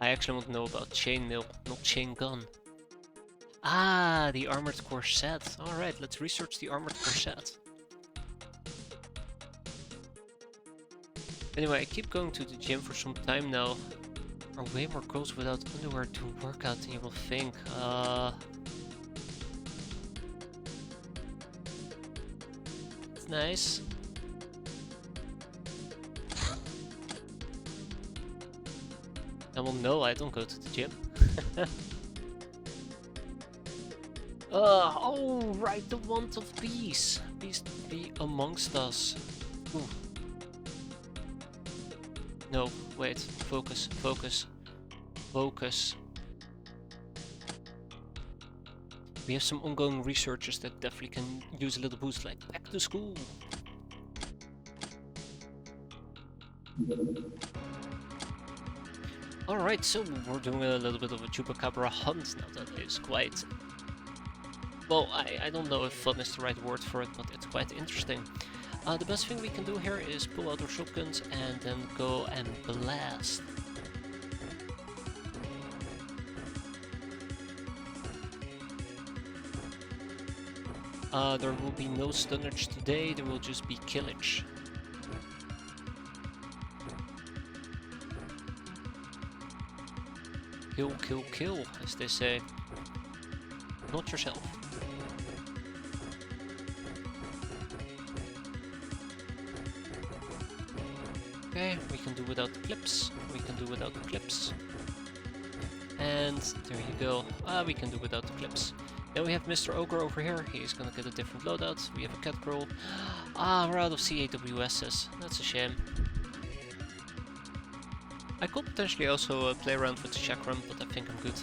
I actually want to know about chainmail, not chain gun. Ah, the armored corset. Alright, let's research the armored corset. Anyway, I keep going to the gym for some time now. There are way more girls without underwear to work out than you will think. It's nice. Well, no, I don't go to the gym. Oh, right, the want of peace. Peace be amongst us. Ooh. No, wait, focus, focus, focus. We have some ongoing researchers that definitely can use a little boost, like back to school. Alright, so we're doing a little bit of a chupacabra hunt now. That is quite... Well, I don't know if fun is the right word for it, but it's quite interesting. The best thing we can do here is pull out our shotguns and then go and blast. There will be no stunnage today, there will just be killage. Kill, kill, kill, as they say. Not yourself. Okay, we can do without the clips. We can do without the clips. And there you go. We can do without the clips. Then we have Mr. Ogre over here. He's gonna get a different loadout. We have a cat girl. Ah, we're out of CAWSs. That's a shame. I could potentially also play around with the chakram, but I think I'm good.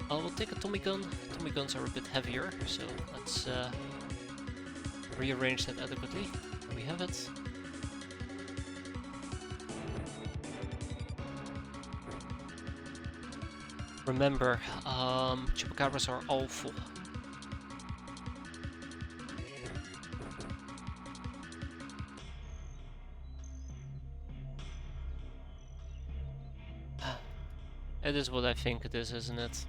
I will take a Tommy gun. Tommy guns are a bit heavier, so let's rearrange that adequately. There we have it. Remember, chupacabras are awful. It is what I think it is, isn't it?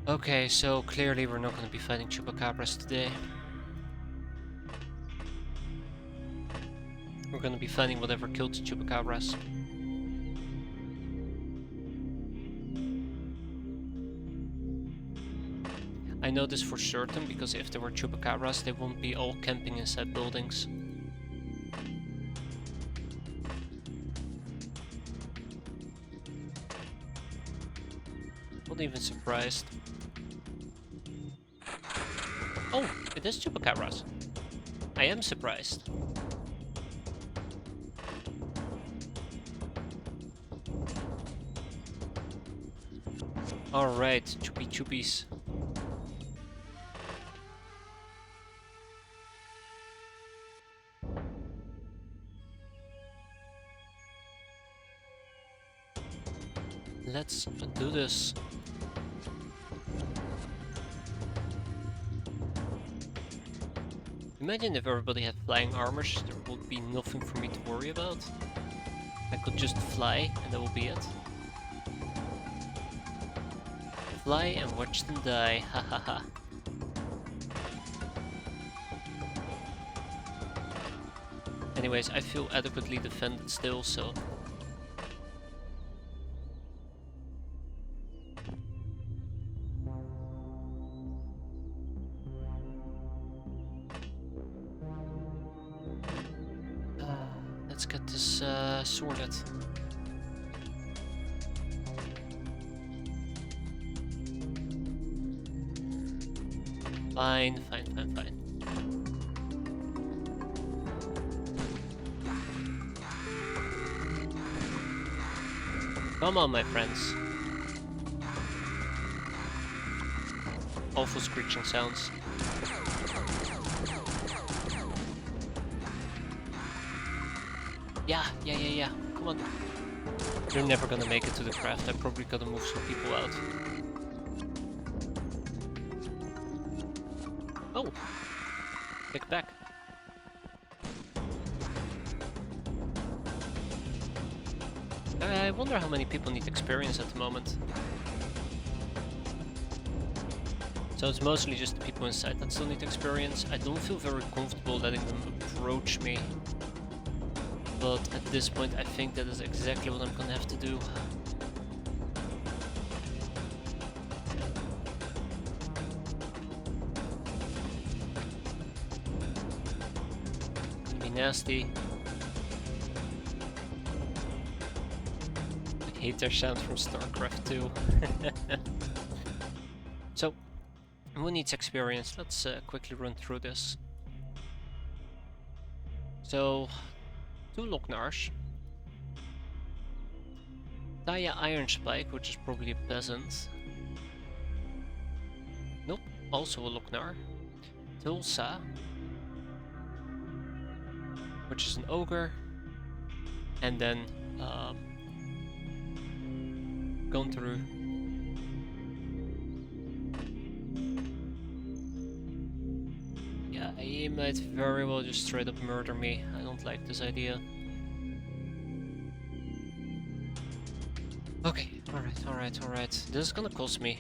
Okay, so clearly we're not going to be fighting chupacabras today. We're going to be fighting whatever killed the chupacabras. I know this for certain, because if there were chupacabras, they wouldn't be all camping inside buildings. Not even surprised. Oh, it is chupacabras. I am surprised. Alright, choopy choopies. Let's do this. Imagine if everybody had flying armors, there would be nothing for me to worry about. I could just fly and that would be it. Fly and watch them die, hahaha. Anyways, I feel adequately defended still, so... let's get this sorted. Fine. Come on, my friends. Awful screeching sounds. Yeah. Come on. You're never gonna make it to the craft. I'm probably gonna move some people out. Oh! Kick back. I wonder how many people need experience at the moment. So it's mostly just the people inside that still need experience. I don't feel very comfortable letting them approach me. But at this point I think that is exactly what I'm gonna have to do. Gonna be nasty. I hate their sound from StarCraft 2. So, who needs experience? Let's quickly run through this. So, 2 Locknars. Taya Iron Spike, which is probably a peasant. Nope, also a Locknar. Tulsa, which is an ogre. And then Gunteru. Yeah, he might very well just straight up murder me. I don't like this idea. Okay, alright. This is gonna cost me.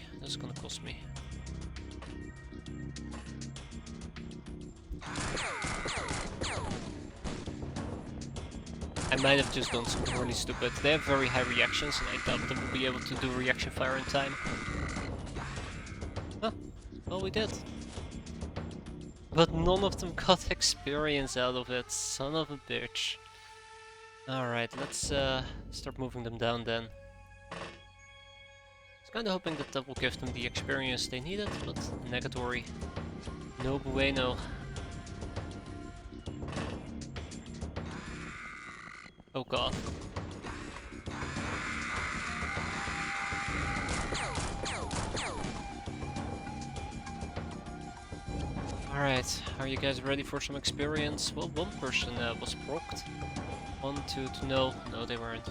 I might have just done something really stupid. They have very high reactions and I doubt they will be able to do reaction fire in time. Huh, well we did. But none of them got experience out of it, son of a bitch. Alright, let's start moving them down then. I was kinda hoping that that will give them the experience they needed, but negatory. No bueno. Oh god. Alright, are you guys ready for some experience? Well, one person was procced. 1, 2, no, they weren't.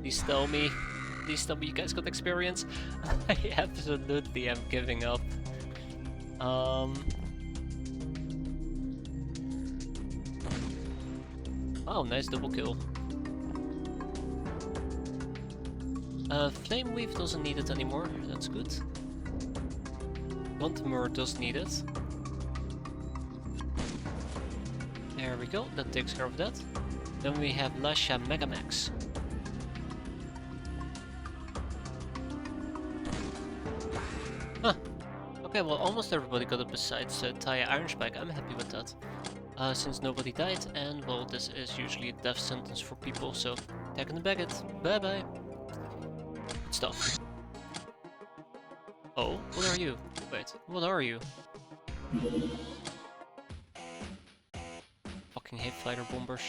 Please tell me you guys got experience. I absolutely am giving up. Oh, nice double kill. Flame Weave doesn't need it anymore, that's good. Quantumur does need it. There we go, that takes care of that. Then we have Lasha Megamax. Huh. Okay, well almost everybody got it besides Taya Ironspike. I'm happy with that. Since nobody died, and well, this is usually a death sentence for people, so taking the baggage. Bye bye. Good stuff. Oh, what are you? Wait, what are you? Fucking hate fighter bombers.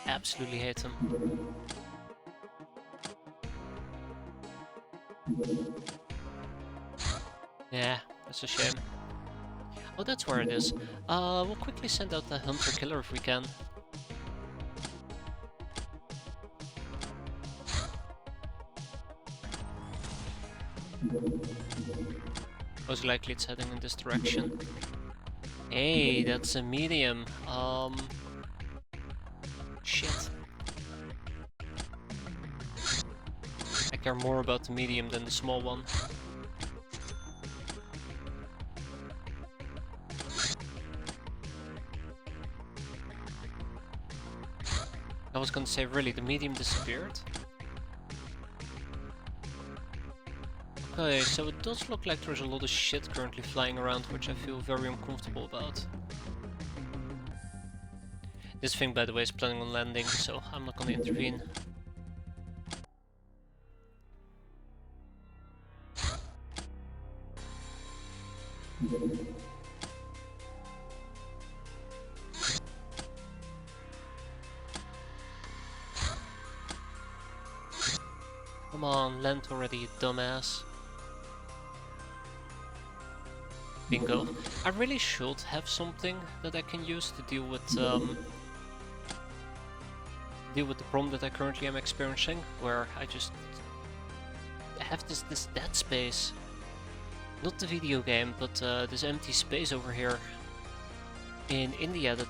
Absolutely hate them. Yeah, that's a shame. Oh, that's where it is. We'll quickly send out the Hunter Killer if we can. Most likely it's heading in this direction. Hey, that's a medium. Shit. I care more about the medium than the small one. I was gonna say, really, the medium disappeared? Okay, so it does look like there's a lot of shit currently flying around, which I feel very uncomfortable about. This thing, by the way, is planning on landing, so I'm not gonna intervene. Come on, land already, you dumbass. Bingo. I really should have something that I can use to deal with the problem that I currently am experiencing, where I just have this dead space. Not the video game, but this empty space over here in India that...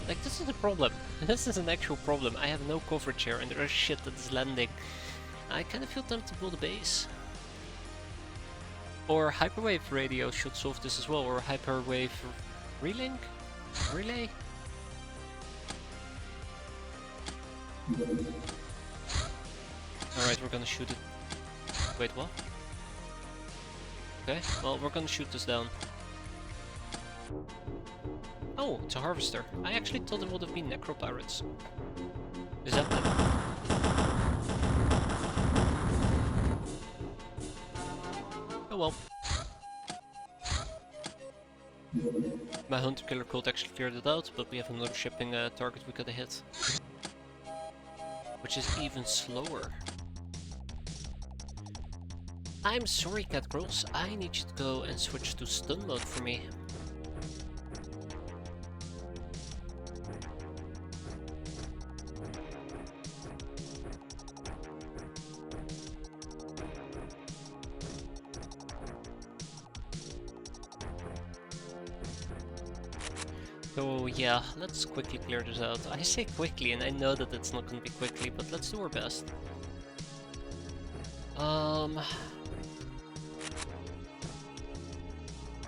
Like, this is a problem. This is an actual problem. I have no coverage here and there is shit that is landing. I kind of feel tempted to build a base. Or hyperwave radio should solve this as well, or hyperwave relink? Relay? Alright, we're gonna shoot it. Wait, what? Okay, well, we're gonna shoot this down. Oh, it's a harvester. I actually thought it would have been X-piratez. Is that them? Oh well. My hunter killer cult actually cleared it out, but we have another shipping target we gotta hit. Which is even slower. I'm sorry, cat girls. I need you to go and switch to stun mode for me. So yeah, let's quickly clear this out. I say quickly, and I know that it's not gonna be quickly, but let's do our best.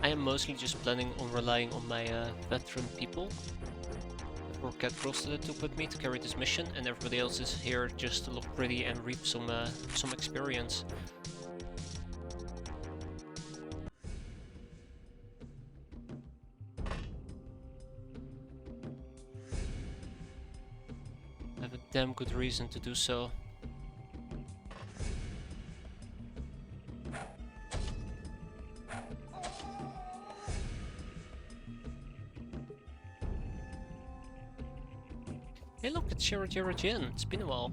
I am mostly just planning on relying on my veteran people that were cat cross-related with me to carry this mission, and everybody else is here just to look pretty and reap some experience. I have a damn good reason to do so. Hey look, it's Shira Jin. It's been a while.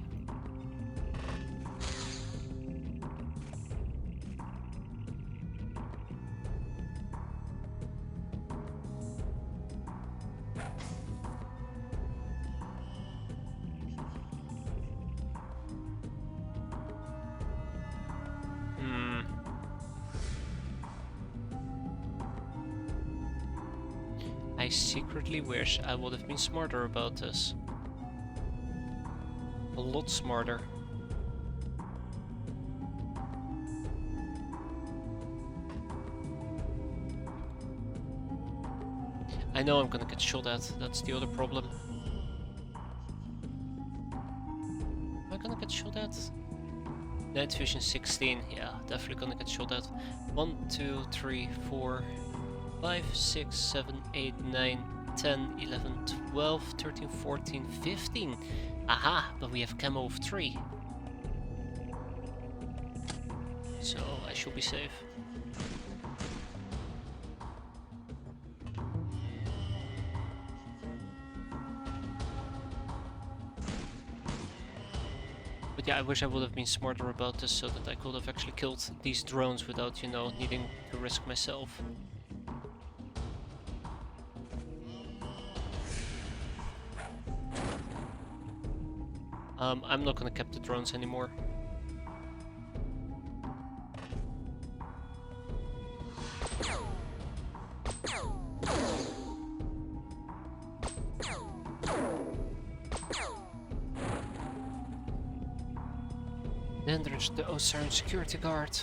I secretly wish I would have been smarter about this. A lot smarter. I know I'm gonna get shot at, that's the other problem. Am I gonna get shot at? Night vision 16, yeah, definitely gonna get shot at. 1, 2, 3, 4, 5, 6, 7, 8, 9, 10, 11, 12, 13, 14, 15. Aha, but we have camo of 3. So I should be safe. But yeah, I wish I would have been smarter about this so that I could have actually killed these drones without, you know, needing to risk myself. I'm not gonna cap the drones anymore. Then there's the Osiren security guard.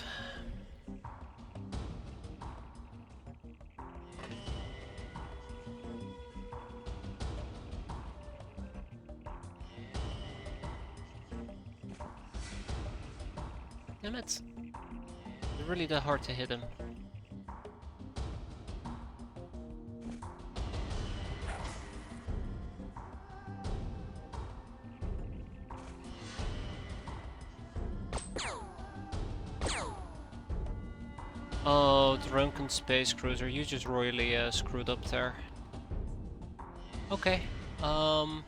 Damn it. It's really that hard to hit him. Oh, drunken space cruiser, you just royally screwed up there. Okay,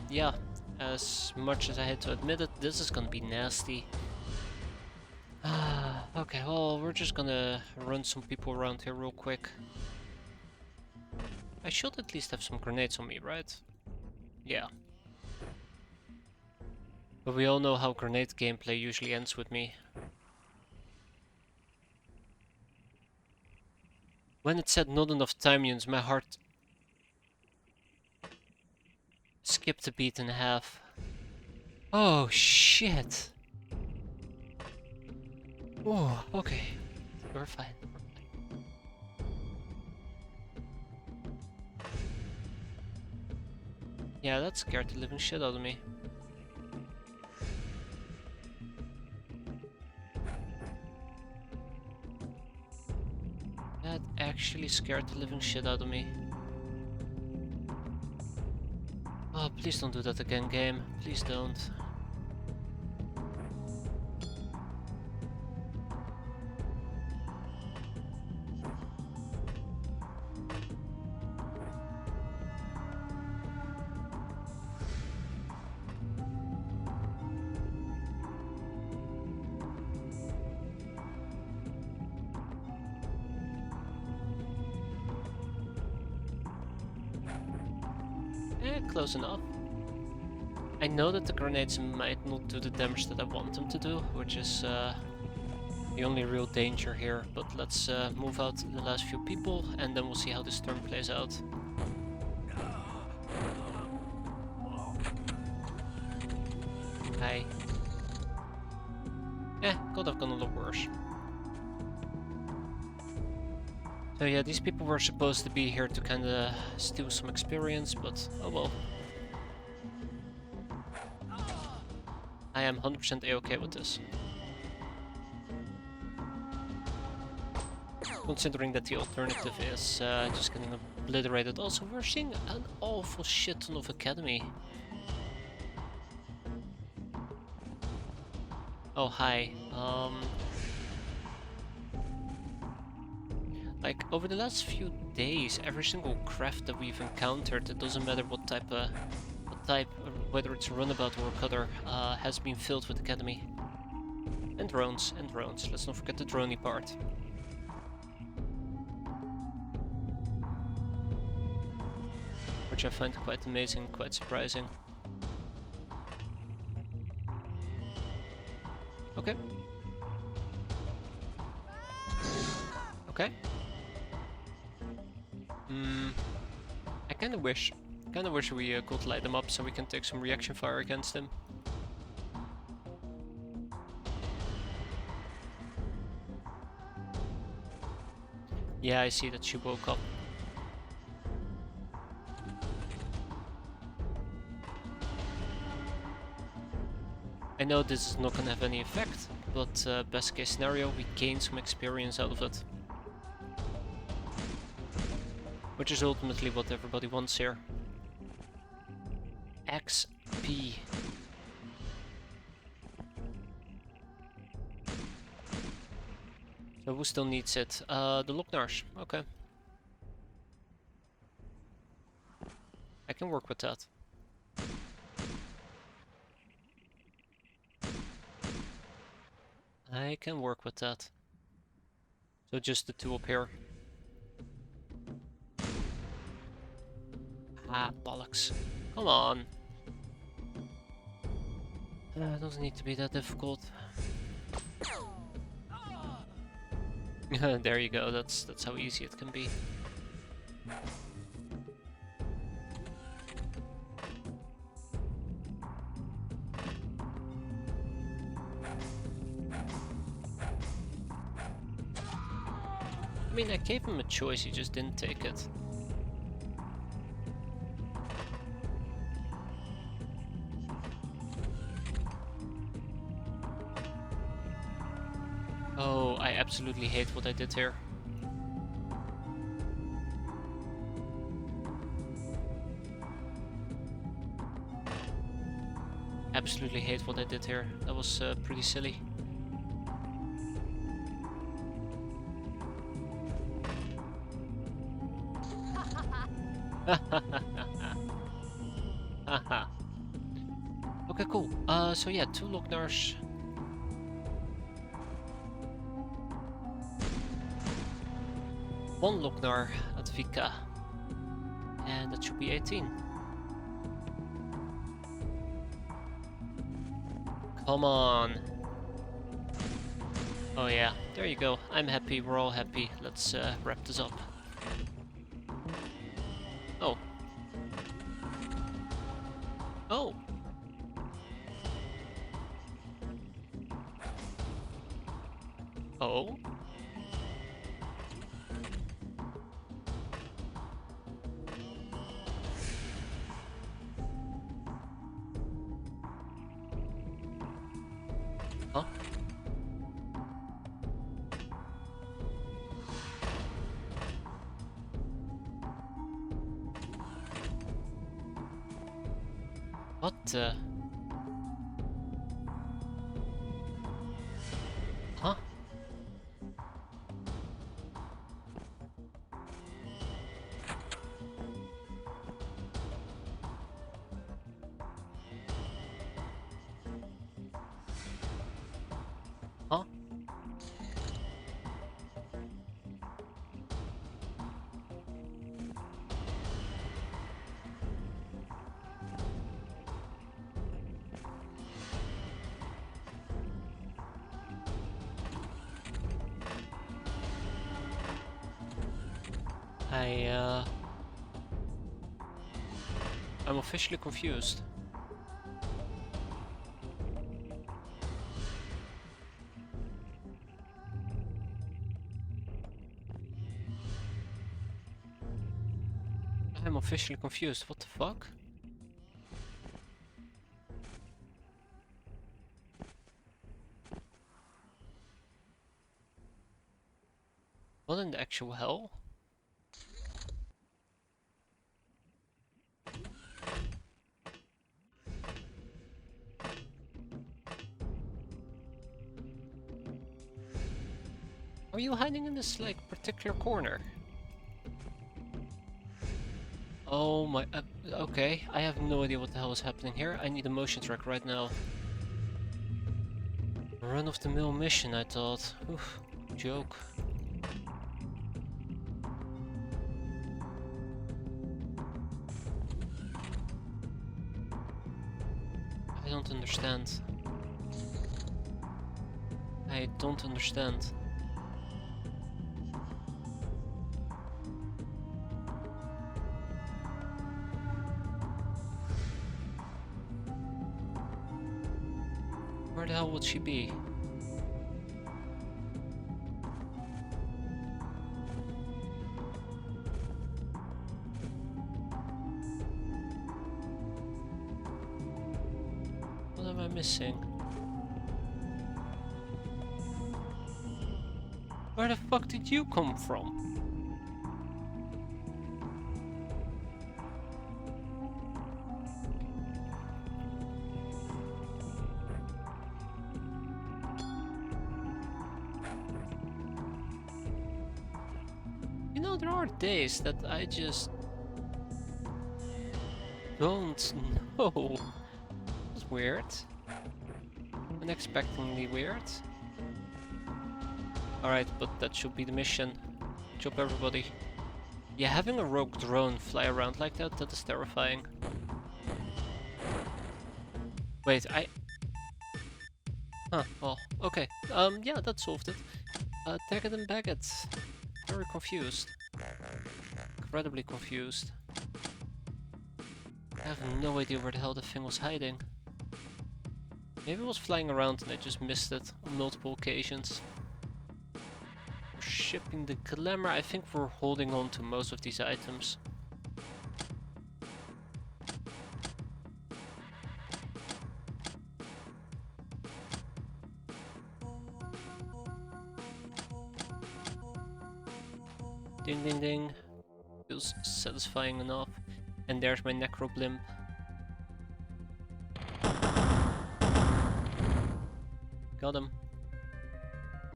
yeah, as much as I hate to admit it, this is gonna be nasty. Okay, well, we're just gonna run some people around here real quick. I should at least have some grenades on me, right? Yeah. But we all know how grenade gameplay usually ends with me. When it said not enough time units, my heart skipped a beat and a half. Oh shit! Oh, okay. We're fine. Yeah, that scared the living shit out of me. That actually scared the living shit out of me. Oh, please don't do that again, game. Please don't. Close enough. I know that the grenades might not do the damage that I want them to do, which is the only real danger here, but let's move out the last few people and then we'll see how this turn plays out. Hi. Could have gone a lot worse. So yeah, these people were supposed to be here to kinda steal some experience, but oh well. I am 100% a-okay with this. Considering that the alternative is just getting obliterated. Also, we're seeing an awful shit ton of Academy. Oh, hi. Like, over the last few days, every single craft that we've encountered, it doesn't matter what type, whether it's a runabout or a cutter, has been filled with Academy. And drones, and drones. Let's not forget the droney part. Which I find quite amazing, quite surprising. Okay. Okay. I kinda wish we could light them up so we can take some reaction fire against them. Yeah, I see that she woke up. I know this is not gonna have any effect, but best case scenario, we gain some experience out of it. Which is ultimately what everybody wants here. XP. So who still needs it? The Locknars. Okay. I can work with that. I can work with that. So just the two up here. Ah, bollocks. Come on. It doesn't need to be that difficult. There you go, that's how easy it can be. I mean, I gave him a choice, he just didn't take it. Oh, I absolutely hate what I did here. Absolutely hate what I did here. That was pretty silly. Haha. Okay, cool. So yeah, 2 Locknars. One Locknar at Vika. And that should be 18. Come on. Oh yeah, there you go. I'm happy, we're all happy. Let's wrap this up. Oh. Oh! Oh? Huh? What the? Huh? Huh? I'm officially confused. I'm officially confused. What the fuck? What in the actual hell? Are you hiding in this, like, particular corner? Oh my... okay, I have no idea what the hell is happening here. I need a motion track right now. Run-of-the-mill mission, I thought. Oof, joke. I don't understand. I don't understand. Where the hell would she be? What am I missing? Where the fuck did you come from? You know, there are days that I just don't know. That's weird. Unexpectedly weird. Alright, but that should be the mission. Good job, everybody. Yeah, having a rogue drone fly around like that, that is terrifying. Wait, Huh, well, okay. Yeah, that solved it. Tag it and bag it. Very confused. Incredibly confused. I have no idea where the hell the thing was hiding. Maybe it was flying around and I just missed it on multiple occasions. We're shipping the glamour. I think we're holding on to most of these items. Ding ding ding. Feels satisfying enough. And there's my necro blimp. Got him.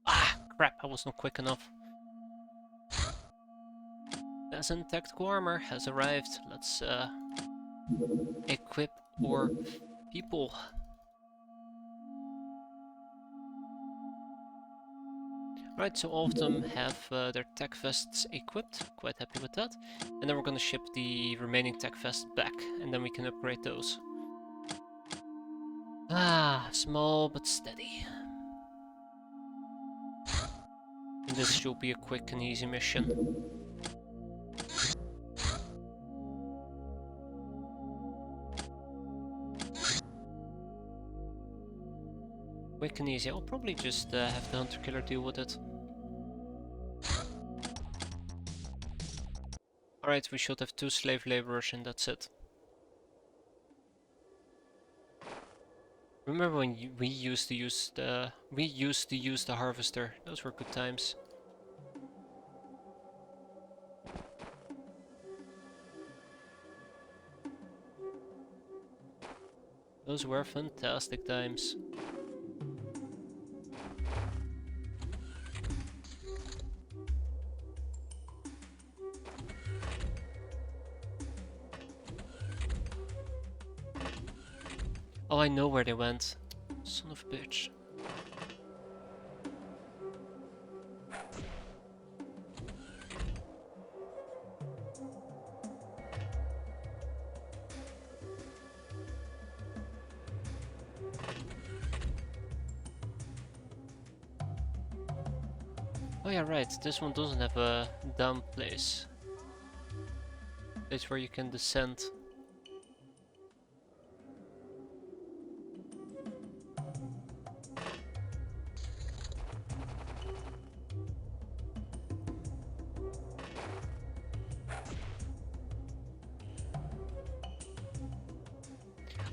Ah, crap, I was not quick enough. Peasant tactical armor has arrived. Let's equip our people. Right, so all of them have their tech vests equipped. Quite happy with that. And then we're gonna ship the remaining tech vests back, and then we can upgrade those. Ah, small but steady. And this should be a quick and easy mission. Quick and easy. I'll probably just have the hunter killer deal with it. Alright, we should have 2 slave laborers and that's it. Remember when we used to use the harvester? Those were good times. Those were fantastic times. Oh, I know where they went. Son of a bitch. Oh yeah, right. This one doesn't have a down place. Place where you can descend.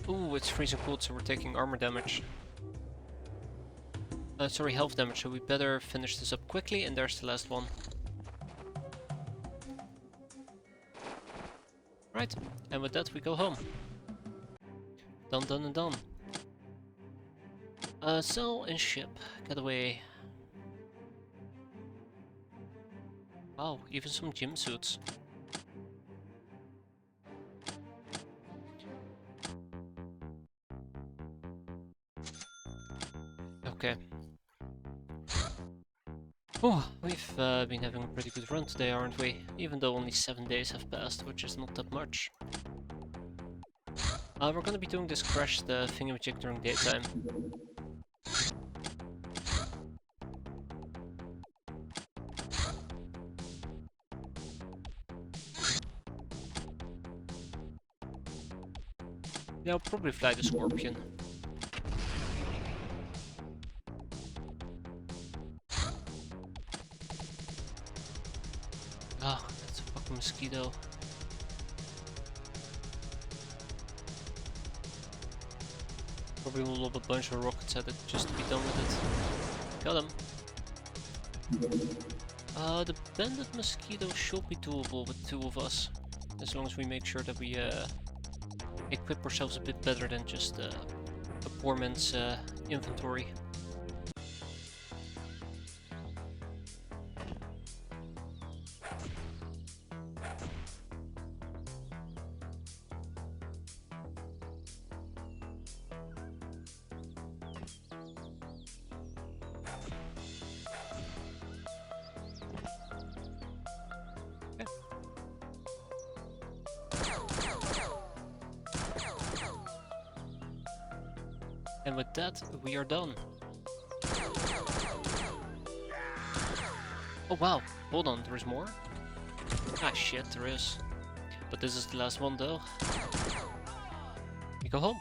Ooh, it's freezing cold, so we're taking armor damage. Sorry, health damage, so we better finish this up quickly, and there's the last one. Right, and with that we go home. Done, done, and done. Sell and ship. Get away. Wow, even some gym suits. Okay. Oh, we've been having a pretty good run today, aren't we? Even though only 7 days have passed, which is not that much. We're gonna be doing this crash the thingamajig during daytime. Yeah, I'll probably fly the Scorpion. Oh, that's a fucking mosquito. Probably will lob a bunch of rockets at it just to be done with it. Got him. The bandit mosquito should be doable with 2 of us. As long as we make sure that we equip ourselves a bit better than just a poor man's inventory. And with that, we are done. Oh wow, hold on, there is more? Ah shit, there is. But this is the last one though. We go home.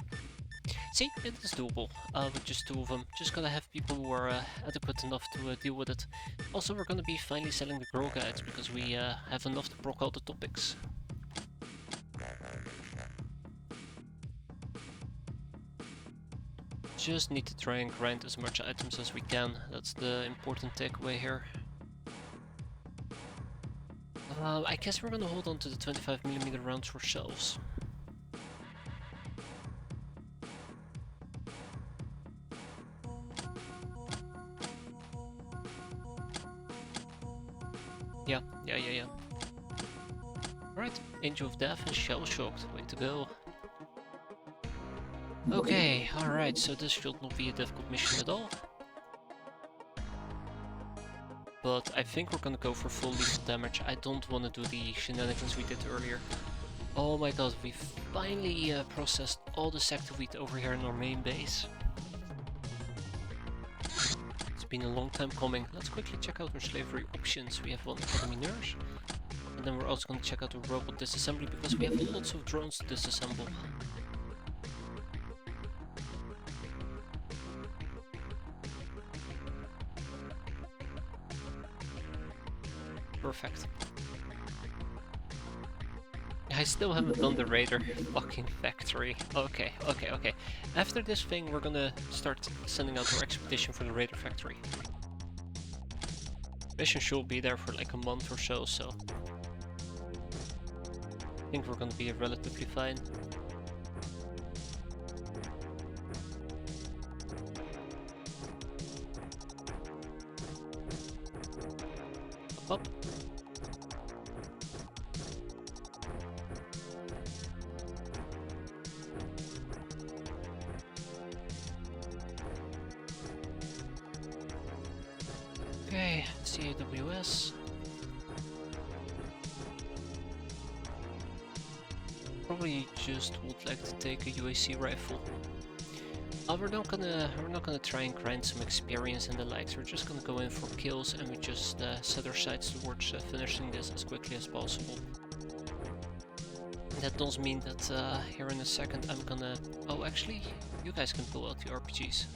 See, it is doable, with just 2 of them. Just gotta have people who are adequate enough to deal with it. Also, we're gonna be finally selling the girl guides, because we have enough to proc all the topics. Just need to try and grind as much items as we can. That's the important takeaway here. I guess we're gonna hold on to the 25mm rounds for ourselves. Yeah. Alright, Angel of Death and Shell Shocked. Way to go. Okay, alright, so this should not be a difficult mission at all. But I think we're gonna go for full lethal damage. I don't want to do the shenanigans we did earlier. Oh my god, we finally processed all the sector wheat over here in our main base. It's been a long time coming. Let's quickly check out our slavery options. We have 1 academy nurse. And then we're also gonna check out the robot disassembly because we have lots of drones to disassemble. Perfect. I still haven't done the raider fucking factory. Okay. After this thing, we're gonna start sending out our expedition for the raider factory. Mission should be there for like a month or so, so I think we're gonna be relatively fine. Up. Okay, CAWS. Probably just would like to take a UAC rifle. We're not gonna try and grind some experience and the likes. We're just gonna go in for kills, and we just set our sights towards finishing this as quickly as possible. That does mean that here in a second I'm gonna... Oh, actually, you guys can pull out the RPGs.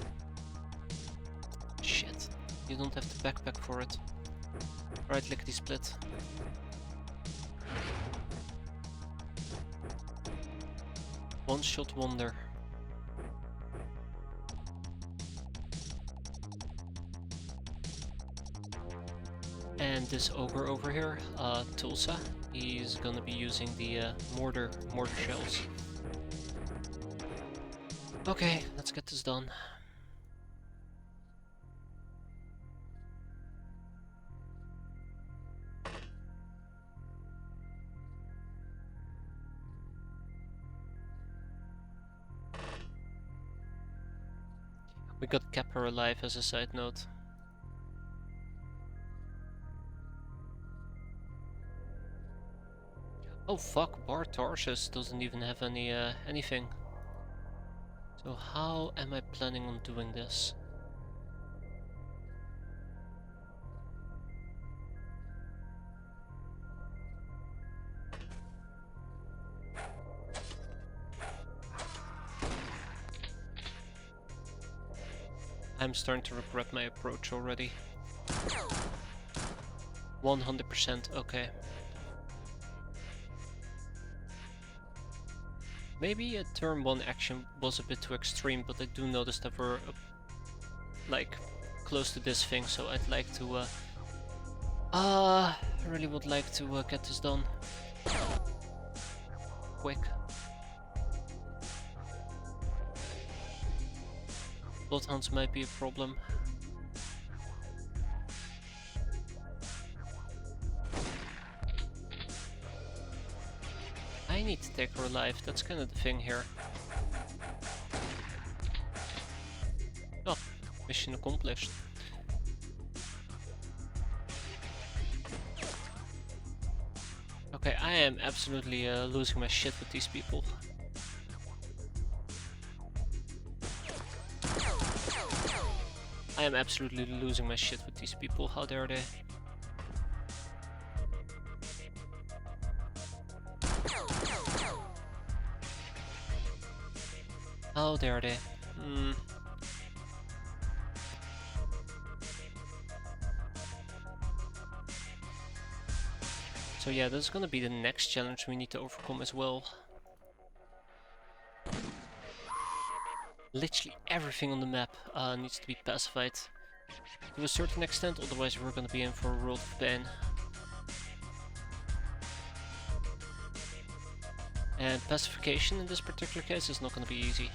Shit, you don't have the backpack for it. Alright, lickety split. One shot wonder. And this ogre over here, Tulsa, he's gonna be using the mortar shells. Okay, let's get this done. We got Kappa alive as a side note. Oh fuck, Bar Tarsus doesn't even have any anything. So how am I planning on doing this? I'm starting to regret my approach already. 100%, okay. Maybe a turn 1 action was a bit too extreme, but I do notice that we're like close to this thing, so I'd like to I really would like to get this done quick. Bloodhounds might be a problem. I need to take her alive, that's kind of the thing here. Oh, mission accomplished. Okay, I am absolutely losing my shit with these people. I am absolutely losing my shit with these people. How dare they? How dare they? So yeah, this is gonna be the next challenge we need to overcome as well. Literally everything on the map needs to be pacified to a certain extent, otherwise we're gonna be in for a world of pain. And pacification in this particular case is not gonna be easy.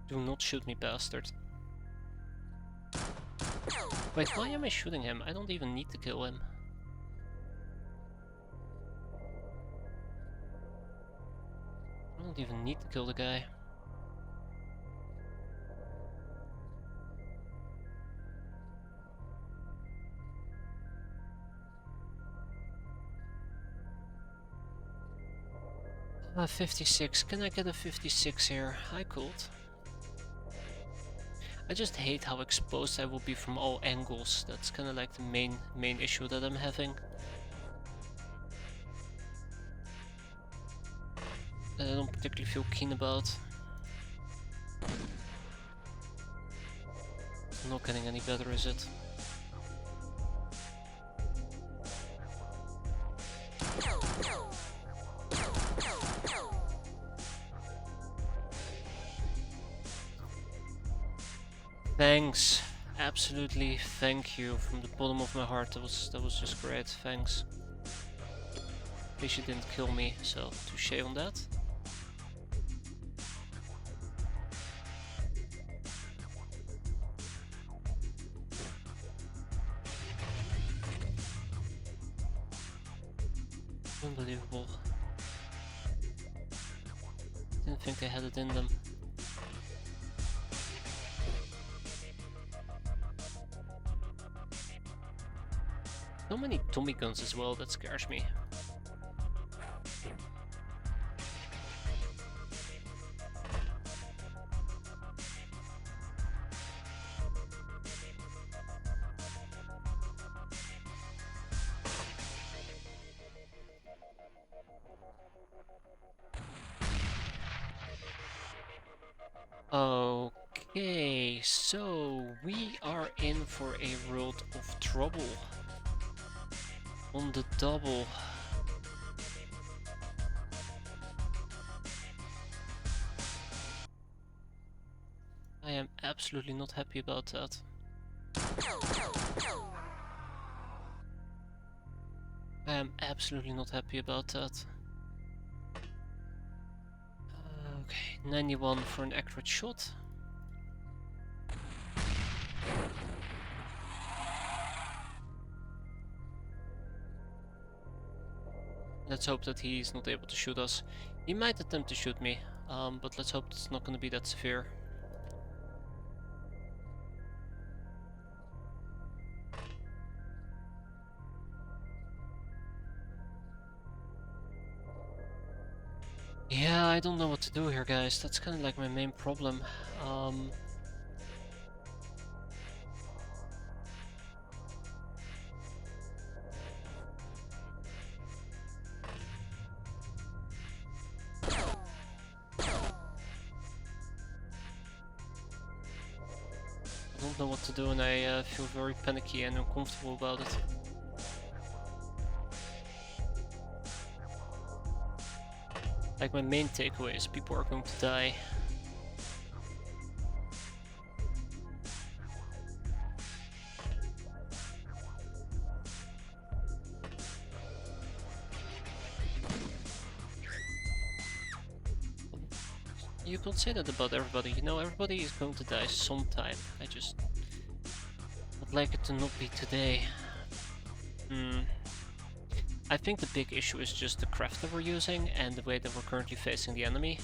Do not shoot me, bastard. Wait, why am I shooting him? I don't even need to kill him. I don't even need to kill the guy. Ah, 56. Can I get a 56 here? I could. I just hate how exposed I will be from all angles. That's kind of like the main issue that I'm having. That I don't particularly feel keen about. Not getting any better, is it? Thanks, absolutely thank you from the bottom of my heart. That was just great. Thanks. At least you didn't kill me, so touche on that. Unbelievable. Didn't think they had it in them. So many Tommy guns as well, that scares me. Okay, so we are in for a world of trouble. on the double. I am absolutely not happy about that. I am absolutely not happy about that. Okay, 91 for an accurate shot. Let's hope that he's not able to shoot us. He might attempt to shoot me, but let's hope it's not going to be that severe. Yeah, I don't know what to do here, guys. That's kind of like my main problem. I don't know what to do, and I feel very panicky and uncomfortable about it. Like, my main takeaway is people are going to die. You can't say that about everybody, you know, everybody is going to die sometime. I just would like it to not be today. I think the big issue is just the craft that we're using and the way that we're currently facing the enemy.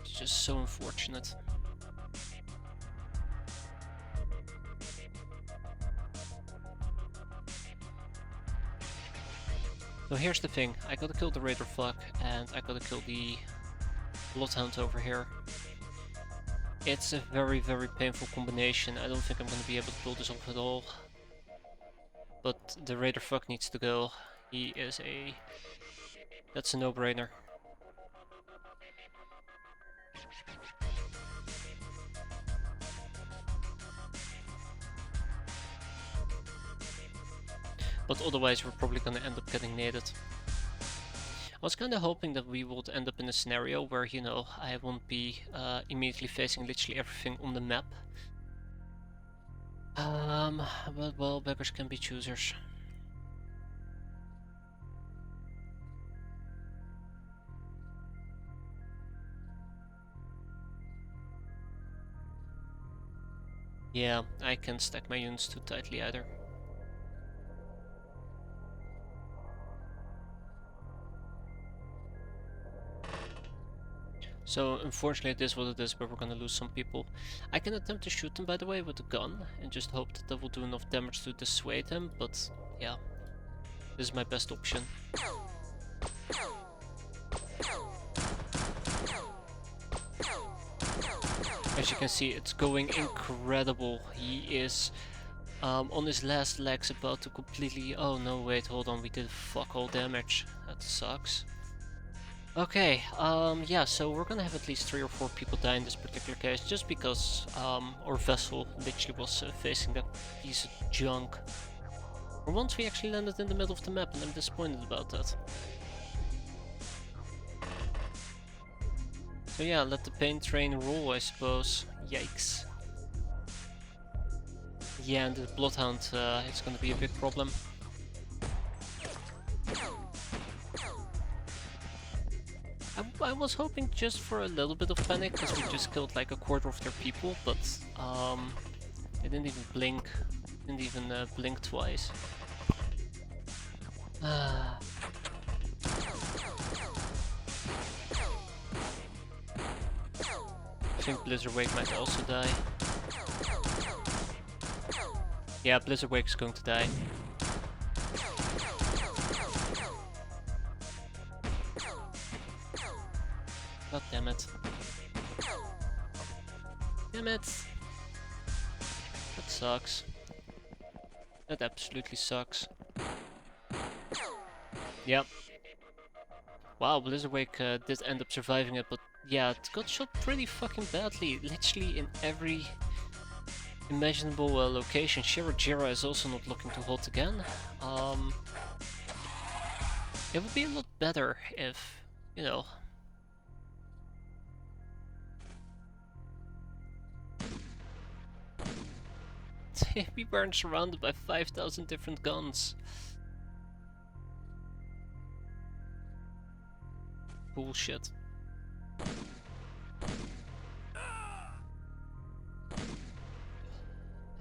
It's just so unfortunate. So here's the thing, I gotta kill the Raider Flak and I gotta kill the Bloodhound over here. It's a very, very painful combination. I don't think I'm gonna be able to pull this off at all. But the Raider Fuck needs to go. He is a... That's a no-brainer. But otherwise we're probably gonna end up getting naded. I was kinda hoping that we would end up in a scenario where, you know, I won't be immediately facing literally everything on the map. But well, beggars can be choosers. Yeah, I can't stack my units too tightly either. So unfortunately it is what it is, but we're gonna lose some people. I can attempt to shoot them, by the way, with a gun and just hope that that will do enough damage to dissuade him, but yeah, this is my best option. As you can see, it's going incredible. He is on his last legs about to completely... Oh no, wait, hold on, we did fuck all damage. That sucks. Okay, yeah, so we're gonna have at least 3 or 4 people die in this particular case, just because our vessel literally was facing that piece of junk. For once we actually landed in the middle of the map, and I'm disappointed about that. So yeah, let the pain train roll, I suppose. Yikes. Yeah, and the Bloodhound is gonna be a big problem. I was hoping just for a little bit of panic, because we just killed like a quarter of their people, but they didn't even blink. Didn't even blink twice. I think Blizzardwake might also die. Yeah, Blizzardwake is going to die. God damn it. Damn it! That sucks. That absolutely sucks. Yep. Wow, Blizzardwake did end up surviving it, but yeah, it got shot pretty fucking badly. Literally in every imaginable location. Shirajira is also not looking too hot again. It would be a lot better if, you know... we weren't surrounded by 5,000 different guns. Bullshit.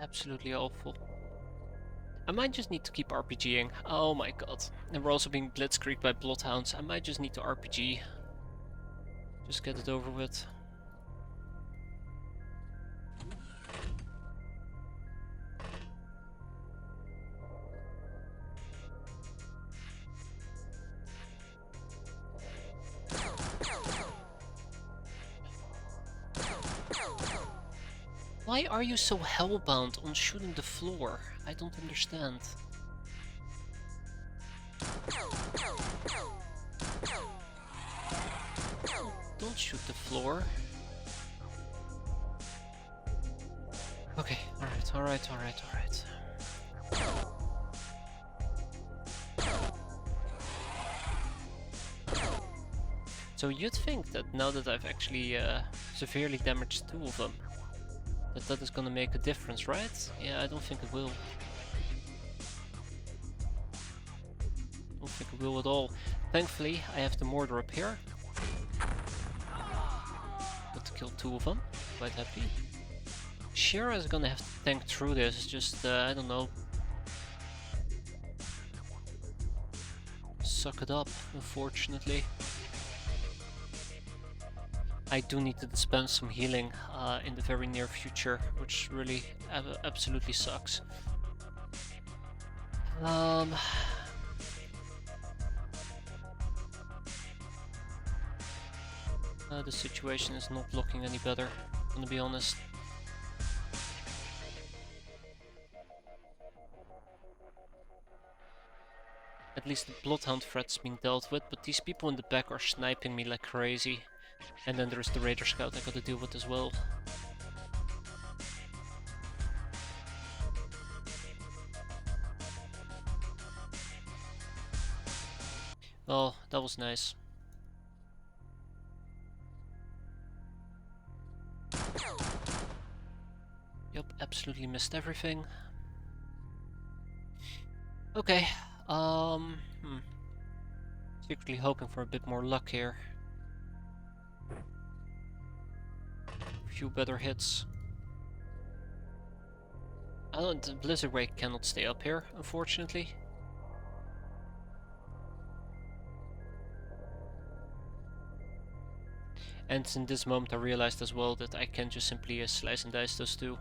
Absolutely awful. I might just need to keep RPGing. Oh my god. And we're also being blitzkrieged by bloodhounds. I might just need to RPG. Just get it over with. Why are you so hellbound on shooting the floor? I don't understand. Don't shoot the floor. Okay, alright. So you'd think that now that I've actually severely damaged two of them, that is gonna make a difference, right? Yeah, I don't think it will. Don't think it will at all. Thankfully, I have the mortar up here. Got to kill two of them. Quite happy. Shira is gonna have to tank through this, just, I don't know. Suck it up, unfortunately. I do need to dispense some healing in the very near future, which really absolutely sucks. The situation is not looking any better, I'm gonna be honest. At least the bloodhound threat's being dealt with, but these people in the back are sniping me like crazy. And then there's the Raider Scout I gotta deal with as well. Oh, that was nice. Yup, absolutely missed everything. Okay, secretly hoping for a bit more luck here. A few better hits. The Blizzard Wake cannot stay up here, unfortunately. And in this moment I realized as well that I can just simply slice and dice those two.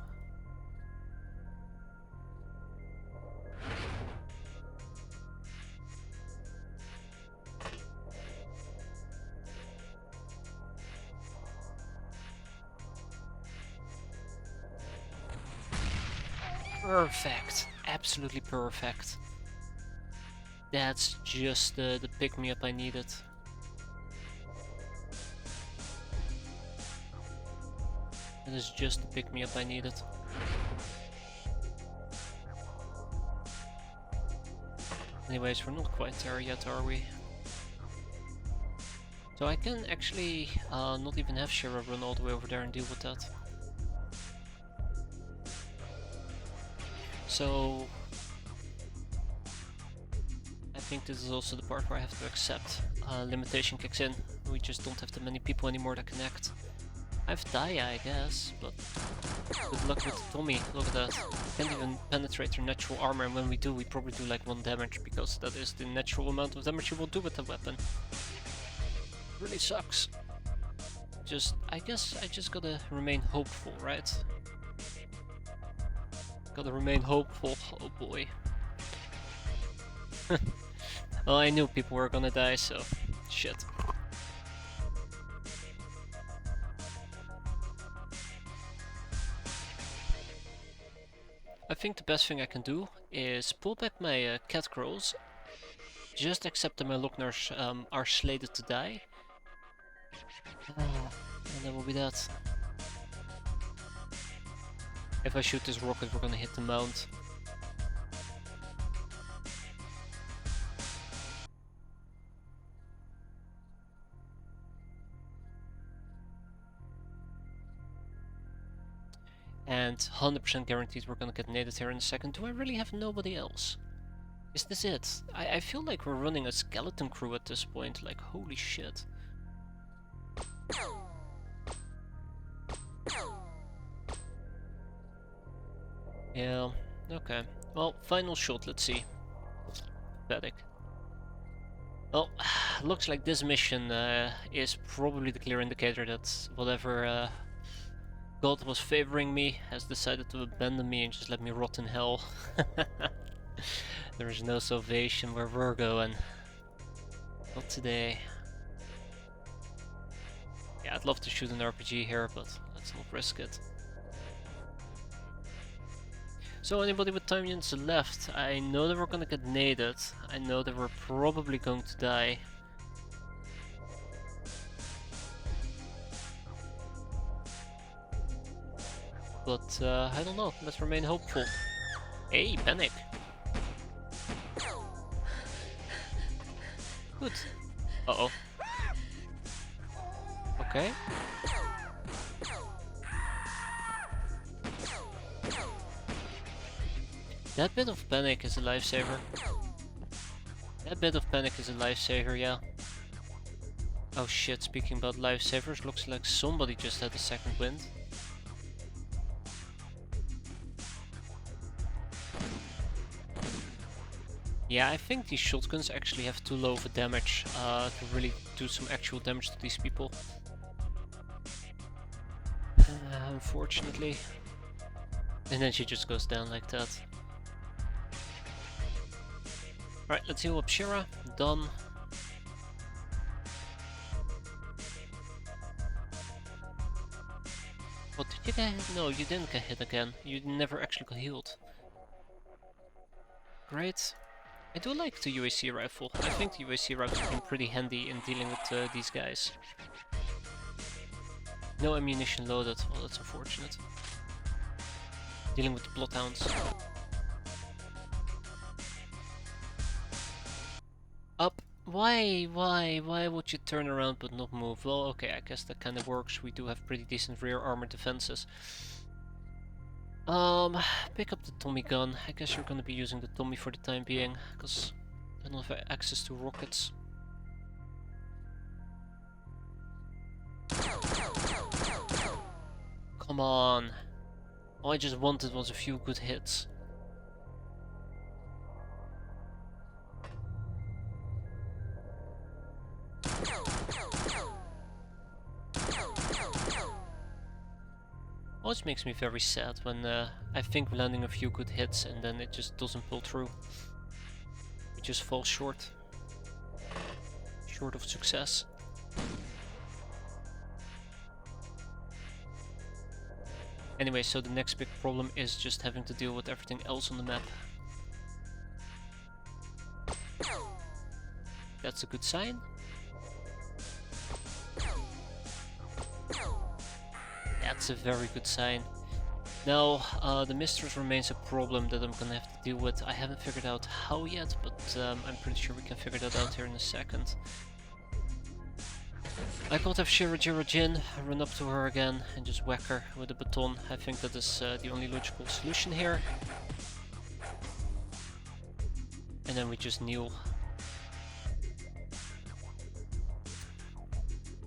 Perfect. Absolutely perfect. That's just the pick-me-up I needed. That is just the pick-me-up I needed. Anyways, we're not quite there yet, are we? So I can actually not even have Shira run all the way over there and deal with that. So I think this is also the part where I have to accept limitation kicks in. We just don't have that many people anymore that connect. I have Daya, I guess, but good luck with Tommy. Look at that. Can't even penetrate her natural armor, and when we do, we probably do like 1 damage, because that is the natural amount of damage you will do with the weapon. Really sucks. I guess I just gotta remain hopeful, right? Gotta remain hopeful. Oh boy. Well, I knew people were gonna die, so shit. I think the best thing I can do is pull back my cat crows, just accept that my Locknars are slated to die, and that will be that. If I shoot this rocket, we're gonna hit the mount. And 100% guaranteed we're gonna get naded here in a second. Do I really have nobody else? Is this it? I feel like we're running a skeleton crew at this point, like holy shit. Yeah, okay. Well, final shot, let's see. Pathetic. Well, looks like this mission is probably the clear indicator that whatever God was favoring me has decided to abandon me and just let me rot in hell. There is no salvation where we're going. Not today. Yeah, I'd love to shoot an RPG here, but let's not risk it. So anybody with time units left? I know that we're gonna get naded. I know that we're probably going to die. But I don't know, let's remain hopeful. Hey, panic! Good. Uh-oh. Okay. That bit of panic is a lifesaver. That bit of panic is a lifesaver, yeah. Oh shit, speaking about lifesavers, looks like somebody just had a second wind. Yeah, I think these shotguns actually have too low of a damage to really do some actual damage to these people. Unfortunately. And then she just goes down like that. Alright, let's heal up Shira. Done. What, did you get hit? No, you didn't get hit again. You never actually got healed. Great. I do like the UAC rifle. I think the UAC rifle has been pretty handy in dealing with these guys. No ammunition loaded. Well, that's unfortunate. Dealing with the bloodhounds. Up. Why would you turn around but not move? Well, okay, I guess that kind of works. We do have pretty decent rear armor defenses. Pick up the Tommy gun. I guess you're gonna be using the Tommy for the time being, because I don't have access to rockets. Come on. All I just wanted was a few good hits. Always makes me very sad when I think we're landing a few good hits and then it just doesn't pull through. We just fall short. Short of success. Anyway, so the next big problem is just having to deal with everything else on the map. That's a good sign. That's a very good sign. Now, the mistress remains a problem that I'm gonna have to deal with. I haven't figured out how yet, but I'm pretty sure we can figure that out here in a second. I could have Shira Jira Jin, run up to her again and just whack her with a baton. I think that is the only logical solution here. And then we just kneel.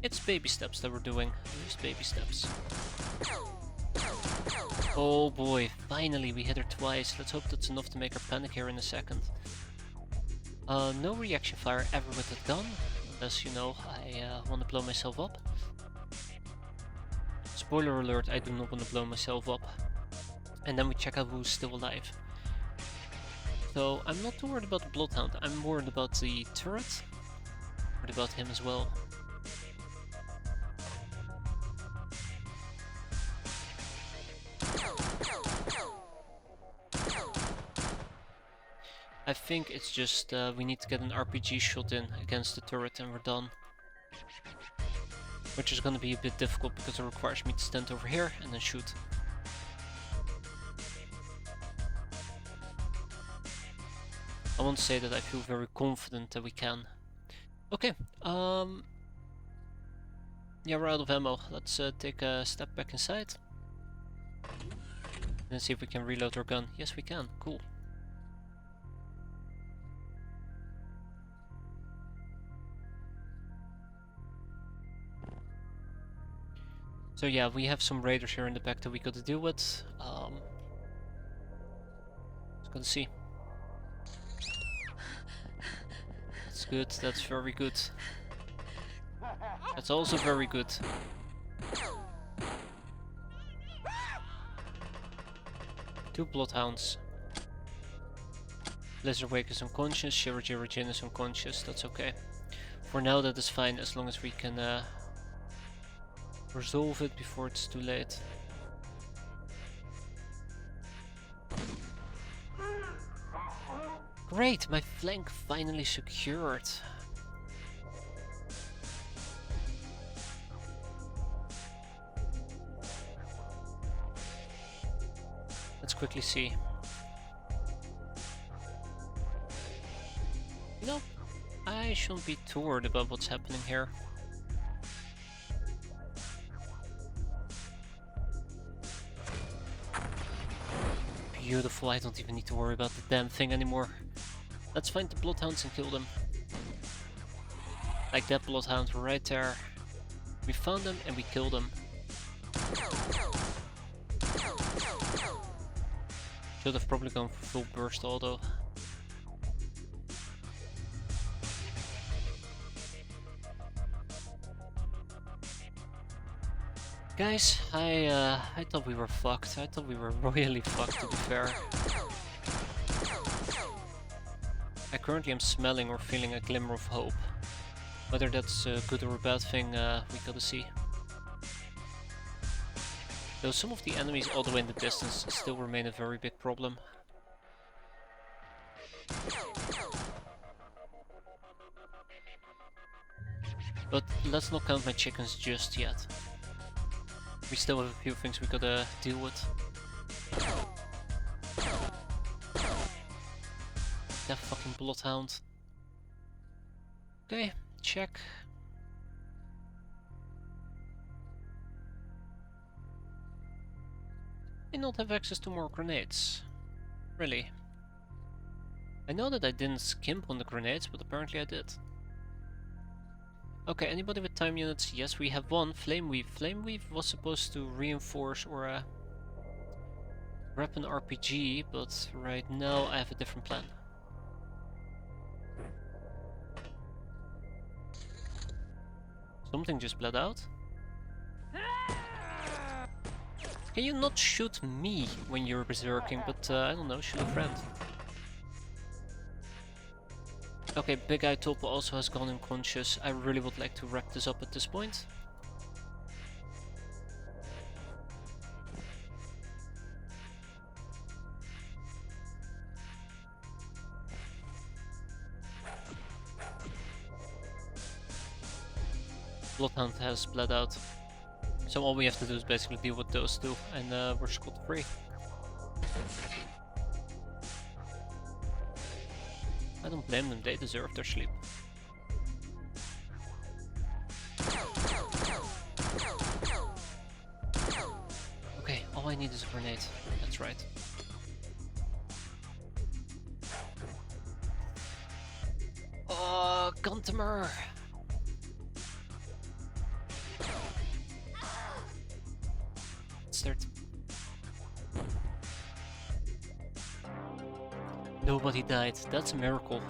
It's baby steps that we're doing. Just baby steps. Oh boy, finally we hit her twice. Let's hope that's enough to make her panic here in a second. No reaction fire ever with that gun. Unless, you know, I want to blow myself up. Spoiler alert, I do not want to blow myself up. And then we check out who's still alive. So I'm not too worried about the Bloodhound, I'm worried about the turret. Worried about him as well. I think it's just we need to get an RPG shot in against the turret and we're done. Which is gonna be a bit difficult because it requires me to stand over here and then shoot. won't say that I feel very confident that we can. Okay, yeah, we're out of ammo. Let's take a step back inside. And see if we can reload our gun. Yes, we can. Cool. So yeah, we have some raiders here in the back that we gotta deal with. Let's go see. That's good. That's very good. That's also very good. Two bloodhounds. Blizzardwake is unconscious, Shirajirajin is unconscious, that's okay. For now that is fine, as long as we can resolve it before it's too late. Great, my flank finally secured. Let's quickly see. No, I shouldn't be too worried about what's happening here. Beautiful, I don't even need to worry about the damn thing anymore. Let's find the bloodhounds and kill them. Like that bloodhound right there. We found them and we killed them. Should have probably gone for full burst although. Guys, I thought we were fucked. I thought we were royally fucked, to be fair. I currently am smelling or feeling a glimmer of hope. Whether that's a good or a bad thing, we gotta see. Though some of the enemies all the way in the distance still remain a very big problem. But let's not count my chickens just yet. We still have a few things we gotta deal with. That fucking bloodhound. Okay, check. I not have access to more grenades. Really? I know that I didn't skimp on the grenades, but apparently I did. Okay, anybody with time units? Yes, we have one. Flameweave. Flameweave was supposed to reinforce or wrap an RPG, but right now I have a different plan. Something just bled out. Can you not shoot me when you're berserking, but I don't know, shoot a friend. Okay, Big Eye Topo also has gone unconscious. I really would like to wrap this up at this point. Bloodhound has bled out. So all we have to do is basically deal with those two and we're scot-free. I don't blame them, they deserve their sleep. Okay, all I need is a grenade. That's right. Oh, Guntimer! Start. Nobody died. That's a miracle.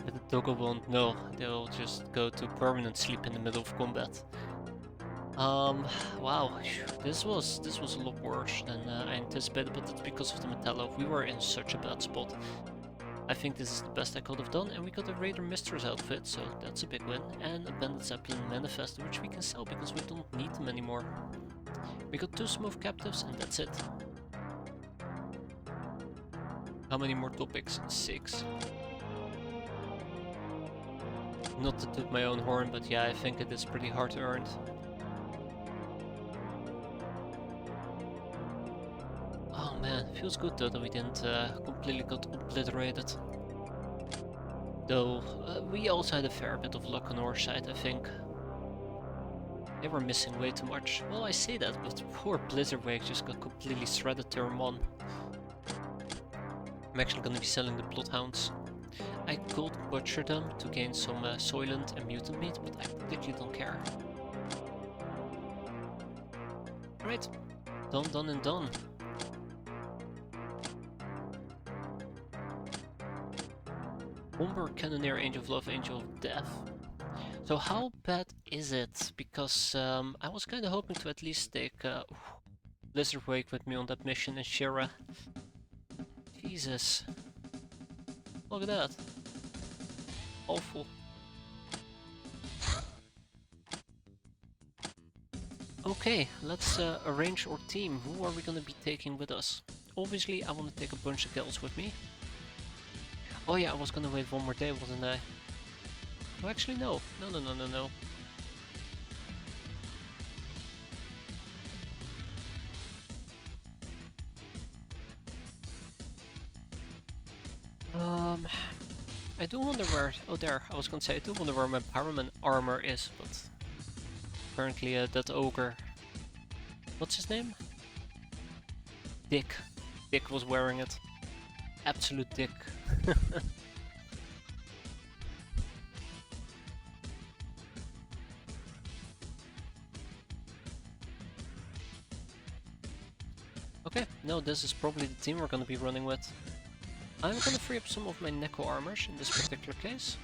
But the doggo won't know. They'll just go to permanent sleep in the middle of combat. Wow. This was a lot worse than I anticipated, but it's because of the Metallo. We were in such a bad spot. I think this is the best I could have done, and we got a Raider Mistress outfit, so that's a big win. And a Bandit Zeppelin Manifest, which we can sell because we don't need them anymore. We got 2 smooth captives, and that's it. How many more topics? 6. Not to toot my own horn, but yeah, I think it is pretty hard earned. Oh man, feels good though that we didn't completely got obliterated. Though, we also had a fair bit of luck on our side, I think. They were missing way too much. Well, I say that, but poor Blizzard Wake just got completely shredded turn 1. I'm actually gonna be selling the Bloodhounds. I could butcher them to gain some Soylent and Mutant meat, but I particularly don't care. Right, done, done and done. Bomber, Cannoneer, Angel of Love, Angel of Death. So how bad is it? Because I was kind of hoping to at least take Blizzard Wake with me on that mission and Shira. Jesus. Look at that. Awful. Okay, let's arrange our team. Who are we gonna be taking with us? Obviously, I want to take a bunch of girls with me. Oh yeah, I was gonna wait one more day, wasn't I? Oh, actually, no. No. I do wonder where... Oh, there. I was gonna say, I do wonder where my Paraman armor is, but... Apparently, that ogre... What's his name? Dick. Dick was wearing it. Absolute dick. Okay, no, this is probably the team we're gonna be running with. I'm gonna free up some of my Neko armors in this particular case.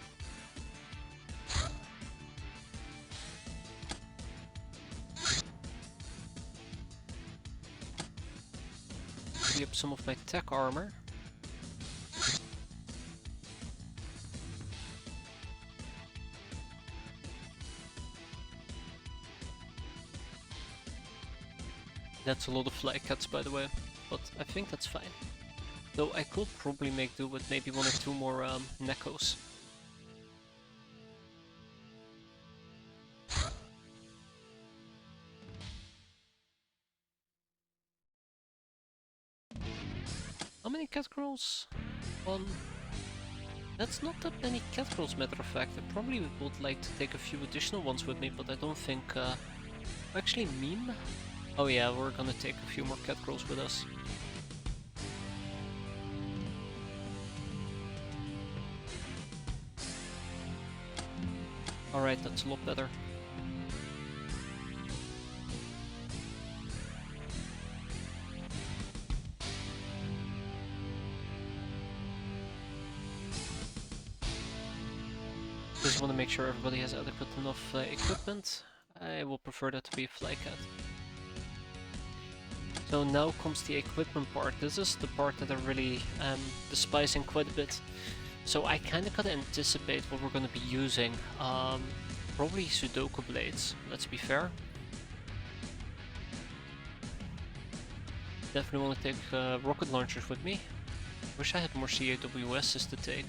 Free up some of my tech armor. That's a lot of fly cuts, by the way, but I think that's fine. Though I could probably make do with maybe one or two more Nekos. How many catgirls? One. That's not that many catgirls, matter of fact. I probably would like to take a few additional ones with me, but I don't think... Actually, Meme? Oh yeah, we're gonna take a few more catgirls with us. Alright, that's a lot better. Just want to make sure everybody has adequate enough equipment. I will prefer that to be a flycat. So now comes the equipment part. This is the part that I'm really despising quite a bit. So I kind of gotta anticipate what we're gonna be using. Probably Sudoku blades, let's be fair. Definitely want to take rocket launchers with me. Wish I had more CAWSs to take.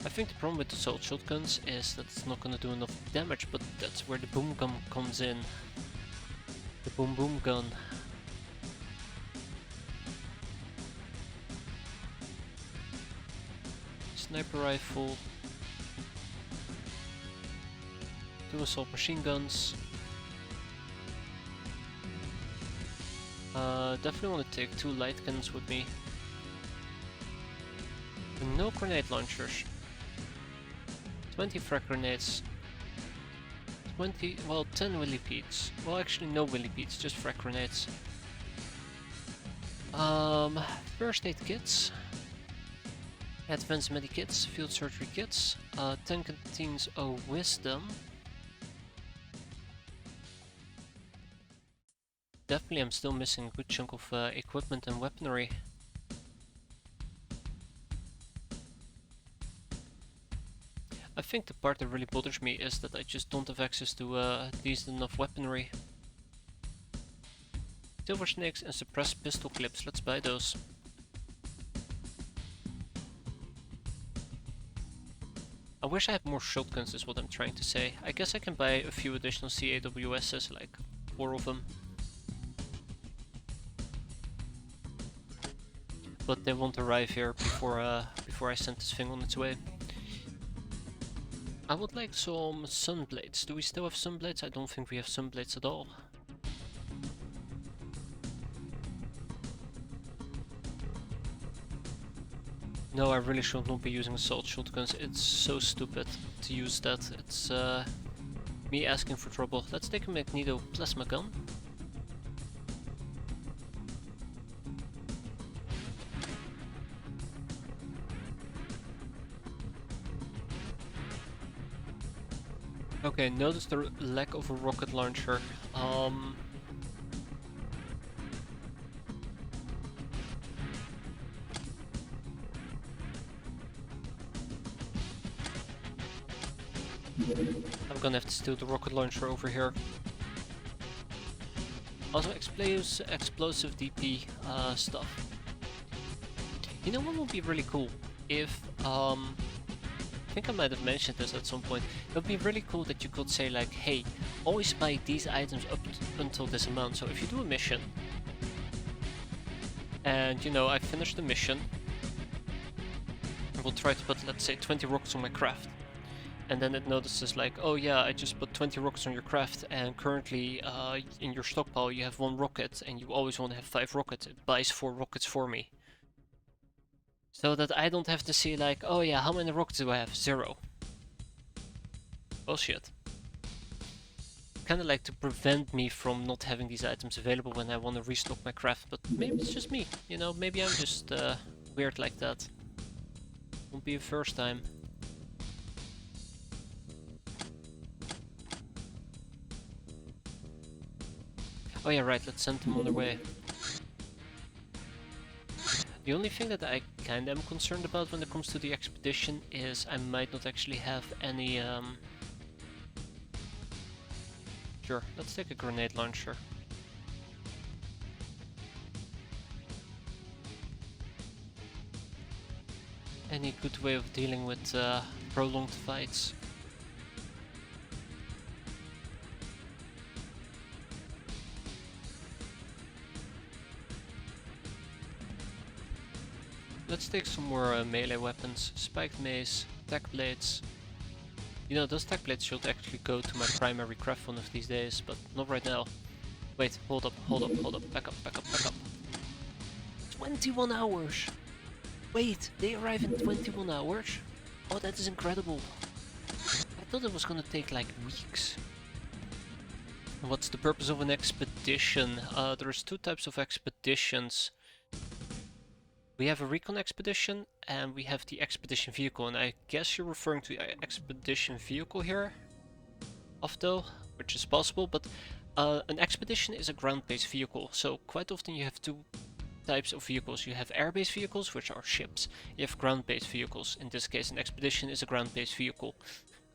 I think the problem with the assault shotguns is that it's not gonna do enough damage, but that's where the boom gun comes in. The boom gun. Sniper rifle. 2 assault machine guns. Definitely want to take 2 light cannons with me. No grenade launchers. 20 frag grenades. 10 millipedes. Well, actually no millipedes, just frag grenades. First aid kits. Advanced medikits, field surgery kits. 10 canteens of wisdom. Definitely I'm still missing a good chunk of equipment and weaponry. I think the part that really bothers me is that I just don't have access to decent enough weaponry. Silver snakes and suppressed pistol clips, let's buy those. I wish I had more shotguns is what I'm trying to say. I guess I can buy a few additional CAWSs, like 4 of them. but they won't arrive here before I send this thing on its way. I would like some sunblades. Do we still have sunblades? I don't think we have sunblades at all. No, I really should not be using assault shotguns. It's so stupid to use that. It's me asking for trouble. Let's take a magneto plasma gun. Okay, notice the lack of a rocket launcher. I'm gonna have to steal the rocket launcher over here. Also, explosive DP stuff. You know what would be really cool? If, I think I might have mentioned this at some point. It would be really cool that you could say like, hey, always buy these items up until this amount. So if you do a mission, and you know, I finished the mission, I will try to put, let's say, 20 rockets on my craft. And then it notices like, oh yeah, I just put 20 rockets on your craft, and currently in your stockpile you have 1 rocket, and you always want to have 5 rockets. It buys 4 rockets for me. So that I don't have to see like, oh yeah, how many rockets do I have? 0. Bullshit. Kinda like to prevent me from not having these items available when I want to restock my craft, but maybe it's just me, you know, maybe I'm just weird like that. Won't be the first time. Oh yeah, right, let's send them on their way. The only thing that I kinda am concerned about when it comes to the expedition is I might not actually have any, Sure, let's take a grenade launcher. Any good way of dealing with prolonged fights? Let's take some more melee weapons. Spiked mace, tack blades. You know, those tack blades should actually go to my primary craft one of these days, but not right now. Wait, hold up, back up. 21 hours! Wait, they arrive in 21 hours? Oh, that is incredible. I thought it was gonna take like weeks. What's the purpose of an expedition? There's 2 types of expeditions. We have a recon expedition, and we have the expedition vehicle, and I guess you're referring to the expedition vehicle here, Ofto, which is possible, but an expedition is a ground-based vehicle, so quite often you have 2 types of vehicles. You have air-based vehicles, which are ships. You have ground-based vehicles. In this case, an expedition is a ground-based vehicle.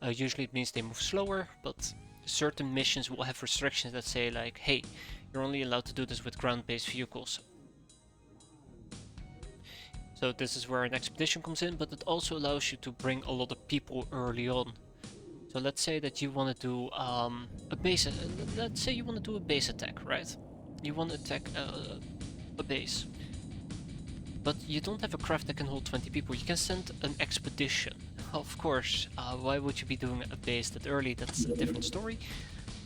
Usually it means they move slower, but certain missions will have restrictions that say like, hey, you're only allowed to do this with ground-based vehicles. So this is where an expedition comes in, but it also allows you to bring a lot of people early on. So let's say that you want to do a base. Let's say you want to do a base attack, right? You want to attack a base, but you don't have a craft that can hold 20 people. You can send an expedition. Of course, why would you be doing a base that early? That's a different story.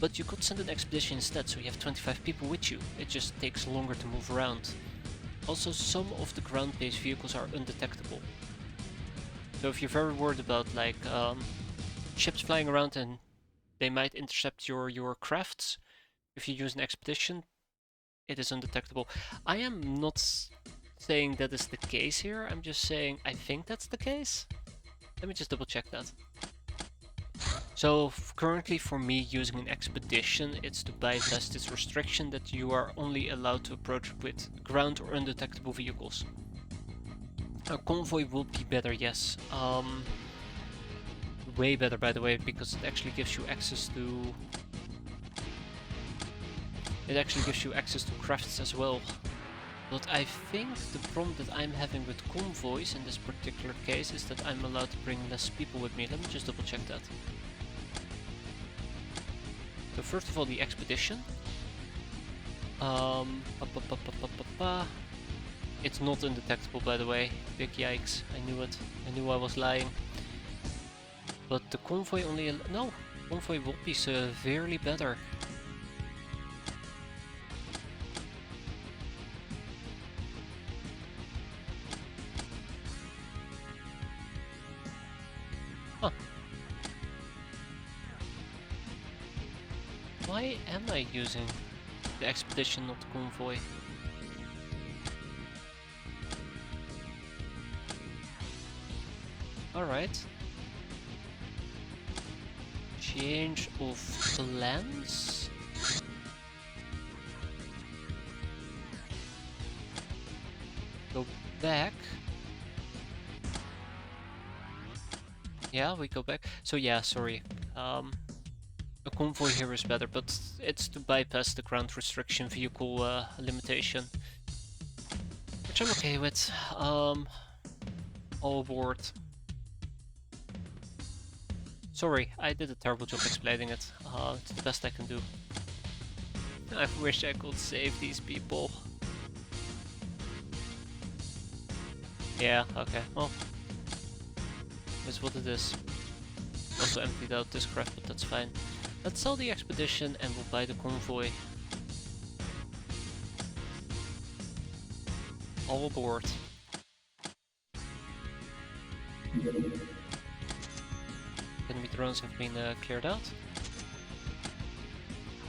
But you could send an expedition instead, so you have 25 people with you. It just takes longer to move around. Also, some of the ground-based vehicles are undetectable. So if you're very worried about like ships flying around and they might intercept your crafts, if you use an expedition, it is undetectable. I am not saying that is the case here, I'm just saying I think that's the case. Let me just double check that. So currently for me using an expedition, it's to bypass this restriction that you are only allowed to approach with ground or undetectable vehicles. A convoy will be better, yes. Way better by the way, because it actually gives you access to... It actually gives you access to crafts as well. But I think the problem that I'm having with convoys in this particular case is that I'm allowed to bring less people with me. Let me just double check that. So first of all, the expedition. It's not undetectable, by the way. Big yikes. I knew it. I knew I was lying. But the convoy only... No! Convoy will be severely better. Huh. Why am I using the expedition, not the convoy? Alright. Change of plans? Go back. Yeah, we go back. So yeah, sorry. A convoy here is better, but it's to bypass the ground restriction vehicle limitation. Which I'm okay with. All aboard. Sorry, I did a terrible job explaining it. It's the best I can do. I wish I could save these people. Yeah, okay, well. Is what it is. Also emptied out this craft, but that's fine. Let's sell the expedition and we'll buy the convoy. All aboard. Enemy drones have been cleared out.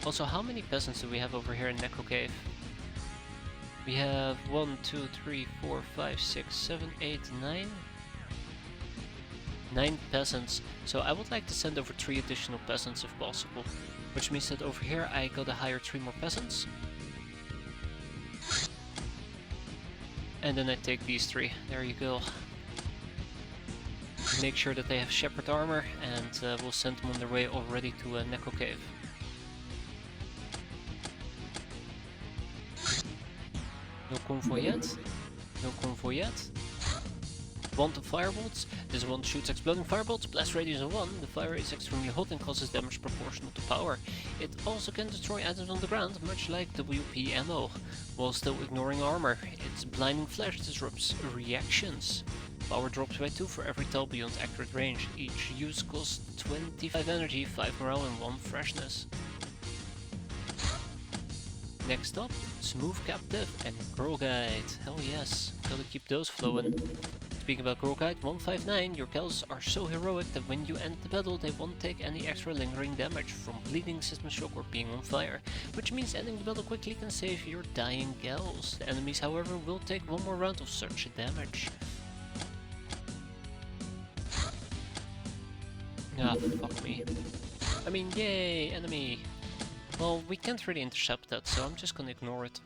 Also, how many peasants do we have over here in Necro Cave? We have 1, 2, 3, 4, 5, 6, 7, 8, 9. 9 peasants. So I would like to send over 3 additional peasants if possible. Which means that over here I gotta hire 3 more peasants. And then I take these 3. There you go. Make sure that they have shepherd armor, and we'll send them on their way already to Necro Cave. No convoy yet. No convoy yet. Wand of firebolts. This one shoots exploding firebolts, blast radius of 1. The fire is extremely hot and causes damage proportional to power. It also can destroy items on the ground, much like WP ammo, while still ignoring armor. Its blinding flash disrupts reactions. Power drops by 2 for every tile beyond accurate range. Each use costs 25 energy, 5 morale and 1 freshness. Next up, Smooth Captive and Girl Guide. Hell yes, gotta keep those flowing. Speaking about Girl Guide 159, your kills are so heroic that when you end the battle they won't take any extra lingering damage from bleeding, system shock or being on fire, which means ending the battle quickly can save your dying gals. The enemies however will take 1 more round of such damage. Ah, fuck me. I mean, yay, enemy! Well, we can't really intercept that, so I'm just gonna ignore it.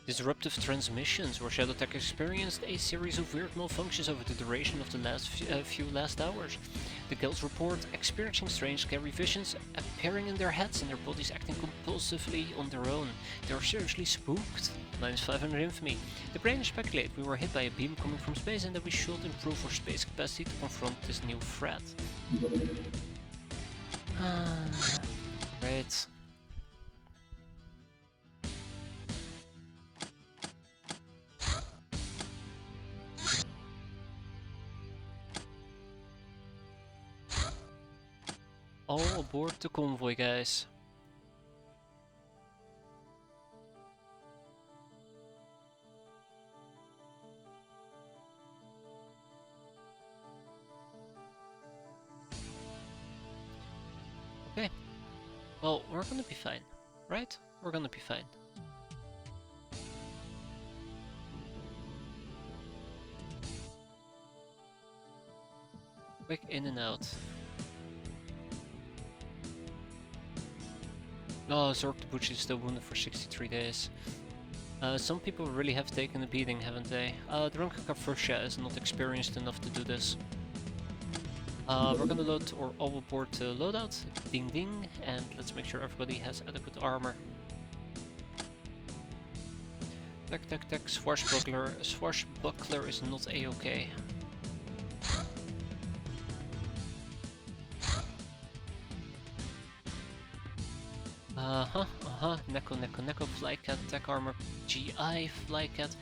Disruptive transmissions, where Shadowtech experienced a series of weird malfunctions over the duration of the few last hours. The guilds report experiencing strange scary visions appearing in their heads and their bodies acting compulsively on their own. They are seriously spooked. -500 infamy. The brain speculate we were hit by a beam coming from space and that we should improve our space capacity to confront this new threat. Right. All aboard the convoy, guys. Okay. Well, we're gonna be fine, right? We're gonna be fine. Quick in and out. Oh, Zork the Butcher is still wounded for 63 days. Some people really have taken a beating, haven't they? Drunken Kafrusha is not experienced enough to do this. We're gonna load or all aboard to loadout. Ding ding, and let's make sure everybody has adequate armor. Tac, Swashbuckler is not a-okay. Neko Flycat, Tech Armor, GI Flycat.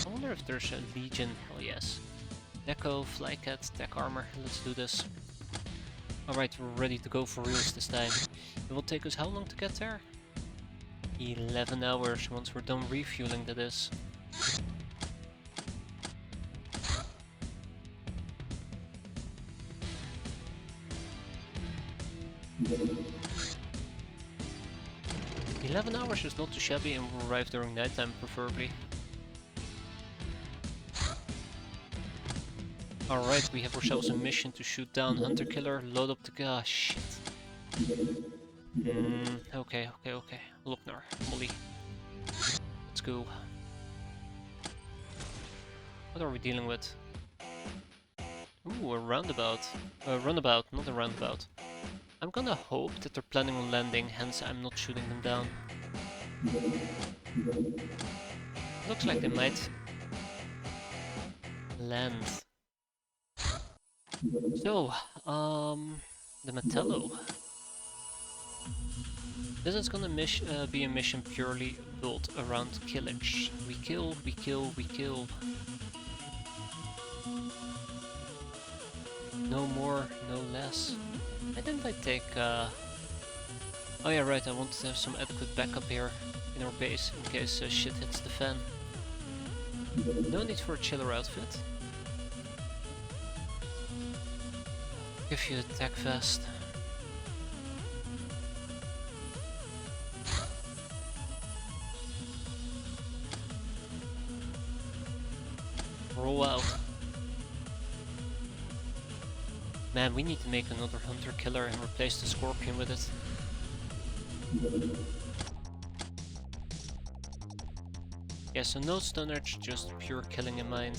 I wonder if there's a Legion. Oh yes. Neko Flycat, Tech Armor. Let's do this. Alright, we're ready to go for reals this time. It will take us how long to get there? 11 hours once we're done refueling, that is. $11 is not too shabby, and we'll arrive during nighttime preferably. Alright, we have ourselves a mission to shoot down Hunter Killer, load up the gas. Shit. Okay. Lochner, Molly. Let's go. What are we dealing with? Ooh, a roundabout. A runabout, not a roundabout. I'm gonna hope that they're planning on landing, hence I'm not shooting them down. Looks like they might land. So, the Metallo. This is gonna be a mission purely built around killage. We kill. No more, no less. Why didn't I take, Oh yeah, right, I wanted to have some adequate backup here in our base in case shit hits the fan. No need for a chiller outfit. Give you a tech vest. Roll out. Man, we need to make another Hunter Killer and replace the Scorpion with it. Yeah, so no stunnage, just pure killing in mind.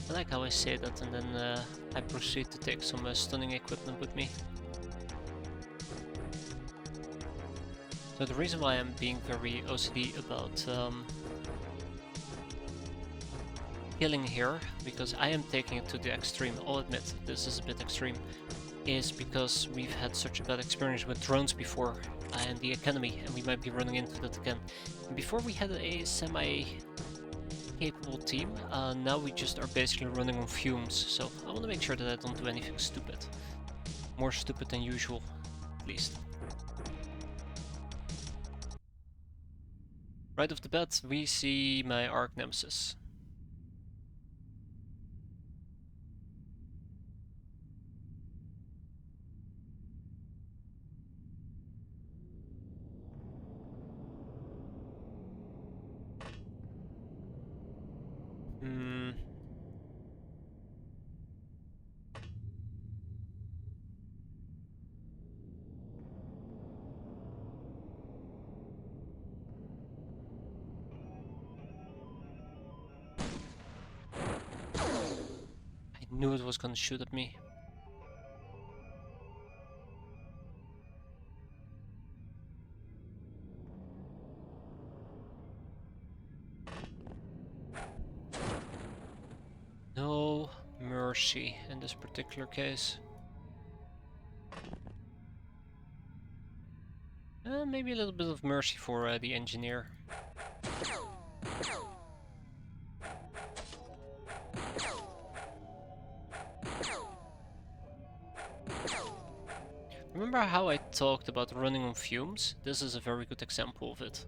I like how I say that and then I proceed to take some stunning equipment with me. So the reason why I'm being very OCD about killing here, because I am taking it to the extreme, I'll admit this is a bit extreme, is because we've had such a bad experience with drones before and the Academy, and we might be running into that again. And before we had a semi-capable team, now we just are basically running on fumes, so I want to make sure that I don't do anything stupid. More stupid than usual, at least. Right off the bat, we see my Arch Nemesis. I knew it was gonna shoot at me. No mercy in this particular case. Maybe a little bit of mercy for the engineer. Remember how I talked about running on fumes? This is a very good example of it.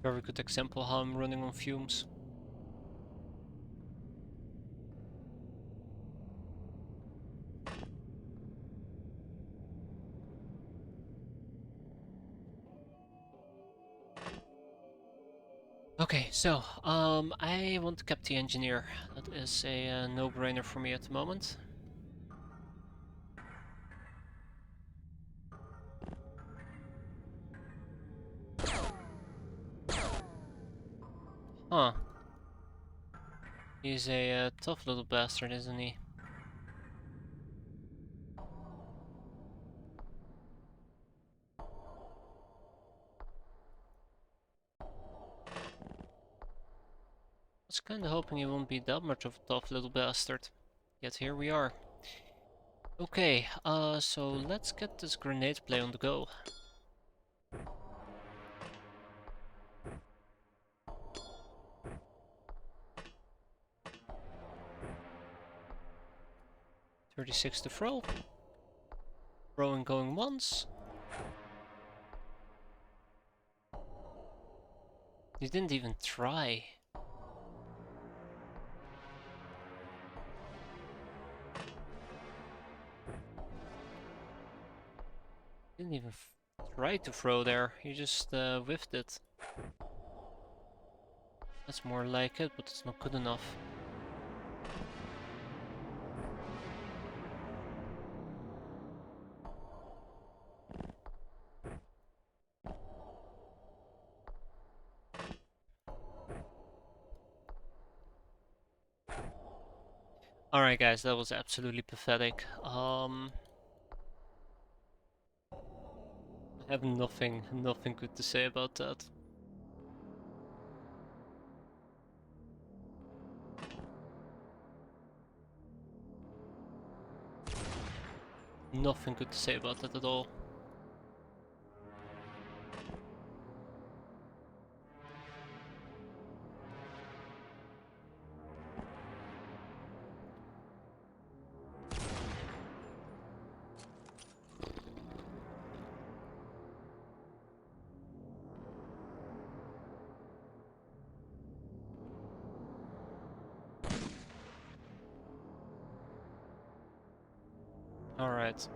Very good example how I'm running on fumes. Okay, so I want to cap the engineer. That is a no-brainer for me at the moment. Huh. He's a tough little bastard, isn't he? I was kinda hoping he won't be that much of a tough little bastard. Yet here we are. Okay, so let's get this grenade play on the go. .36 to throw. Throwing going once. He didn't even try. Didn't even try to throw there. He just whiffed it. That's more like it, but it's not good enough. Alright guys, that was absolutely pathetic. I have nothing good to say about that. Nothing good to say about that at all. Alright.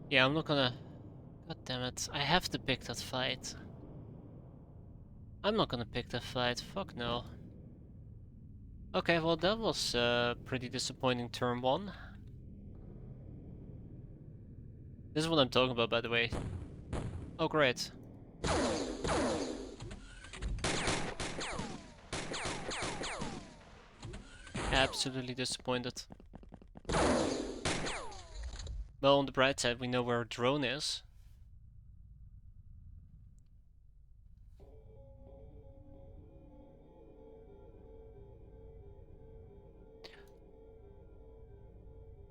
Yeah, I'm not gonna... God damn it, I have to pick that fight. I'm not gonna pick that fight, fuck no. Okay, well that was pretty disappointing turn 1. This is what I'm talking about, by the way. Oh great. Absolutely disappointed. Well, on the bright side, we know where our drone is.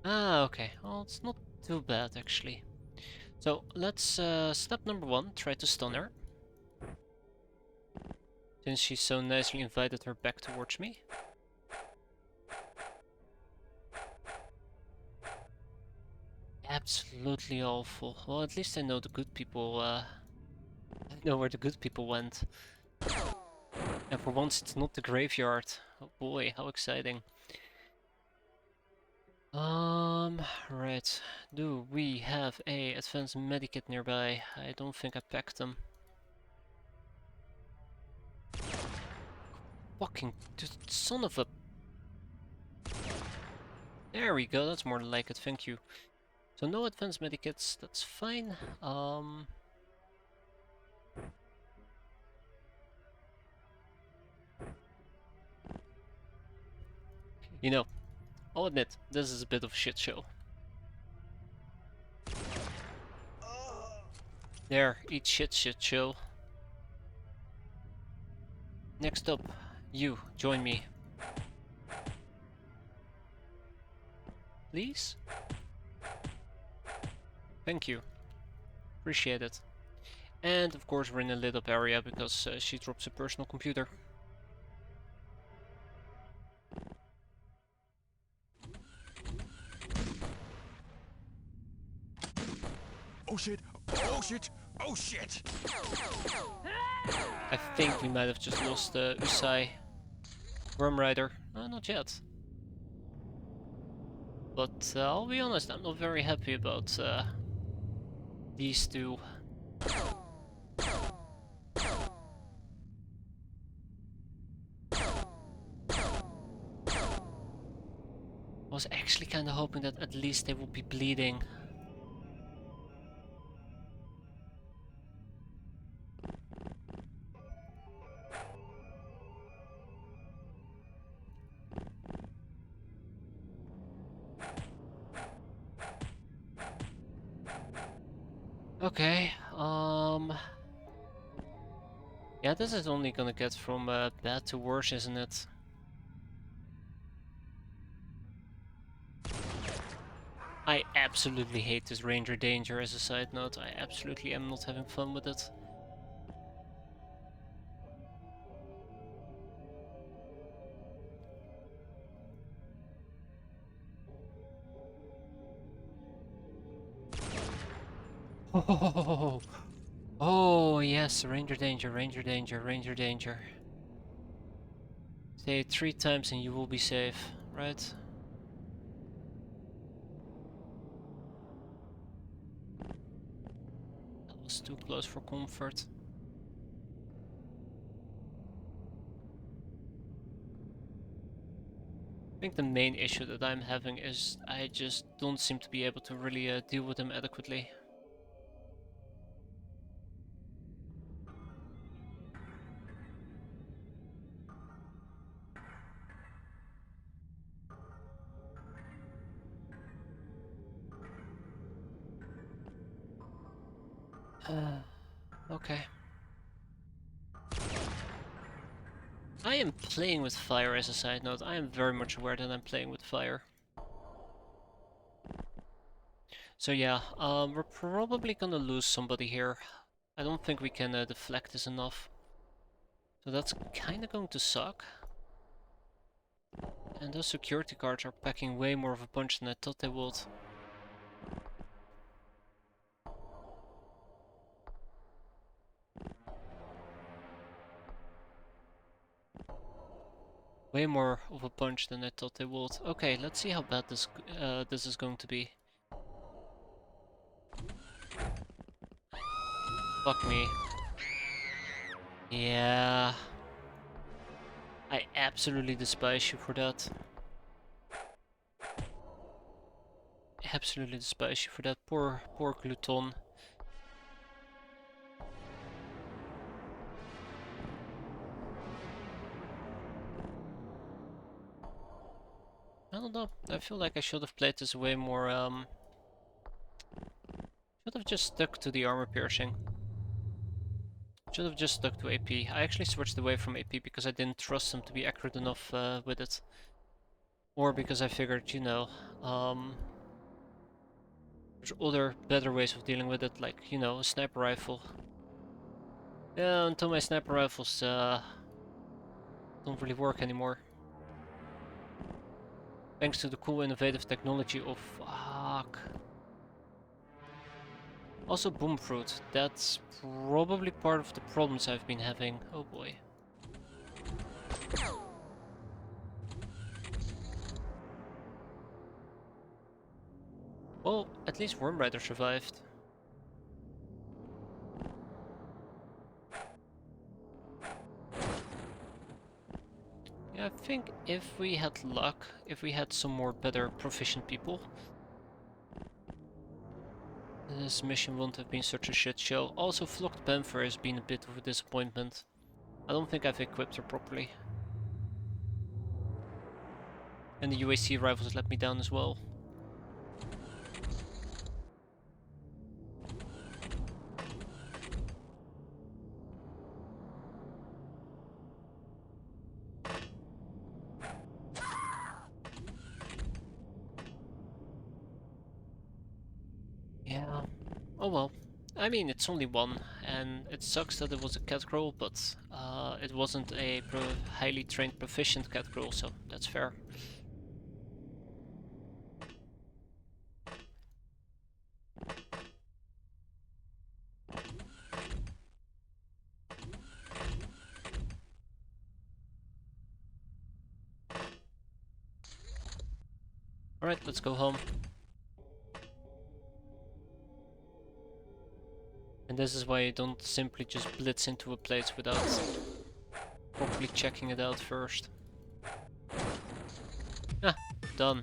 Ah, okay. Well, it's not too bad, actually. So, let's, step number 1, try to stun her. Since she so nicely invited her back towards me. Absolutely awful. Well, at least I know the good people, I know where the good people went. And for once, it's not the graveyard. Oh boy, how exciting. Right. Do we have a advanced medikit nearby? I don't think I packed them. Fucking son of a... There we go, that's more like it, thank you. So no advanced medikits, that's fine. You know, I'll admit, this is a bit of a shit show. There, eat shit show. Next up, you, join me. Please? Thank you. Appreciate it. And of course we're in a lit up area because she drops a personal computer. Oh shit! Oh shit! Oh shit! I think we might have just lost Usai. Worm Rider. Not yet. But I'll be honest, I'm not very happy about these two. I was actually kind of hoping that at least they would be bleeding. Okay, yeah, this is only gonna get from bad to worse, isn't it? I absolutely hate this Ranger Danger as a side note. I absolutely am not having fun with it. Oh, oh yes, Ranger Danger, Ranger Danger, Ranger Danger. Say it 3 times and you will be safe, right? That was too close for comfort. I think the main issue that I'm having is I just don't seem to be able to really deal with them adequately. Okay. I am playing with fire as a side note. I am very much aware that I'm playing with fire. So yeah, we're probably gonna lose somebody here. I don't think we can deflect this enough. So that's kinda going to suck. And those security guards are packing way more of a punch than I thought they would. Way more of a punch than I thought they would. Okay, let's see how bad this is going to be. Fuck me. Yeah. I absolutely despise you for that. Absolutely despise you for that. Poor Gluton. I don't know. I feel like I should have played this way more, should have just stuck to the armor piercing. Should have just stuck to AP. I actually switched away from AP because I didn't trust him to be accurate enough with it. Or because I figured, you know, there's other better ways of dealing with it, like, you know, a sniper rifle. Yeah, until my sniper rifles don't really work anymore. Thanks to the cool innovative technology of... Fuck. Also boom fruit. That's probably part of the problems I've been having. Oh boy. Well, at least Worm Rider survived. Yeah, I think if we had luck, if we had some more better proficient people, this mission wouldn't have been such a shit show. Also, Flocked Panther has been a bit of a disappointment. I don't think I've equipped her properly. And the UAC rifles let me down as well. Yeah. Oh well. I mean, it's only one, and it sucks that it was a catcrow, but it wasn't a highly trained proficient catcrow, so that's fair. Alright, let's go home. And this is why you don't simply just blitz into a place without properly checking it out first. Ah, done.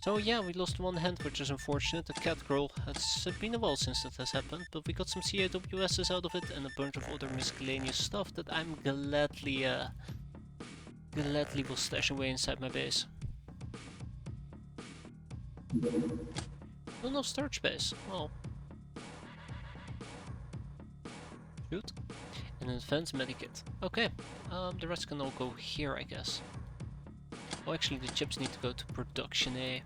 So yeah, we lost one hand, which is unfortunate. The cat girl. It's been a while since that has happened, but we got some CAWSs out of it and a bunch of other miscellaneous stuff that I'm gladly will stash away inside my base. Not enough storage space. Well, shoot. And an advanced medikit. Okay, the rest can all go here, I guess. Oh, actually, the chips need to go to production A.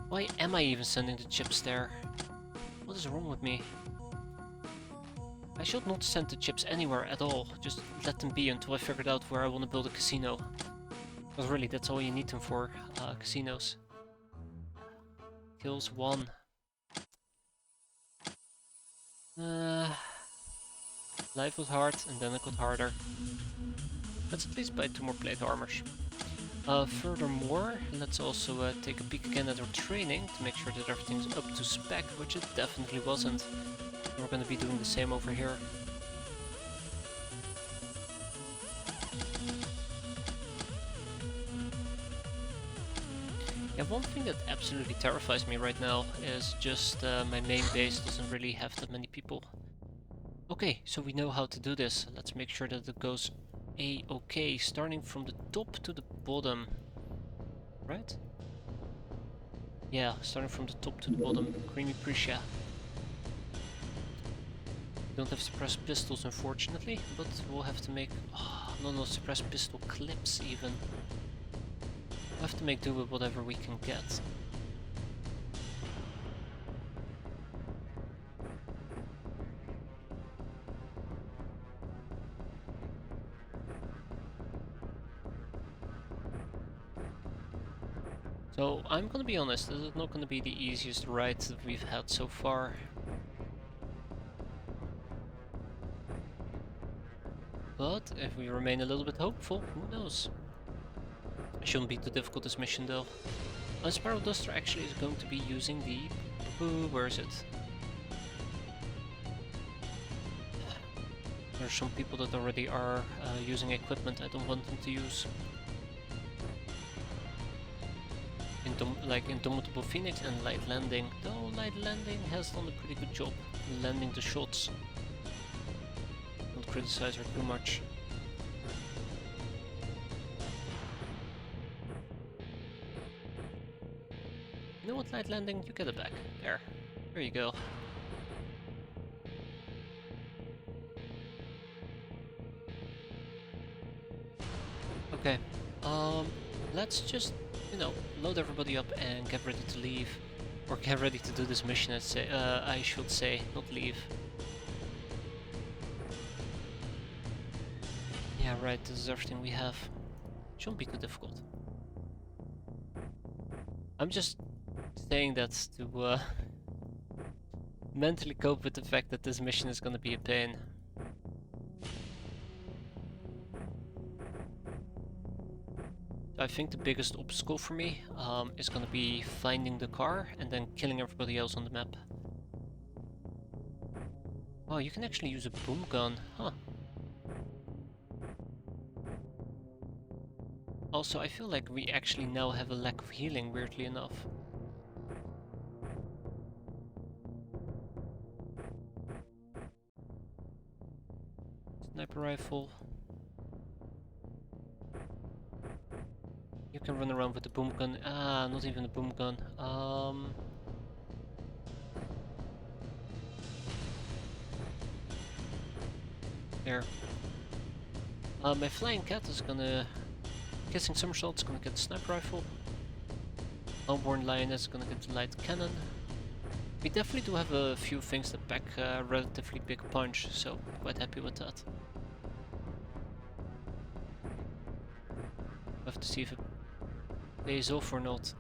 Why am I even sending the chips there? What is wrong with me? I should not send the chips anywhere at all. Just let them be until I figured out where I want to build a casino. Because really, that's all you need them for, casinos. Kills 1. Life was hard, and then it got harder. Let's at least buy 2 more plate armors. Furthermore, let's also take a peek again at our training to make sure that everything's up to spec, which it definitely wasn't. We're gonna be doing the same over here. Yeah, one thing that absolutely terrifies me right now is just my main base doesn't really have that many people. Okay, so we know how to do this. Let's make sure that it goes A-okay, starting from the top to the bottom. Right? Yeah, starting from the top to the bottom. Creamy Prisha. Don't have suppressed pistols, unfortunately, but we'll have to make... Oh, no, suppressed pistol clips even. We'll have to make do with whatever we can get. So, I'm gonna be honest, this is not gonna be the easiest ride that we've had so far. But if we remain a little bit hopeful, who knows? It shouldn't be too difficult, this mission though. Spiral Duster actually is going to be using the... Ooh, where is it? There are some people that already are using equipment I don't want them to use. Like Indomitable Phoenix and Light Landing. Though Light Landing has done a pretty good job landing the shots. Don't criticize her too much. You know what, Light Landing? You get it back. There you go. Okay, let's just, you know, load everybody up and get ready to leave. Or get ready to do this mission, I should say, not leave. Yeah, right, this is everything we have. Shouldn't be too difficult. I'm just saying that to mentally cope with the fact that this mission is gonna be a pain. I think the biggest obstacle for me is gonna be finding the car and then killing everybody else on the map. Oh, you can actually use a boom gun, huh? Also, I feel like we actually now have a lack of healing, weirdly enough. Sniper rifle. You can run around with the boom gun. Ah, not even a boom gun. There. My flying cat is gonna... Kissing somersault's gonna get the sniper rifle. Unborn lioness is gonna get the light cannon. We definitely do have a few things that pack a relatively big punch, so quite happy with that. We'll have to see if it pays off or not.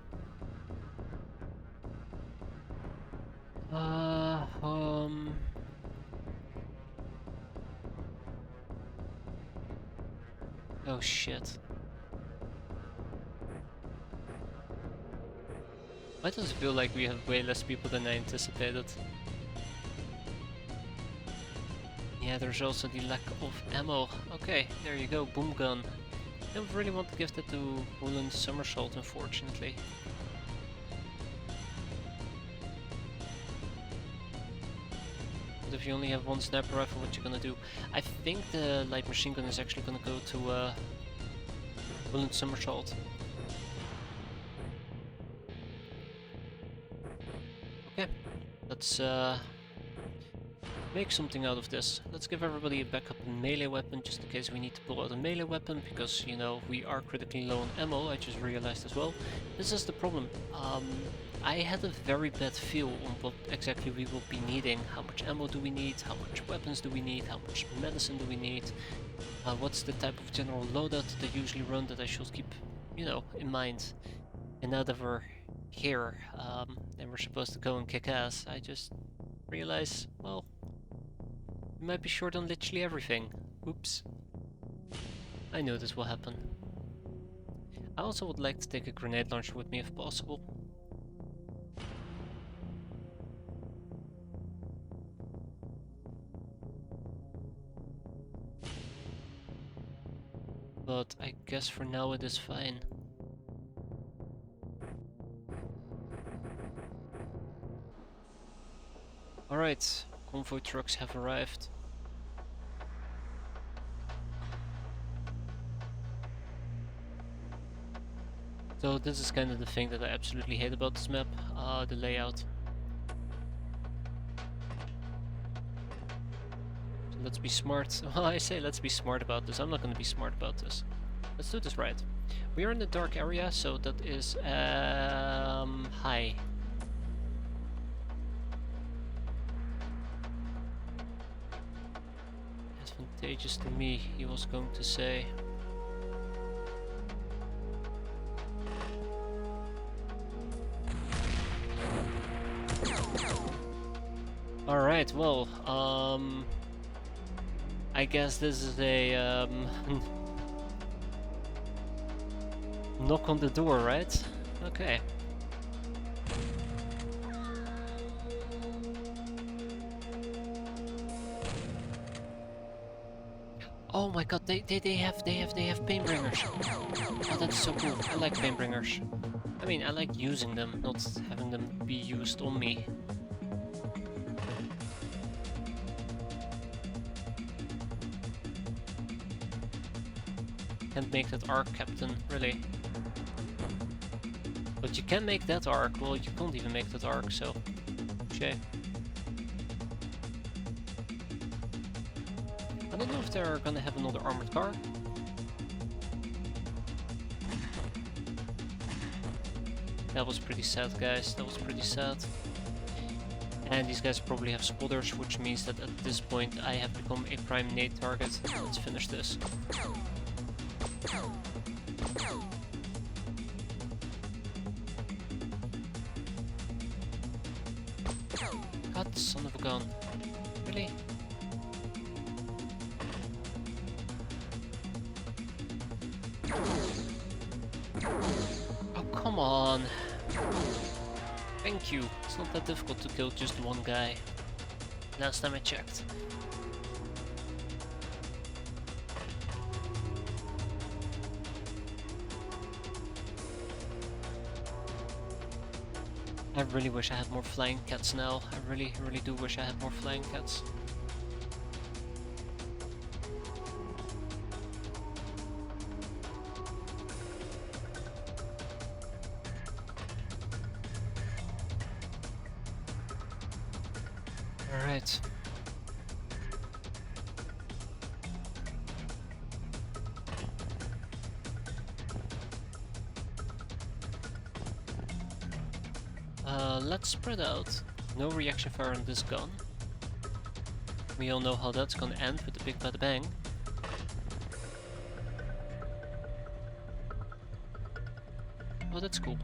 Oh shit. Why does it feel like we have way less people than I anticipated? Yeah, there's also the lack of ammo. Okay, there you go, boom gun. I don't really want to give that to Woolen Somersault, unfortunately. But if you only have one sniper rifle, what you gonna do? I think the light machine gun is actually gonna go to Woolen Somersault. Okay, let's make something out of this. Let's give everybody a backup melee weapon just in case we need to pull out a melee weapon, because, you know, we are critically low on ammo, I just realized as well. This is the problem. I had a very bad feel on what exactly we will be needing. How much ammo do we need? How much weapons do we need? How much medicine do we need? What's the type of general loadout that they usually run that I should keep, you know, in mind? And now that we're here, and we're supposed to go and kick ass, I just realize, well, we might be short on literally everything. Oops. I knew this will happen. I also would like to take a grenade launcher with me if possible. But I guess for now it is fine. Alright, convoy trucks have arrived. So this is kind of the thing that I absolutely hate about this map, the layout. So let's be smart. Well, I say let's be smart about this. I'm not going to be smart about this. Let's do this right. We are in the dark area, so that is high. Advantageous to me, he was going to say. Alright, well, I guess this is a knock on the door, right? Okay. Oh my god, they have painbringers. Oh, that's so cool. I like painbringers. I mean, I like using them, not having them be used on me. Can't make that arc, Captain, really. But you can make that arc. Well, you can't even make that arc, so shame. I don't know if they're gonna have another armored car. That was pretty sad, guys. That was pretty sad. And these guys probably have spotters, which means that at this point I have become a prime nade target. Let's finish this. God, son of a gun. Really? Oh, come on. Thank you. It's not that difficult to kill just one guy. Last time I checked. I really wish I had more flying cats now. I really do wish I had more flying cats. Alright. Let's spread out. No reaction fire on this gun. We all know how that's gonna end with the big bada bang. Oh, that's cool.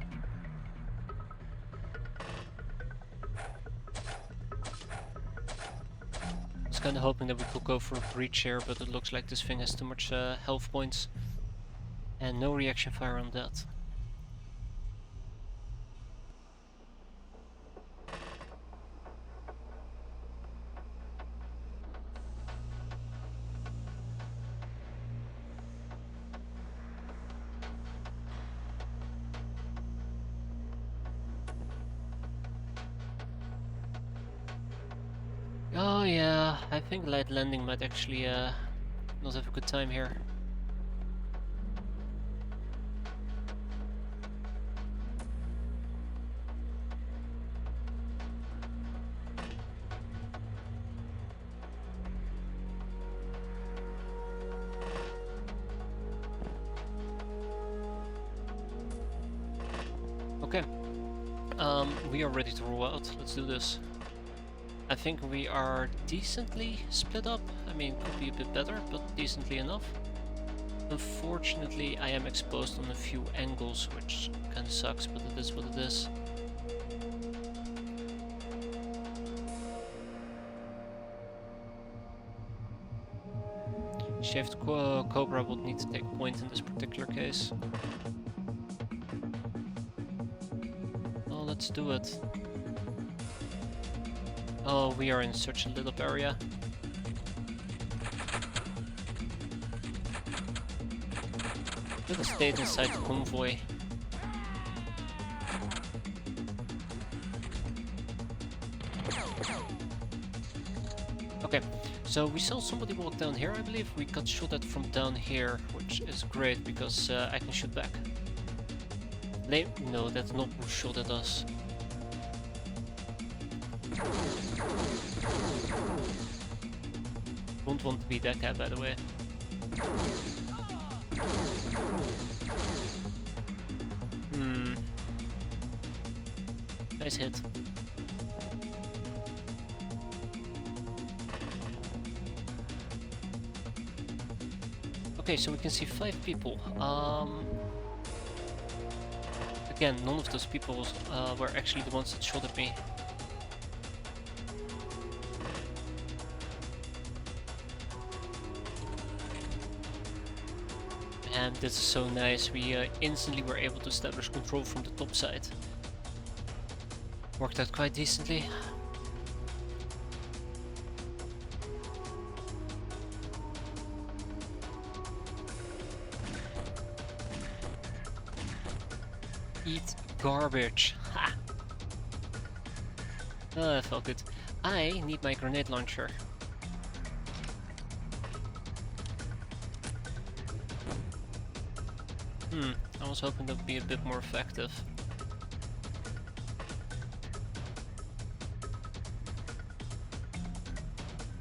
I was kinda hoping that we could go for a breach here, but it looks like this thing has too much health points. And no reaction fire on that. I think light landing might actually not have a good time here. Okay, we are ready to roll out. Let's do this. I think we are decently split up. I mean, could be a bit better, but decently enough. Unfortunately, I am exposed on a few angles, which kind of sucks, but it is what it is. Shaved Cobra would need to take point in this particular case. Oh, let's do it. Oh, we are in such a lit up area. Should have stayed inside the convoy. Okay, so we saw somebody walk down here, I believe. We got shot at from down here, which is great because I can shoot back. No, that's not who shot at us. Don't want to be that guy, by the way. Nice hit. Okay, so we can see 5 people. Again, none of those people were actually the ones that shot at me. And this is so nice. We instantly were able to establish control from the top side. Worked out quite decently. Eat garbage. Ha! Oh, that felt good. I need my grenade launcher. I was hoping that would be a bit more effective.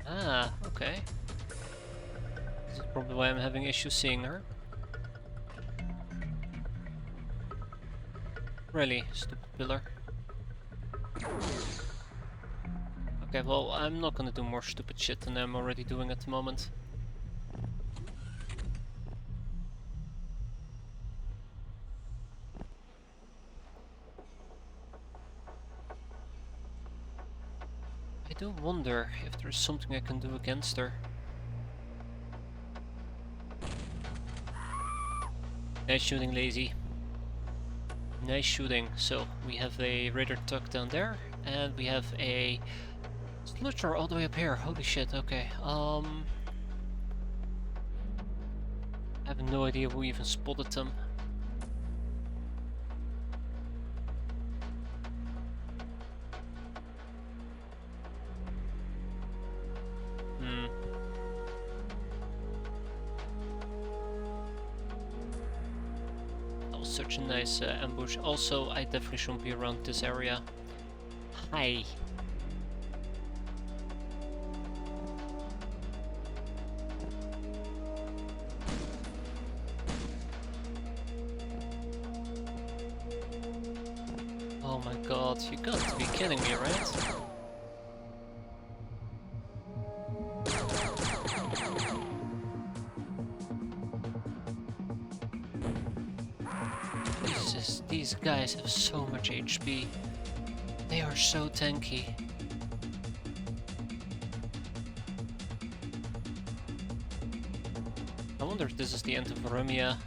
Ah, okay. This is probably why I'm having issues seeing her. Really, stupid pillar. Okay, well, I'm not gonna do more stupid shit than I'm already doing at the moment. I do wonder if there's something I can do against her. Nice shooting, lazy. Nice shooting. So, we have a radar tuck down there, and we have a sludger all the way up here. Holy shit, okay. I have no idea who even spotted them. Such a nice ambush. Also, I definitely shouldn't be around this area. Hi. Oh my god, you got to be kidding me, right? These guys have so much HP. They are so tanky. I wonder if this is the end of Romia.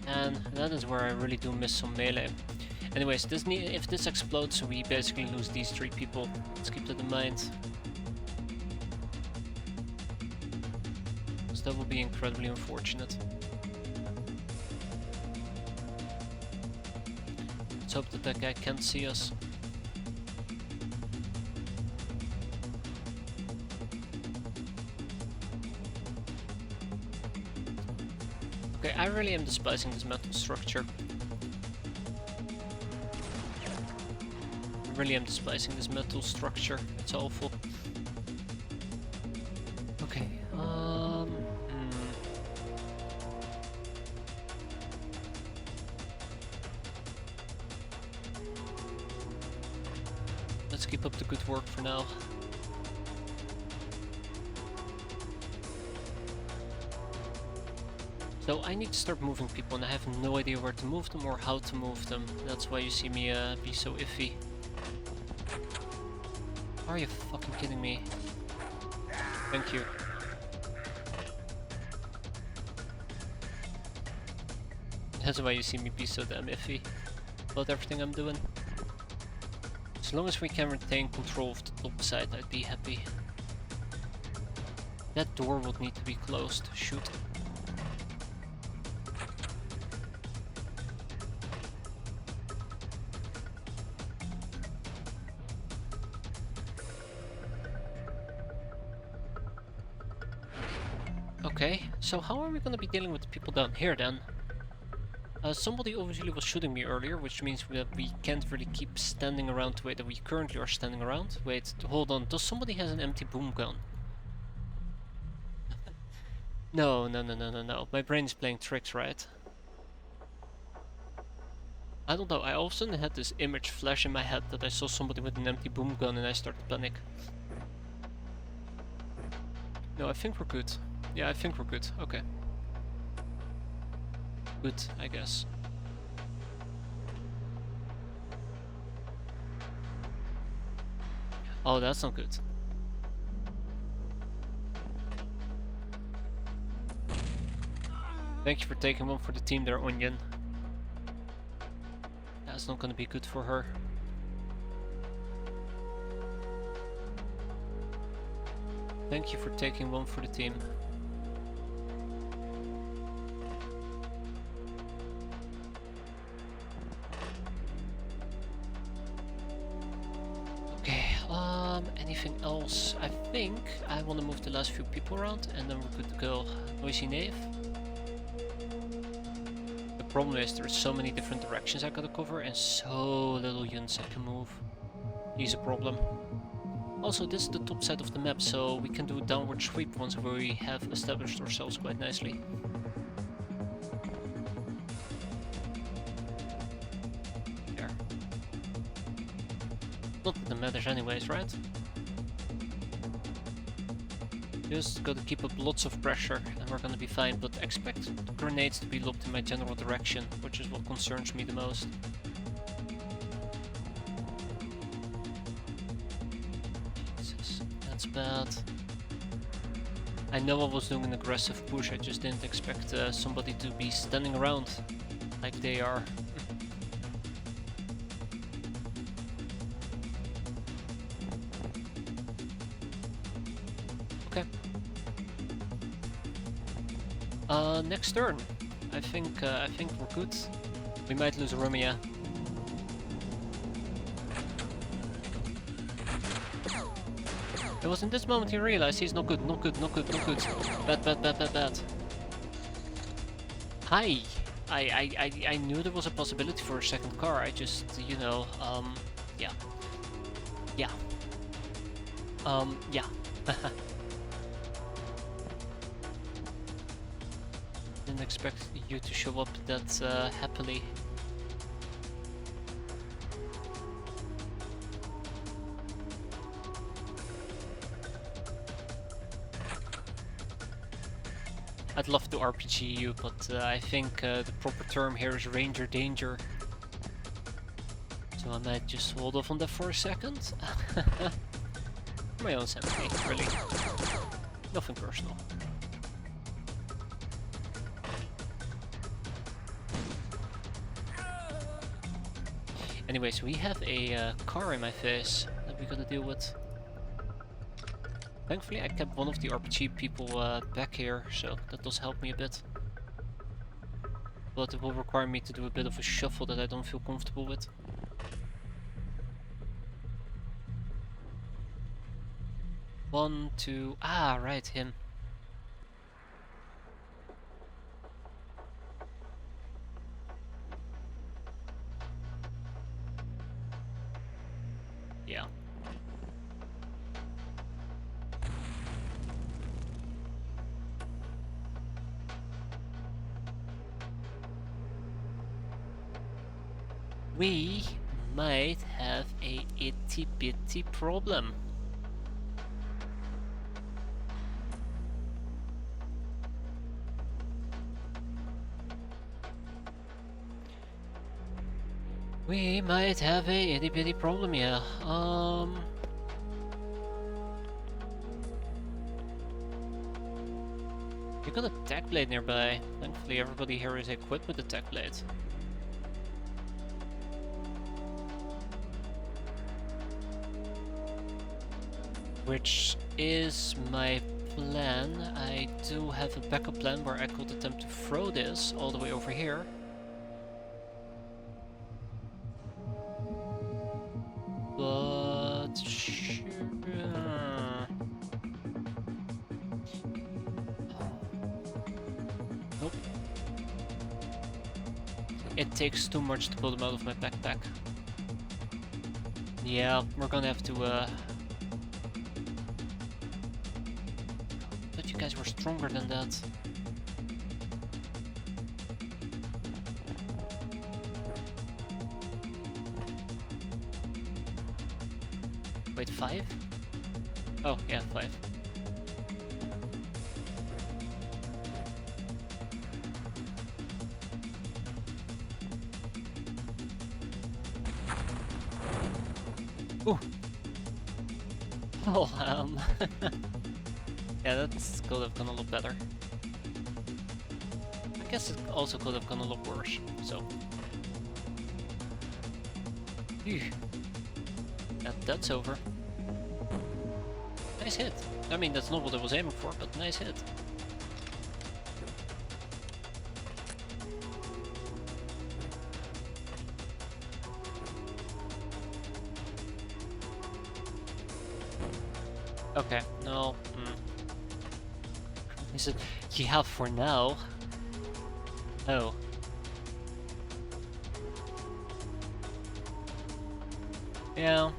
And that is where I really do miss some melee. Anyways, if this explodes, we basically lose these 3 people. Let's keep that in mind. Because that would be incredibly unfortunate. Let's hope that that guy can't see us. Okay, I really am despising this metal structure. I really am despising this metal structure. It's awful. Okay, Let's keep up the good work for now. So I need to start moving people and I have no idea where to move them or how to move them. That's why you see me be so iffy. Are you fucking kidding me? Thank you. That's why you see me be so damn iffy about everything I'm doing. As long as we can retain control of the top side, I'd be happy. That door would need to be closed. Shoot. Okay, so how are we gonna be dealing with the people down here then? Somebody obviously was shooting me earlier, which means that we can't really keep standing around the way that we currently are standing around. Wait, hold on, does somebody has an empty boom gun? No, no, no, no, no, no. My brain is playing tricks, right? I don't know, I all of a sudden had this image flash in my head that I saw somebody with an empty boom gun and I started to panic. No, I think we're good. Yeah, I think we're good. Okay. Good, I guess. Oh, that's not good. Thank you for taking one for the team there, Onion. That's not gonna be good for her. Thank you for taking one for the team. Okay, anything else? I think I want to move the last few people around and then we're good to go. Noisy Knave. The problem is there's so many different directions I gotta cover and so little units I can move. He's a problem. Also, this is the top side of the map, so we can do a downward sweep once we have established ourselves quite nicely. There. Not that it matters anyways, right? Just gotta keep up lots of pressure and we're gonna be fine, but expect grenades to be lobbed in my general direction, which is what concerns me the most. Jesus, that's bad. I know I was doing an aggressive push, I just didn't expect somebody to be standing around like they are. Okay. Next turn. I think we're good. We might lose Romeo. It was in this moment he realized he's not good, not good, not good, not good. Bad, bad, bad, bad, bad. Hi! I knew there was a possibility for a second car, I just, you know, yeah. Yeah. Yeah. Didn't expect you to show up that happily. I'd love to RPG you, but I think the proper term here is Ranger Danger. So I might just hold off on that for a second. For my own sanity, really. Nothing personal. Anyways, we have a car in my face that we gotta deal with. Thankfully I kept one of the RPG people back here, so that does help me a bit. But it will require me to do a bit of a shuffle that I don't feel comfortable with. One, two... Ah, right, him. we might have a itty bitty problem. We might have a itty bitty problem, yeah. You got a tech blade nearby. Thankfully everybody here is equipped with a tech blade. Which is my plan. I do have a backup plan where I could attempt to throw this all the way over here. But sure. Nope. It takes too much to pull them out of my backpack. Yeah, we're gonna have to thought you guys were stronger than that. Wait, 5? Oh, yeah, 5. Ooh! Oh, yeah, that could have gone a lot better. I guess it also could have gone a lot worse, so... Phew. That's over. Nice hit. I mean, that's not what I was aiming for, but nice hit. Okay, no. Is it? Yeah, for now. Oh. Yeah.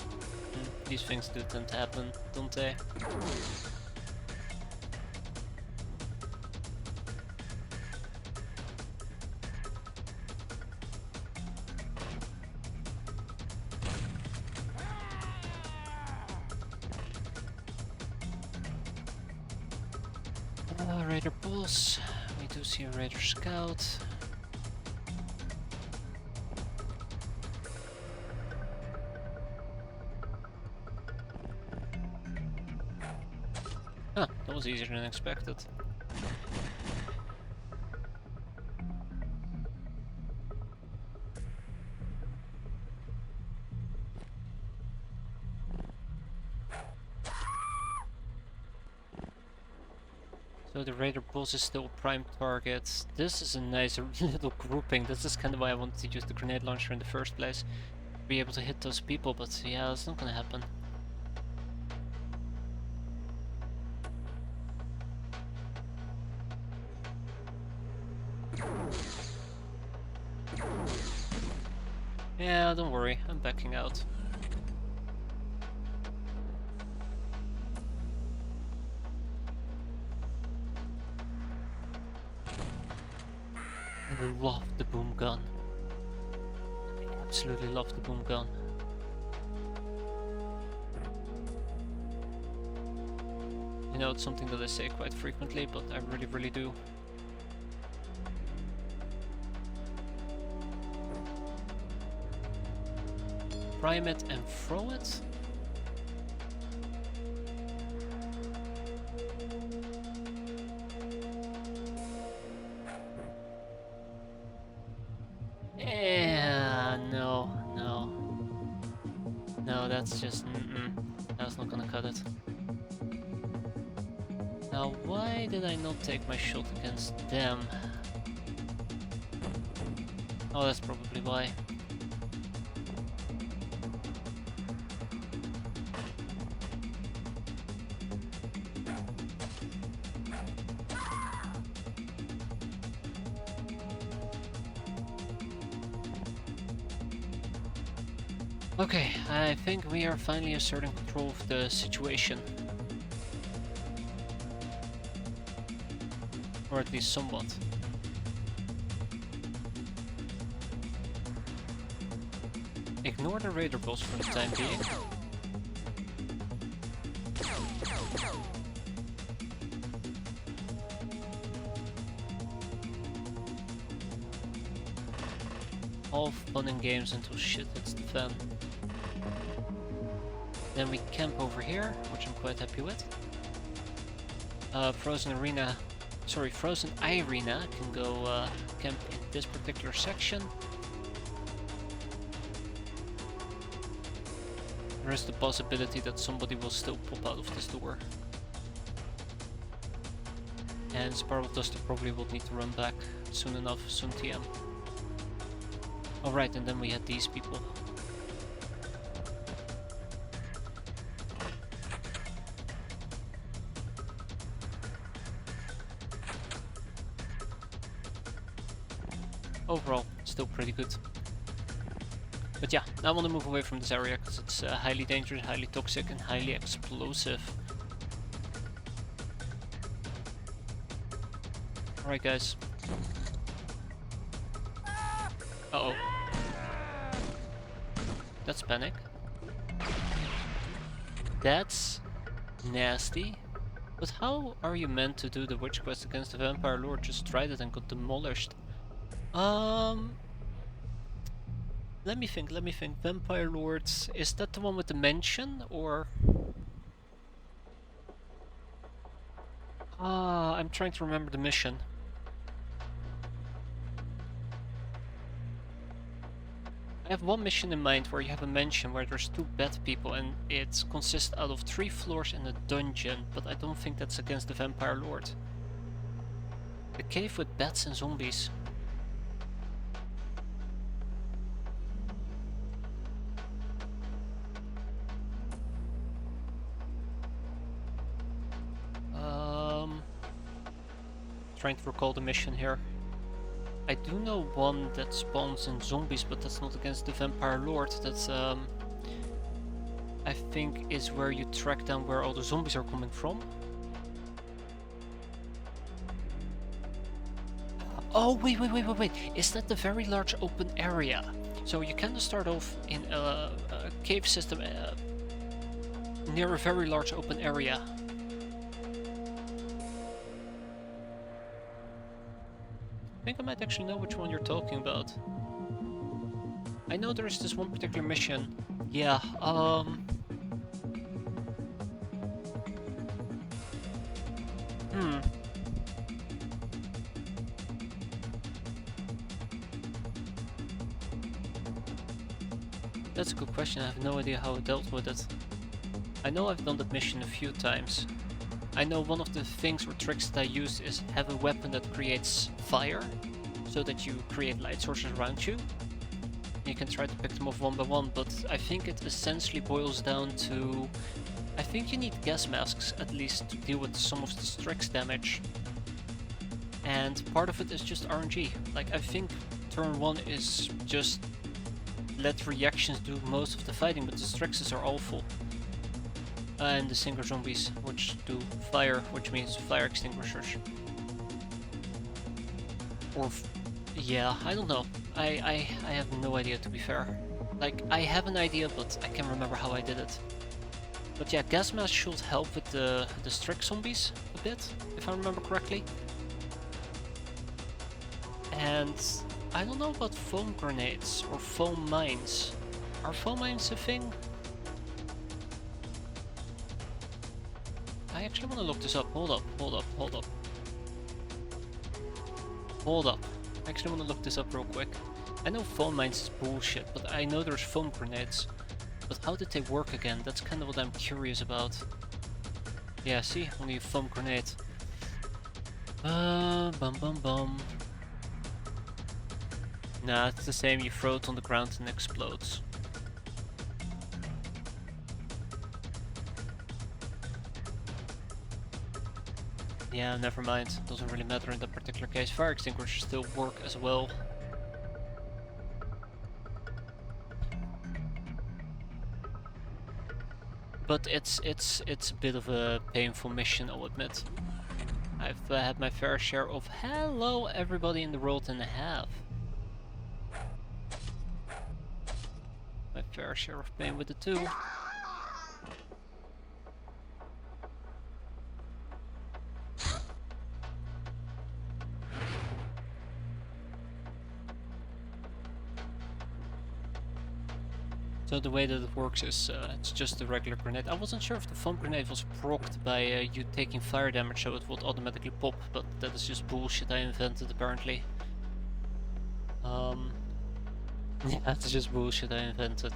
These things do tend to happen, don't they? Raider Pulse. We do see a Raider Scout. Huh, that was easier than expected. So the Raider Pulse is still a prime target. This is a nice little grouping. This is kind of why I wanted to use the grenade launcher in the first place. Be able to hit those people, but yeah, it's not gonna happen. Yeah, don't worry, I'm backing out. I love the boom gun. I absolutely love the boom gun. You know, it's something that I say quite frequently, but I really, really do. Prime it and throw it? Yeah, no. No, that's just... That's not gonna cut it. Now, why did I not take my shot against them? Oh, that's probably why. Okay, I think we are finally asserting control of the situation. Or at least somewhat. Ignore the raider boss for the time being. All fun and games until shit hits the fan. Then we camp over here, which I'm quite happy with. Frozen Irena can go camp in this particular section. There is the possibility that somebody will still pop out of this door. And Sparrow Duster probably will need to run back soon enough, soon TM. Alright, and then we had these people. Overall, still pretty good. But yeah, I want to move away from this area because it's highly dangerous, highly toxic and highly explosive. Alright guys. Uh-oh. That's panic. That's nasty. But how are you meant to do the witch quest against the vampire lord? Just tried it and got demolished. Let me think. Vampire lords, is that the one with the mansion or? I'm trying to remember the mission. I have one mission in mind where you have a mansion where there's 2 bad people and it consists out of 3 floors and a dungeon, but I don't think that's against the vampire lord. The cave with bats and zombies. Trying to recall the mission here. I do know one that spawns in zombies, but that's not against the vampire lord. That's I think is where you track down where all the zombies are coming from. Oh wait, is that the very large open area? So you kind of start off in a cave system near a very large open area. I think I might actually know which one you're talking about. I know there's this one particular mission. Yeah, That's a good question. I have no idea how I dealt with it. I know I've done that mission a few times. I know one of the things or tricks that I use is have a weapon that creates fire, so that you create light sources around you. You can try to pick them off one by one, but I think it essentially boils down to... I think you need gas masks at least to deal with some of the Strix damage. And part of it is just RNG. Like, I think turn 1 is just let reactions do most of the fighting, but the Strixes are awful. And the single zombies, which do fire, which means fire extinguishers. Or, yeah, I don't know. I have no idea, to be fair. Like, I have an idea, but I can't remember how I did it. But yeah, gas mask should help with the Strix zombies a bit, if I remember correctly. And I don't know about foam grenades or foam mines. Are foam mines a thing? I actually want to look this up. Hold up. I actually want to look this up real quick. I know foam mines is bullshit, but I know there's foam grenades. But how did they work again? That's kind of what I'm curious about. Yeah, see? Only a foam grenade. Bum. Nah, it's the same. You throw it on the ground and it explodes. Yeah, never mind. Doesn't really matter in that particular case. Fire extinguishers still work as well. But it's a bit of a painful mission, I'll admit. I've had my fair share of hello everybody in the world and a half. My fair share of pain with it too. So the way that it works is it's just a regular grenade. I wasn't sure if the foam grenade was procced by you taking fire damage so it would automatically pop, but that is just bullshit I invented apparently. Yeah, it's just bullshit I invented.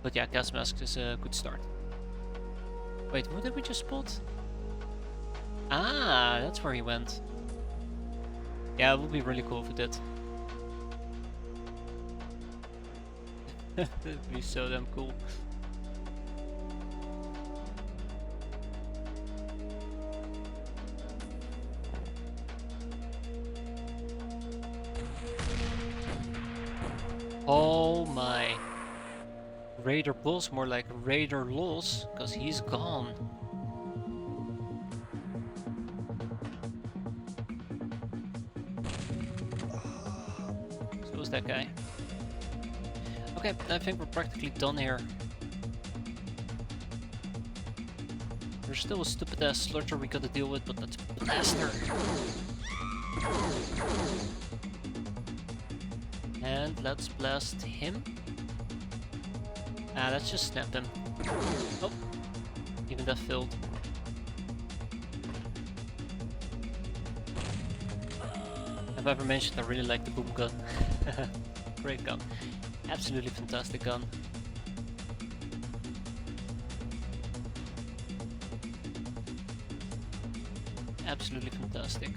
But yeah, gas mask is a good start. Wait, who did we just spot? Ah, that's where he went. Yeah, it would be really cool if it did. That'd be so damn cool. Oh my. Raider boss, more like Raider loss, because he's gone. So is that guy. Okay, I think we're practically done here. There's still a stupid ass sludger we gotta deal with, but let's blast her. And let's blast him. Ah, let's just snap him. Oh, even that failed. Have I ever mentioned I really like the boom gun? Great gun. Absolutely fantastic gun. Absolutely fantastic.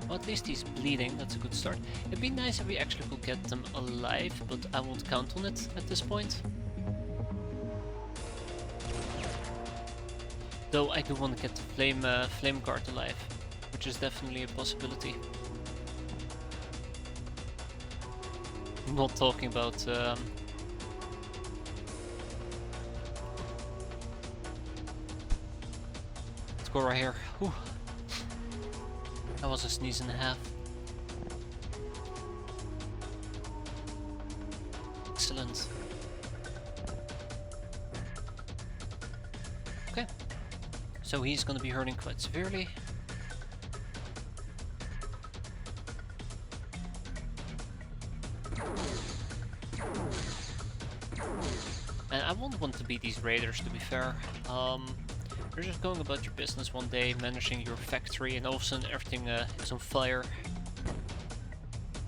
Well, at least he's bleeding, that's a good start. It'd be nice if we actually could get them alive, but I won't count on it at this point. Though I do want to get the flame guard alive, which is definitely a possibility. I'm not talking about let's go right here. Whew. That was a sneeze and a half. Excellent. Okay. So he's gonna be hurting quite severely. And I won't want to beat these raiders, to be fair. You're just going about your business one day, managing your factory, and all of a sudden everything is on fire.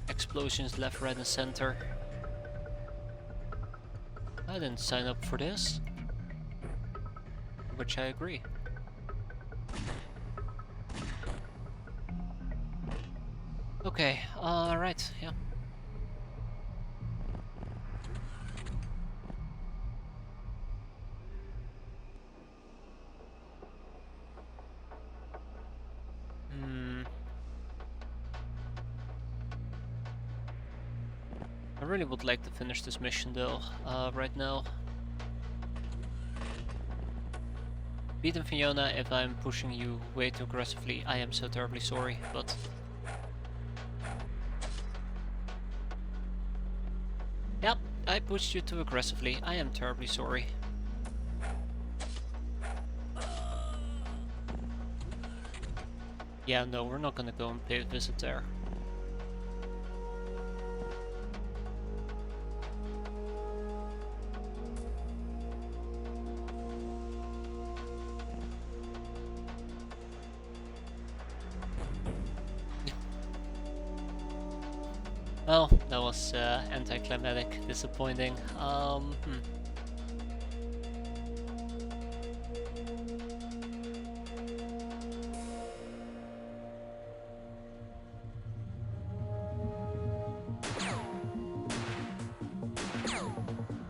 Explosions left, right, and center. I didn't sign up for this. Which I agree. Okay, right, yeah. I really would like to finish this mission though, right now. Beat him, Fiona, if I'm pushing you way too aggressively. I am so terribly sorry, but... Yep, I pushed you too aggressively. I am terribly sorry. Yeah, no, we're not gonna go and pay a visit there. Well, that was anticlimactic, disappointing.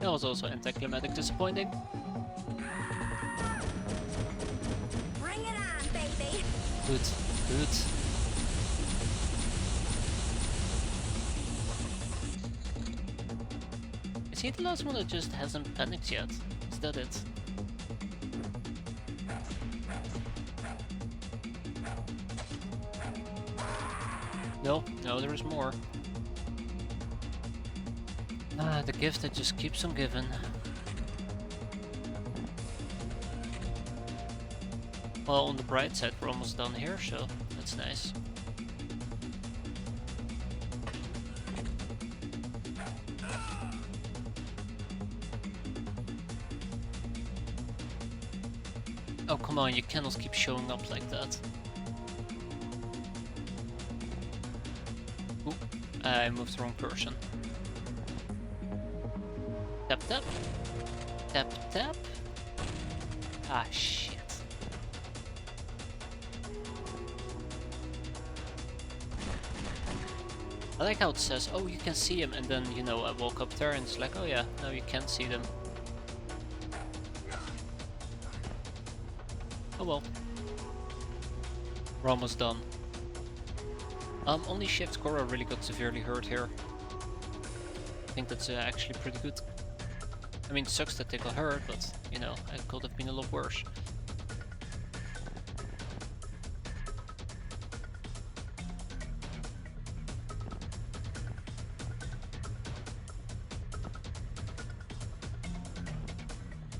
That was also anticlimactic, disappointing. Bring it on, baby. Good, good. Is he the last one that just hasn't panicked yet? Is that it? No, no, there is more. Ah, the gift that just keeps on giving. Well, on the bright side, we're almost done here, so that's nice. Oh, come on, you cannot keep showing up like that. Oop, I moved the wrong person. Tap tap. Tap tap. Ah, shit. I like how it says, oh, you can see him, and then, you know, I walk up there and it's like, oh yeah, no, you can't see them. Oh well. We're almost done. Only Shift Cora really got severely hurt here. I think that's actually pretty good. I mean, it sucks that they got hurt, but, you know, it could have been a lot worse.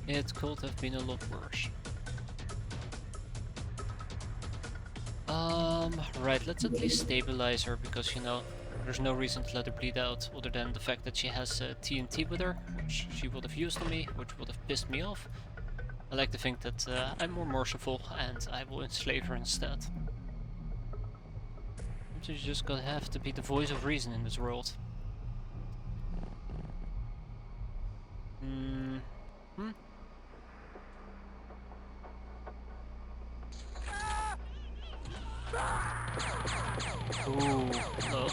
It could have been a lot worse. Right, let's at least stabilize her, because, you know, there's no reason to let her bleed out, other than the fact that she has TNT with her, which she would have used on me, which would have pissed me off. I like to think that I'm more merciful, and I will enslave her instead. So you just gotta have to be the voice of reason in this world. Ooh, hello.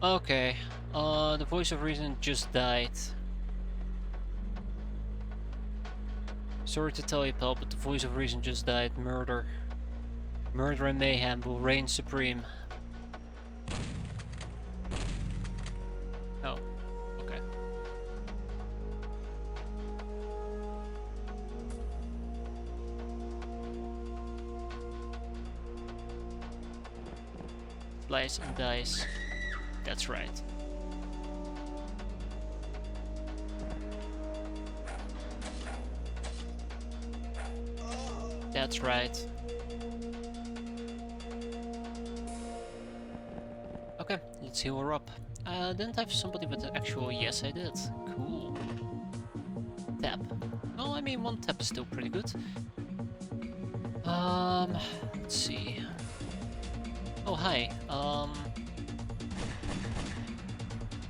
Okay, the voice of reason just died. Sorry to tell you, pal, but the voice of reason just died. Murder. Murder and mayhem will reign supreme. Oh, okay. Slice and dice. That's right. That's right. Okay, let's heal her up. Didn't I have somebody with the actual... Yes, I did. Cool. Tap. Well, I mean, one tap is still pretty good. Let's see. Oh, hi.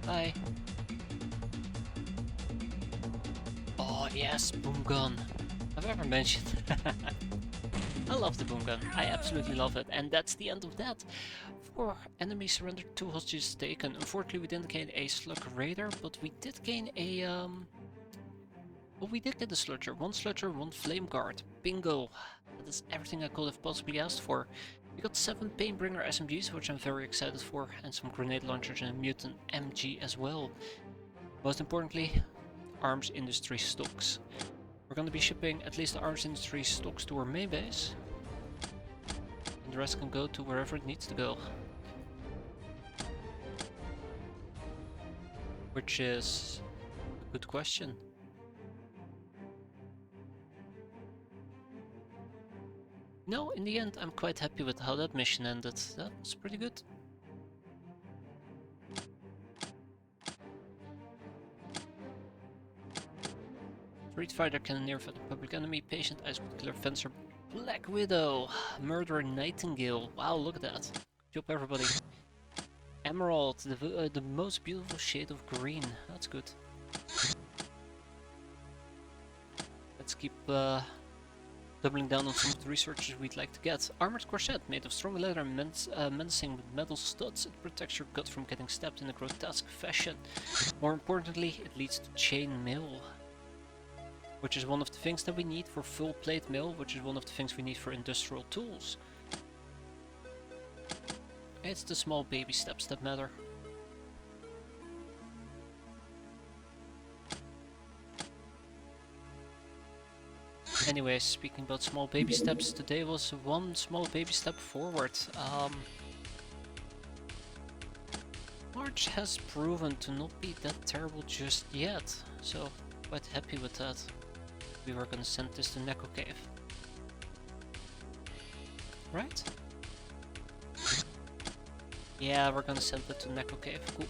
Hi. Oh, yes, boom gun. Have I ever mentioned? I love the boom gun. I absolutely love it. And that's the end of that. 4 enemies surrendered, 2 hostages taken. Unfortunately, we didn't gain a slug raider, but we did gain a well, we did get a sludger. 1 sludger, 1 flame guard. Bingo. That is everything I could have possibly asked for. We got 7 Painbringer SMGs, which I'm very excited for, and some grenade launchers and a mutant MG as well. Most importantly, arms industry stocks. We're going to be shipping at least the arms industry stocks to our main base, and the rest can go to wherever it needs to go. Which is a good question. No, in the end, I'm quite happy with how that mission ended. That was pretty good. Street Fighter Cannoneer for the Public Enemy, Patient Ice Killer Fencer, Black Widow, Murderer Nightingale. Wow, look at that. Good job, everybody. Emerald, the most beautiful shade of green. That's good. Let's keep doubling down on some of the researches we'd like to get. Armored corset made of strong leather and menacing with metal studs. It protects your gut from getting stabbed in a grotesque fashion. More importantly, it leads to chain mail, which is one of the things that we need for full plate mail, which is one of the things we need for industrial tools. It's the small baby steps that matter. Anyways, speaking about small baby steps, today was one small baby step forward. March has proven to not be that terrible just yet, so quite happy with that. We were gonna send this to Neko Cave. Right? Yeah, we're gonna send it to Neko Cave. Cool.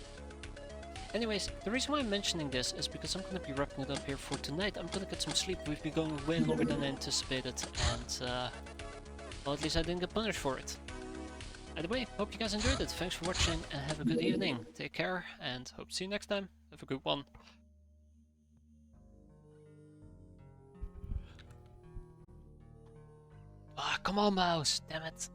Anyways, the reason why I'm mentioning this is because I'm gonna be wrapping it up here for tonight. I'm gonna get some sleep. We've been going way longer than I anticipated, and well, at least I didn't get punished for it. Either way, hope you guys enjoyed it. Thanks for watching and have a good evening. Take care and hope to see you next time. Have a good one. Ah, come on, mouse. Damn it.